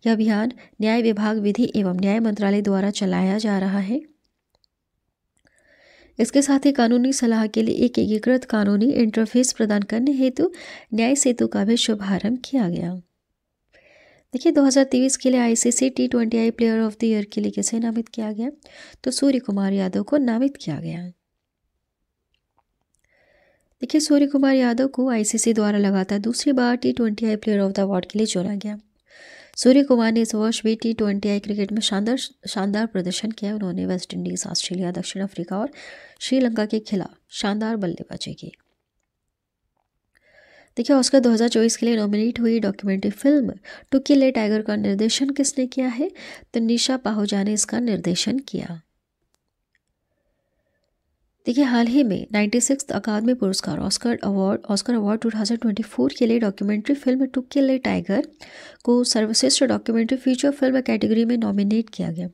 यह अभियान न्याय विभाग, विधि एवं न्याय मंत्रालय द्वारा चलाया जा रहा है। इसके साथ ही कानूनी सलाह के लिए एक एकीकृत कानूनी इंटरफेस प्रदान करने हेतु न्याय सेतु का भी शुभारंभ किया गया। देखिए, 2023 के लिए ICC T20I player of the year के लिए किसे नामित किया गया? तो सूर्य कुमार यादव को नामित किया गया। देखिए, सूर्य कुमार यादव को आईसीसी द्वारा लगातार दूसरी बार T20I player of the award के लिए चुना गया। सूर्य कुमार ने इस वर्ष भी T20I क्रिकेट में शानदार प्रदर्शन किया। उन्होंने वेस्टइंडीज, ऑस्ट्रेलिया, दक्षिण अफ्रीका और श्रीलंका के खिलाफ शानदार बल्लेबाजी की। देखिए, ऑस्कर 2024 के लिए नॉमिनेट हुई documentary film To Kill a Tiger का निर्देशन किसने किया है? तो निशा पाहुजा ने इसका निर्देशन किया। देखिए, हाल ही में 96th अकादमी पुरस्कार ऑस्कर अवार्ड 2024 के लिए documentary film To Kill a Tiger को सर्वश्रेष्ठ डॉक्यूमेंट्री फीचर फिल्म कैटेगरी में नॉमिनेट किया गया।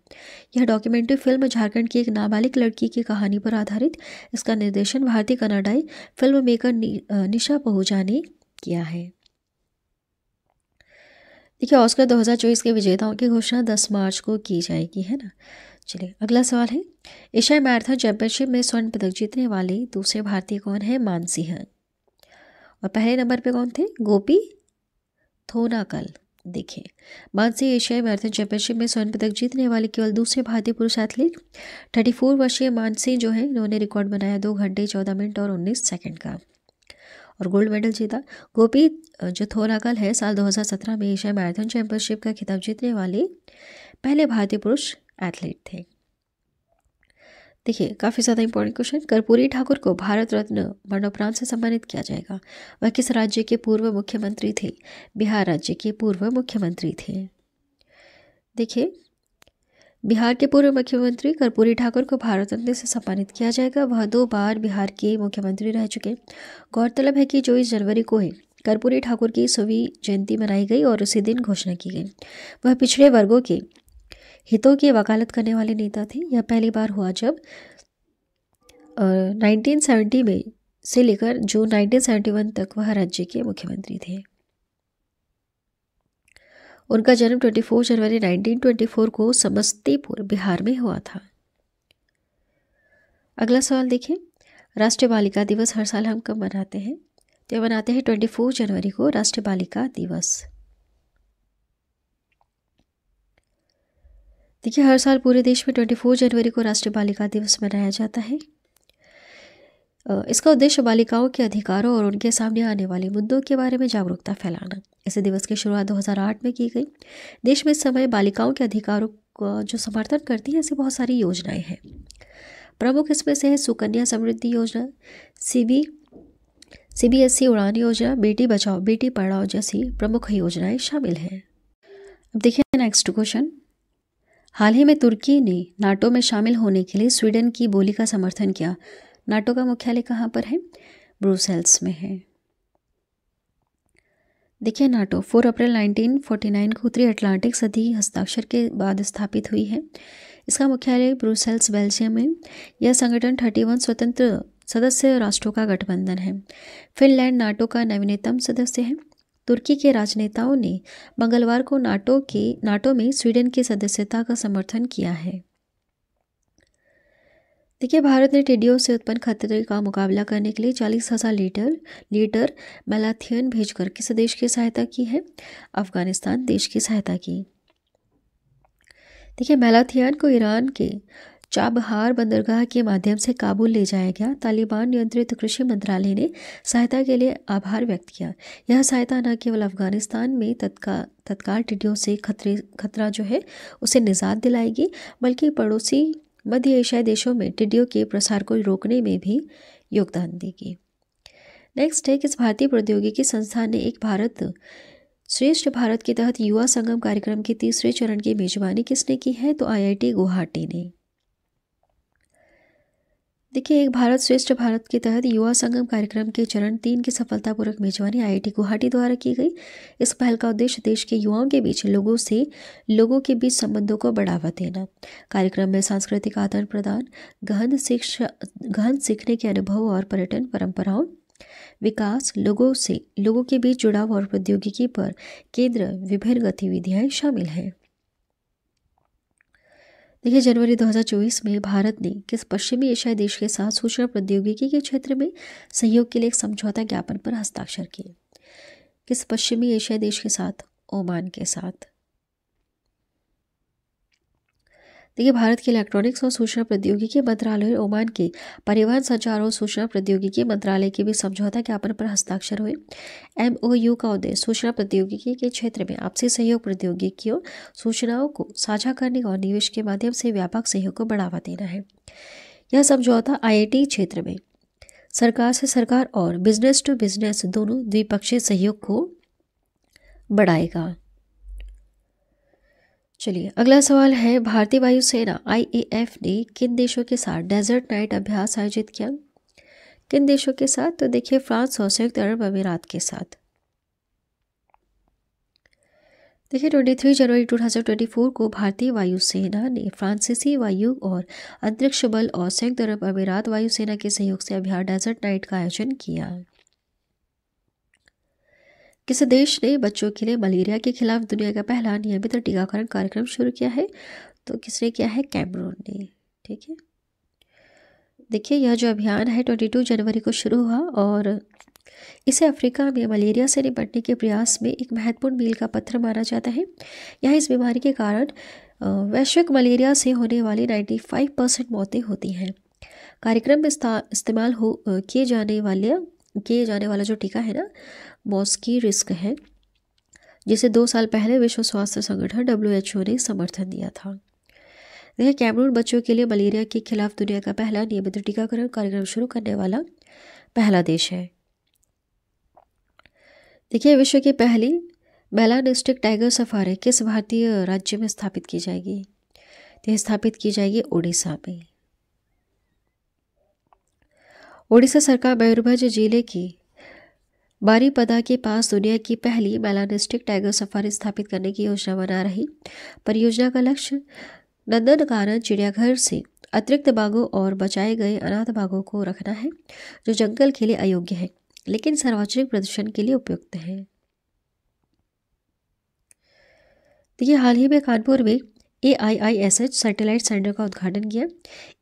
यह डॉक्यूमेंट्री फिल्म झारखंड की एक नाबालिग लड़की की कहानी पर आधारित। इसका निर्देशन भारतीय कनाडाई फिल्म मेकर निशा पाहुजा ने किया है। देखिए, ऑस्कर 2024 के विजेताओं की घोषणा 10 मार्च को की जाएगी, है ना। चलिए, अगला सवाल है, एशियाई मैराथन चैंपियनशिप में स्वर्ण पदक जीतने वाले दूसरे भारतीय कौन है? मानसी हैं। और पहले नंबर पे कौन थे? गोपी थोनाकल। देखिए, मानसी एशियाई मैराथन चैंपियनशिप में स्वर्ण पदक जीतने वाले केवल दूसरे भारतीय पुरुष एथलीट। 34 वर्षीय मानसी जो है, इन्होंने रिकॉर्ड बनाया 2 घंटे 14 मिनट और 19 सेकंड का और गोल्ड मेडल जीता। गोपी जो थोनाकल है, साल 2017 में एशियाई मैराथन चैंपियनशिप का खिताब जीतने वाले पहले भारतीय पुरुष एथलीट थे। देखिए, काफ़ी ज़्यादा इंपॉर्टेंट क्वेश्चन। कर्पूरी ठाकुर को भारत रत्न मरणोपरांत से सम्मानित किया जाएगा। वह किस राज्य के पूर्व मुख्यमंत्री थे? बिहार राज्य के पूर्व मुख्यमंत्री थे। देखिए, बिहार के पूर्व मुख्यमंत्री कर्पूरी ठाकुर को भारत रत्न से सम्मानित किया जाएगा। वह 2 बार बिहार के मुख्यमंत्री रह चुके। गौरतलब है कि 24 जनवरी को ही कर्पूरी ठाकुर की 100वीं जयंती मनाई गई और उसी दिन घोषणा की गई। वह पिछड़े वर्गों के हितों की वकालत करने वाले नेता थे। यह पहली बार हुआ जब 1970 में से लेकर जून 1971 तक वह राज्य के मुख्यमंत्री थे। उनका जन्म 24 जनवरी 1924 को समस्तीपुर, बिहार में हुआ था। अगला सवाल देखिए, राष्ट्रीय बालिका दिवस हर साल हम कब मनाते हैं? तो मनाते हैं 24 जनवरी को राष्ट्रीय बालिका दिवस। देखिए, हर साल पूरे देश में 24 जनवरी को राष्ट्रीय बालिका दिवस मनाया जाता है। इसका उद्देश्य बालिकाओं के अधिकारों और उनके सामने आने वाले मुद्दों के बारे में जागरूकता फैलाना। इस दिवस की शुरुआत 2008 में की गई। देश में इस समय बालिकाओं के अधिकारों का जो समर्थन करती है, ऐसी बहुत सारी योजनाएं हैं। प्रमुख इसमें से है सुकन्या समृद्धि योजना, CBSE उड़ान योजना, बेटी बचाओ बेटी पढ़ाओ जैसी प्रमुख योजनाएं शामिल हैं। अब देखिए नेक्स्ट क्वेश्चन, हाल ही में तुर्की ने नाटो में शामिल होने के लिए स्वीडन की बोली का समर्थन किया। नाटो का मुख्यालय कहाँ पर है? ब्रुसेल्स में है। देखिए, नाटो 4 अप्रैल 1949 को उत्तरी अटलांटिक संधि हस्ताक्षर के बाद स्थापित हुई है। इसका मुख्यालय ब्रुसेल्स, बेल्जियम में। यह संगठन 31 स्वतंत्र सदस्य राष्ट्रों का गठबंधन है। फिनलैंड नाटो का नवीनतम सदस्य है। तुर्की के राजनेताओं ने मंगलवार को नाटो में स्वीडन की सदस्यता का समर्थन किया है। देखिए, भारत ने टिड्डियों से उत्पन्न खतरे का मुकाबला करने के लिए 40,000 लीटर मैलाथियन भेजकर किस देश की सहायता की है? अफगानिस्तान देश की सहायता की। देखिए, मैलाथियन को ईरान के चाबहार बंदरगाह के माध्यम से काबुल ले जाया गया। तालिबान नियंत्रित कृषि मंत्रालय ने सहायता के लिए आभार व्यक्त किया। यह सहायता न केवल अफगानिस्तान में तत्काल टिड्डियों से खतरा जो है उसे निजात दिलाएगी, बल्कि पड़ोसी मध्य एशियाई देशों में टिड्डियों के प्रसार को रोकने में भी योगदान देगी। नेक्स्ट है, किस भारतीय प्रौद्योगिकी संस्थान ने एक भारत श्रेष्ठ भारत के तहत युवा संगम कार्यक्रम के तीसरे चरण की मेजबानी किसने की है? तो IIT गुवाहाटी ने। देखिए, एक भारत श्रेष्ठ भारत के तहत युवा संगम कार्यक्रम के चरण 3 की सफलतापूर्वक मेजबानी IIT गुवाहाटी द्वारा की गई। इस पहल का उद्देश्य देश के युवाओं के बीच लोगों के बीच संबंधों को बढ़ावा देना। कार्यक्रम में सांस्कृतिक आदान प्रदान, गहन सीखने के अनुभव और पर्यटन परंपराओं विकास, लोगों के बीच जुड़ाव और प्रौद्योगिकी पर केंद्र विभिन्न गतिविधियां शामिल हैं। देखिए, जनवरी 2024 में भारत ने किस पश्चिमी एशियाई देश के साथ सूचना प्रौद्योगिकी के क्षेत्र में सहयोग के लिए एक समझौता ज्ञापन पर हस्ताक्षर किए? किस पश्चिमी एशियाई देश के साथ? ओमान के साथ। देखिए, भारत के इलेक्ट्रॉनिक्स और सूचना प्रौद्योगिकी मंत्रालय और ओमान के परिवहन, संचार और सूचना प्रौद्योगिकी मंत्रालय के बीच समझौता ज्ञापन पर हस्ताक्षर हुए। MOU का उद्देश्य सूचना प्रौद्योगिकी के क्षेत्र में आपसी सहयोग, प्रौद्योगिकियों, सूचनाओं को साझा करने और निवेश के माध्यम से व्यापक सहयोग को बढ़ावा देना है। यह समझौता IIT क्षेत्र में सरकार से सरकार और बिजनेस टू बिजनेस दोनों द्विपक्षीय सहयोग को बढ़ाएगा। चलिए, अगला सवाल है, भारतीय वायुसेना IAF ने किन देशों के साथ डेजर्ट नाइट अभ्यास आयोजित किया? किन देशों के साथ? तो देखिए, फ्रांस और संयुक्त अरब अमीरात के साथ। देखिए, 23 जनवरी 2024 को भारतीय वायुसेना ने फ्रांसीसी वायु और अंतरिक्ष बल और संयुक्त अरब अमीरात वायुसेना के सहयोग से अभ्यास डेजर्ट नाइट का आयोजन किया। किस देश ने बच्चों के लिए मलेरिया के खिलाफ दुनिया का पहला नियमित टीकाकरण कार्यक्रम शुरू किया है? तो किसने किया है? कैमरून ने। ठीक है, देखिए, यह जो अभियान है 22 जनवरी को शुरू हुआ और इसे अफ्रीका में मलेरिया से निपटने के प्रयास में एक महत्वपूर्ण मील का पत्थर माना जाता है। यहाँ इस बीमारी के कारण वैश्विक मलेरिया से होने वाली 95% मौतें होती हैं। कार्यक्रम में इस्तेमाल किए जाने वाला जो टीका है ना, मॉस्की रिस्क है, जिसे 2 साल पहले विश्व स्वास्थ्य संगठन WHO ने समर्थन दिया था। देखिए, कैमरून बच्चों के लिए मलेरिया के खिलाफ दुनिया का पहला नियमित टीकाकरण कार्यक्रम शुरू करने वाला पहला देश है। देखिए, विश्व की पहली मेलानिस्टिक टाइगर सफारी किस भारतीय राज्य में स्थापित की जाएगी? तो यह स्थापित की जाएगी ओडिशा में। ओडिशा सरकार मयूरभंज जिले की बारीपदा के पास दुनिया की पहली मेलानिस्टिक टाइगर सफारी स्थापित करने की योजना बना रही। परियोजना का लक्ष्य नंदनकानन चिड़ियाघर से अतिरिक्त बाघों और बचाए गए अनाथ बाघों को रखना है, जो जंगल के लिए अयोग्य है लेकिन सार्वजनिक प्रदर्शन के लिए उपयुक्त है। देखिए, हाल ही में कानपुर में AIISH सैटेलाइट सेंटर का उद्घाटन किया।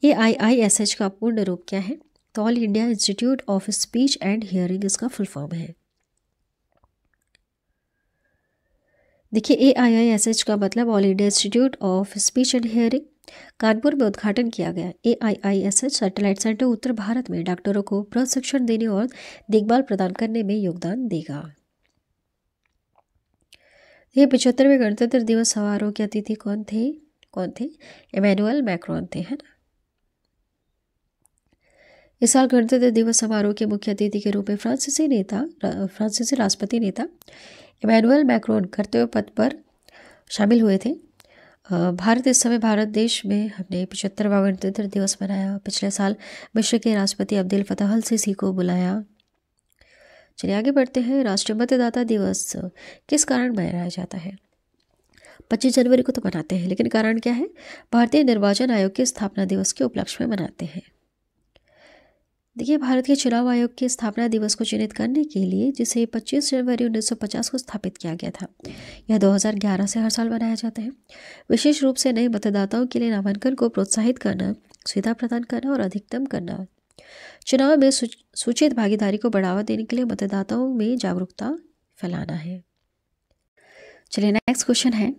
AIISH का पूर्ण रूप क्या है? तो all India institute of speech and hearing इसका फुल फॉर्म है। देखिए, AIISH का मतलब all India institute of speech and hearing. Kanpur में उद्घाटन किया गया AIISH सैटेलाइट सेंटर उत्तर भारत में डॉक्टरों को प्रशिक्षण देने और देखभाल प्रदान करने में योगदान देगा। ये 75वें गणतंत्र दिवस समारोह के अतिथि कौन थे? इमैनुअल मैक्रोन थे, है ना। इस साल गणतंत्र दिवस समारोह के मुख्य अतिथि के रूप में फ्रांसीसी राष्ट्रपति नेता इमैनुअल मैक्रोन कर्तव्य पथ पर शामिल हुए थे। भारत इस समय भारत देश में हमने 75वां गणतंत्र दिवस मनाया। पिछले साल मिस्र के राष्ट्रपति अब्देल फताह अल सीसी को बुलाया। चलिए आगे बढ़ते हैं। राष्ट्रीय मतदाता दिवस किस कारण मनाया जाता है? 25 जनवरी को तो मनाते हैं, लेकिन कारण क्या है? भारतीय निर्वाचन आयोग के स्थापना दिवस के उपलक्ष्य में मनाते हैं। देखिए, भारत के चुनाव आयोग के स्थापना दिवस को चिन्हित करने के लिए, जिसे 25 जनवरी 1950 को स्थापित किया गया था, यह 2011 से हर साल मनाया जाता है। विशेष रूप से नए मतदाताओं के लिए नामांकन को प्रोत्साहित करना, सुविधा प्रदान करना और अधिकतम करना, चुनाव में सूचित भागीदारी को बढ़ावा देने के लिए मतदाताओं में जागरूकता फैलाना है। चलिए नेक्स्ट क्वेश्चन है,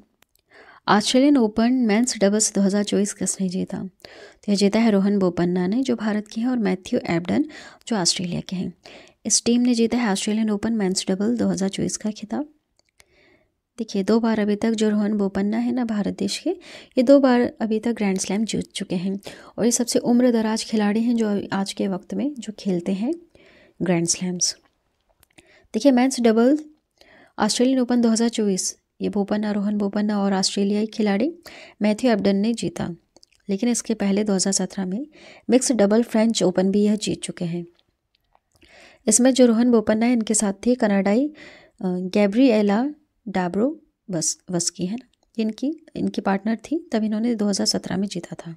ऑस्ट्रेलियन ओपन मेंस डबल्स 2024 किसने जीता? तो यह जीता है रोहन बोपन्ना ने, जो भारत के हैं, और मैथ्यू एबडन, जो ऑस्ट्रेलिया के हैं। इस टीम ने जीता है ऑस्ट्रेलियन ओपन मेंस डबल 2024 का खिताब। देखिए, 2 बार अभी तक जो रोहन बोपन्ना है ना भारत देश के, ये 2 बार अभी तक ग्रैंड स्लैम जीत चुके हैं, और ये सबसे उम्र दराज खिलाड़ी हैं जो आज के वक्त में जो खेलते हैं ग्रैंड स्लैम्स। देखिए, मेंस डबल ऑस्ट्रेलियन ओपन 2024 ये बोपन्ना, रोहन बोपन्ना और ऑस्ट्रेलियाई खिलाड़ी मैथ्यू एबडन ने जीता, लेकिन इसके पहले 2017 में मिक्स डबल फ्रेंच ओपन भी यह जीत चुके हैं। इसमें जो रोहन बोपन्ना है, इनके साथ थी कनाडाई गैब्रिएला डाब्रोवस्की है ना, इनकी पार्टनर थी, तब इन्होंने 2017 में जीता था।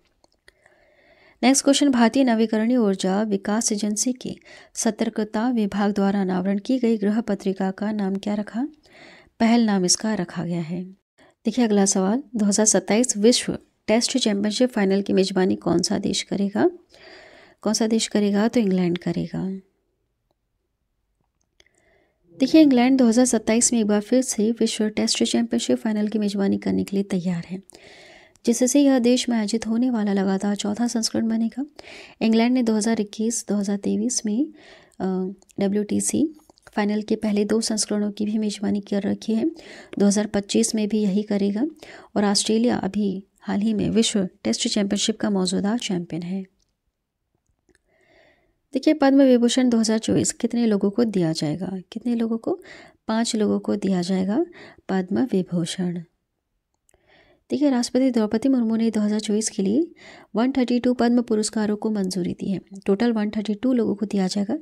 नेक्स्ट क्वेश्चन, भारतीय नवीकरणीय ऊर्जा विकास एजेंसी के सतर्कता विभाग द्वारा अनावरण की गई गृह पत्रिका का नाम क्या रखा? पहल नाम इसका रखा गया है। देखिए अगला सवाल, 2027 विश्व टेस्ट चैंपियनशिप फाइनल की मेजबानी कौन सा देश करेगा? तो इंग्लैंड करेगा। देखिए, इंग्लैंड 2027 में एक बार फिर से विश्व टेस्ट चैंपियनशिप फाइनल की मेजबानी करने के लिए तैयार है, जिससे यह देश में आयोजित होने वाला लगातार चौथा संस्करण बनेगा। इंग्लैंड ने 2021-2023 में WTC फाइनल के पहले 2 संस्करणों की भी मेजबानी कर रखी है। 2025 में भी यही करेगा, और ऑस्ट्रेलिया अभी हाल ही में विश्व टेस्ट चैंपियनशिप का मौजूदा चैंपियन है। देखिए, पद्म विभूषण 2024 कितने लोगों को दिया जाएगा? 5 लोगों को दिया जाएगा पद्म विभूषण। देखिए, राष्ट्रपति द्रौपदी मुर्मू ने 2024 के लिए 132 पद्म पुरस्कारों को मंजूरी दी है। टोटल 132 लोगों को दिया जाएगा,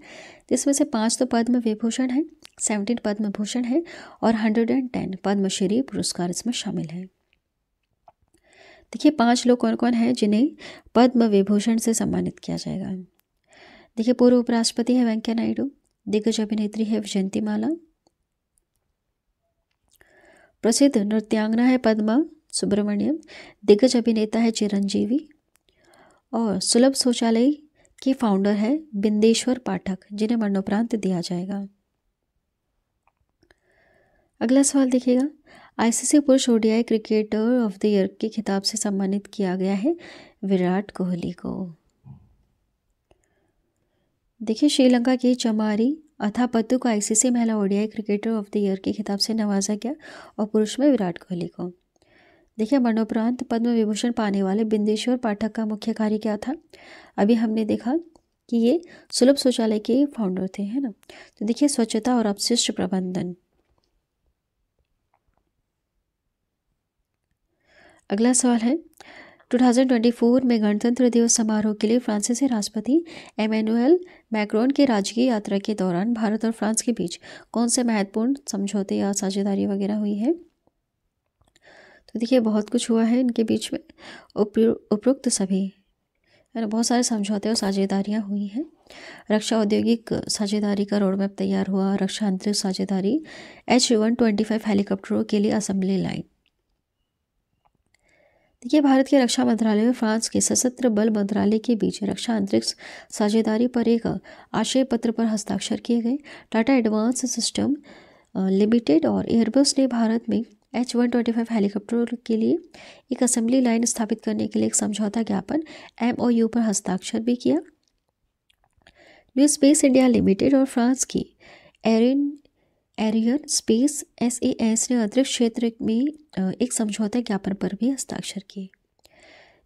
जिसमें से 5 तो पद्म विभूषण है, 17 पद्म भूषण है, और 110 पद्मश्री पुरस्कार इसमें शामिल है। देखिए, 5 लोग कौन कौन हैं जिन्हें पद्म विभूषण से सम्मानित किया जाएगा? देखिए, पूर्व उपराष्ट्रपति है वेंकैया नायडू, दिग्गज अभिनेत्री है विजयंतीमाला, प्रसिद्ध नृत्यांगना है पद्मा सुब्रमण्यम, दिग्गज अभिनेता है चिरंजीवी, और सुलभ शौचालय के फाउंडर है बिंदेश्वर पाठक, जिन्हें मरणोपरांत दिया जाएगा। अगला सवाल देखिएगा, ICC पुरुष ODI cricketer of the year के खिताब से सम्मानित किया गया है विराट कोहली को। देखिए, श्रीलंका की चमारी अथापत्तु को ICC महिला ODI cricketer of the year के खिताब से नवाजा गया, और पुरुष में विराट कोहली को। देखिए, मरणोपरांत पद्म विभूषण पाने वाले बिंदेश्वर पाठक का मुख्य कार्य क्या था? अभी हमने देखा कि ये सुलभ शौचालय के फाउंडर थे, है ना। तो देखिए, स्वच्छता और अपशिष्ट प्रबंधन। अगला सवाल है, 2024 में गणतंत्र दिवस समारोह के लिए फ्रांसीसी राष्ट्रपति एमेनुएल मैक्रोन के राजकीय यात्रा के दौरान भारत और फ्रांस के बीच कौन से महत्वपूर्ण समझौते या साझेदारी वगैरह हुई है? तो देखिए, बहुत कुछ हुआ है इनके बीच में। उपरोक्त सभी है ना, बहुत सारे समझौते और साझेदारियाँ हुई हैं। रक्षा औद्योगिक साझेदारी का रोडमैप तैयार हुआ, रक्षा अंतरिक्ष साझेदारी, H-125 हेलीकॉप्टरों के लिए असेंबली लाइन। देखिए, भारत के रक्षा मंत्रालय और फ्रांस के सशस्त्र बल मंत्रालय के बीच रक्षा अंतरिक्ष साझेदारी पर एक आशय पत्र पर हस्ताक्षर किए गए। टाटा एडवांस सिस्टम लिमिटेड और एयरबस ने भारत में H-125 हेलीकॉप्टर के लिए एक असेंबली लाइन स्थापित करने के लिए एक समझौता ज्ञापन MOU पर हस्ताक्षर भी किया। न्यू स्पेस इंडिया लिमिटेड और फ्रांस की एरियन स्पेस SAS ने अंतरिक्ष क्षेत्र में एक समझौता ज्ञापन पर भी हस्ताक्षर किए।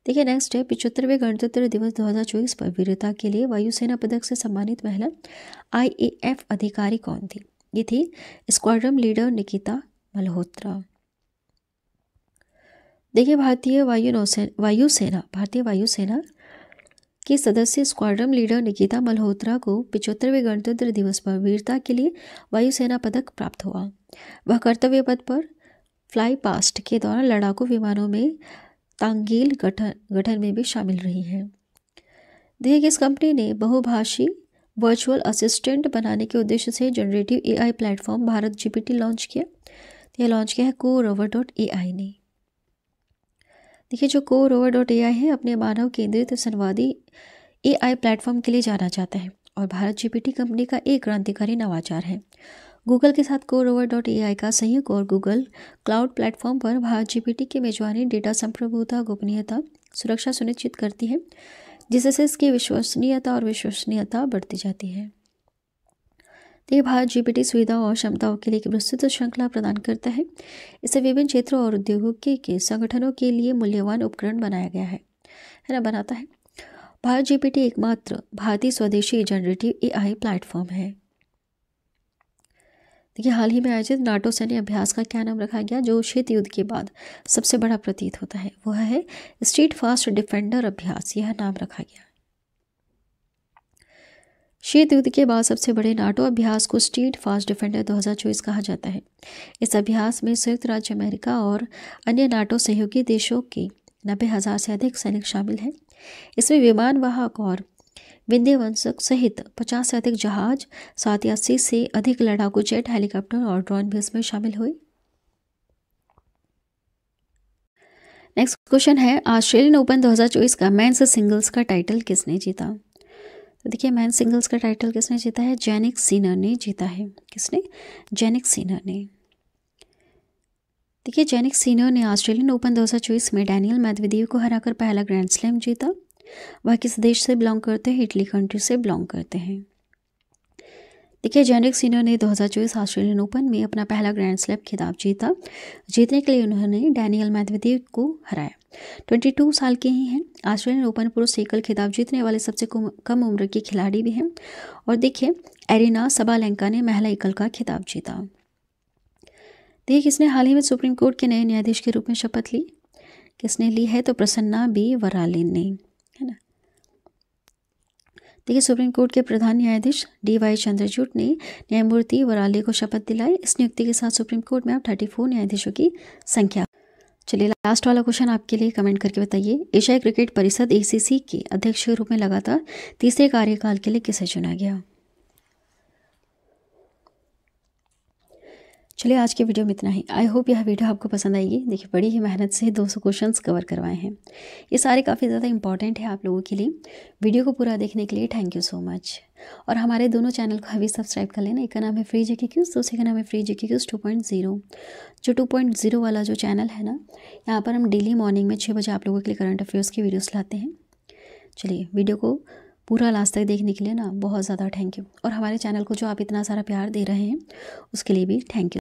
देखिए, नेक्स्ट है, 75वें गणतंत्र दिवस 2024 पर वीरता के लिए वायुसेना पदक से सम्मानित महिला IAF अधिकारी कौन थी? ये थी स्क्वाड्रन लीडर निकिता मल्होत्रा। देखिए, भारतीय वायुसेना के सदस्य स्क्वाड्रन लीडर निकिता मल्होत्रा को 75वें गणतंत्र दिवस पर वीरता के लिए वायुसेना पदक प्राप्त हुआ। वह कर्तव्य पथ पर फ्लाई पास्ट के दौरान लड़ाकू विमानों में तांगेल गठन में भी शामिल रही है। देखिए, इस कंपनी ने बहुभाषी वर्चुअल असिस्टेंट बनाने के उद्देश्य से generative AI platform Bharat GPT launch किया। यह लॉन्च किया है CoRover.ai ने। देखिए, जो CoRover.ai है अपने मानव केंद्रित संवादी AI प्लेटफॉर्म के लिए जाना जाता है और भारत GPT कंपनी का एक क्रांतिकारी नवाचार है। गूगल के साथ CoRover.ai का सहयोग और गूगल क्लाउड प्लेटफॉर्म पर भारत GPT की मेजबानी डेटा संप्रभुता, गोपनीयता, सुरक्षा सुनिश्चित करती है, जिससे इसकी विश्वसनीयता बढ़ती जाती है। तो ये भारत GPT सुविधाओं और क्षमताओं के लिए एक विस्तृत श्रृंखला प्रदान करता है। इसे विभिन्न क्षेत्रों और उद्योगों के संगठनों के लिए मूल्यवान उपकरण बनाया गया है ना, बनाता है। भारत GPT एकमात्र भारतीय स्वदेशी जनरेटिव AI प्लेटफॉर्म है। देखिए, हाल ही में आयोजित नाटो सैन्य अभ्यास का क्या नाम रखा गया, जो शीत युद्ध के बाद सबसे बड़ा प्रतीत होता है, वह है स्ट्रीट फास्ट डिफेंडर अभ्यास। यह नाम रखा गया। शीत युद्ध के बाद सबसे बड़े नाटो अभ्यास को स्ट्रीट फास्ट डिफेंडर 2024 कहा जाता है। इस अभ्यास में संयुक्त राज्य अमेरिका और अन्य नाटो सहयोगी देशों के 90,000 से अधिक सैनिक शामिल हैं। इसमें विमान वाहक और विध्वंसक सहित 50 से अधिक जहाज, 87 से अधिक लड़ाकू जेट, हेलीकॉप्टर और ड्रोन भी इसमें शामिल हुए। नेक्स्ट क्वेश्चन है, ऑस्ट्रेलियन ओपन 2024 का मेंस सिंगल्स का टाइटल किसने जीता? तो देखिए, मेंस सिंगल्स का टाइटल किसने जीता है? जैनिक सिनर ने जीता है। किसने? जैनिक सिनर ने। देखिए, जैनिक सिनर ने ऑस्ट्रेलियन ओपन 2024 में डैनियल मेदवेदेव को हराकर पहला ग्रैंड स्लैम जीता। वह किस देश से बिलोंग करते हैं? इटली कंट्री से बिलोंग करते हैं। देखिए, जैनिक सिनर ने 2024 ऑस्ट्रेलियन ओपन में अपना पहला ग्रैंड स्लैम खिताब जीता। जीतने के लिए उन्होंने डैनियल मेदवेदेव को हराया। 22 साल के ही हैं। ऑस्ट्रेलियन ओपन पुरुष एकल खिताब जीतने वाले सबसे कम उम्र के खिलाड़ी भी हैं। और देखिए, एरिना सबालेंका ने महिला एकल का खिताब जीता। देखिए, किसने हाल ही में सुप्रीम कोर्ट के नए न्यायाधीश के रूप में शपथ ली? किसने ली है? तो प्रसन्ना बी वरालिन ने, है ना। देखिए, सुप्रीम कोर्ट के प्रधान न्यायाधीश DY चंद्रचूड़ ने न्यायमूर्ति वराले को शपथ दिलाई। इस नियुक्ति के साथ सुप्रीम कोर्ट में अब 34 न्यायाधीशों की संख्या। चलिए, लास्ट वाला क्वेश्चन आपके लिए, कमेंट करके बताइए, एशियाई क्रिकेट परिषद ACC के अध्यक्ष के रूप में लगातार तीसरे कार्यकाल के लिए किसे चुना गया? चलिए, आज के वीडियो में इतना ही। आई होप यह वीडियो आपको पसंद आएगी। देखिए, बड़ी ही मेहनत से 200 क्वेश्चंस कवर करवाए हैं। ये सारे काफ़ी ज़्यादा इंपॉर्टेंट है आप लोगों के लिए। वीडियो को पूरा देखने के लिए थैंक यू सो मच। और हमारे दोनों चैनल को अभी सब्सक्राइब कर लेना। एक का नाम है फ्री जीके क्यूज, दूसरे का नाम है फ्री जीके क्यूज 2.0। जो 2.0 वाला जो चैनल है ना, यहाँ पर हम डेली मॉर्निंग में 6 बजे आप लोगों के लिए करंट अफेयर्स की वीडियोज़ लाते हैं। चलिए, वीडियो को पूरा लास्ट तक देखने के लिए ना बहुत ज़्यादा थैंक यू। और हमारे चैनल को जो आप इतना सारा प्यार दे रहे हैं उसके लिए भी थैंक यू।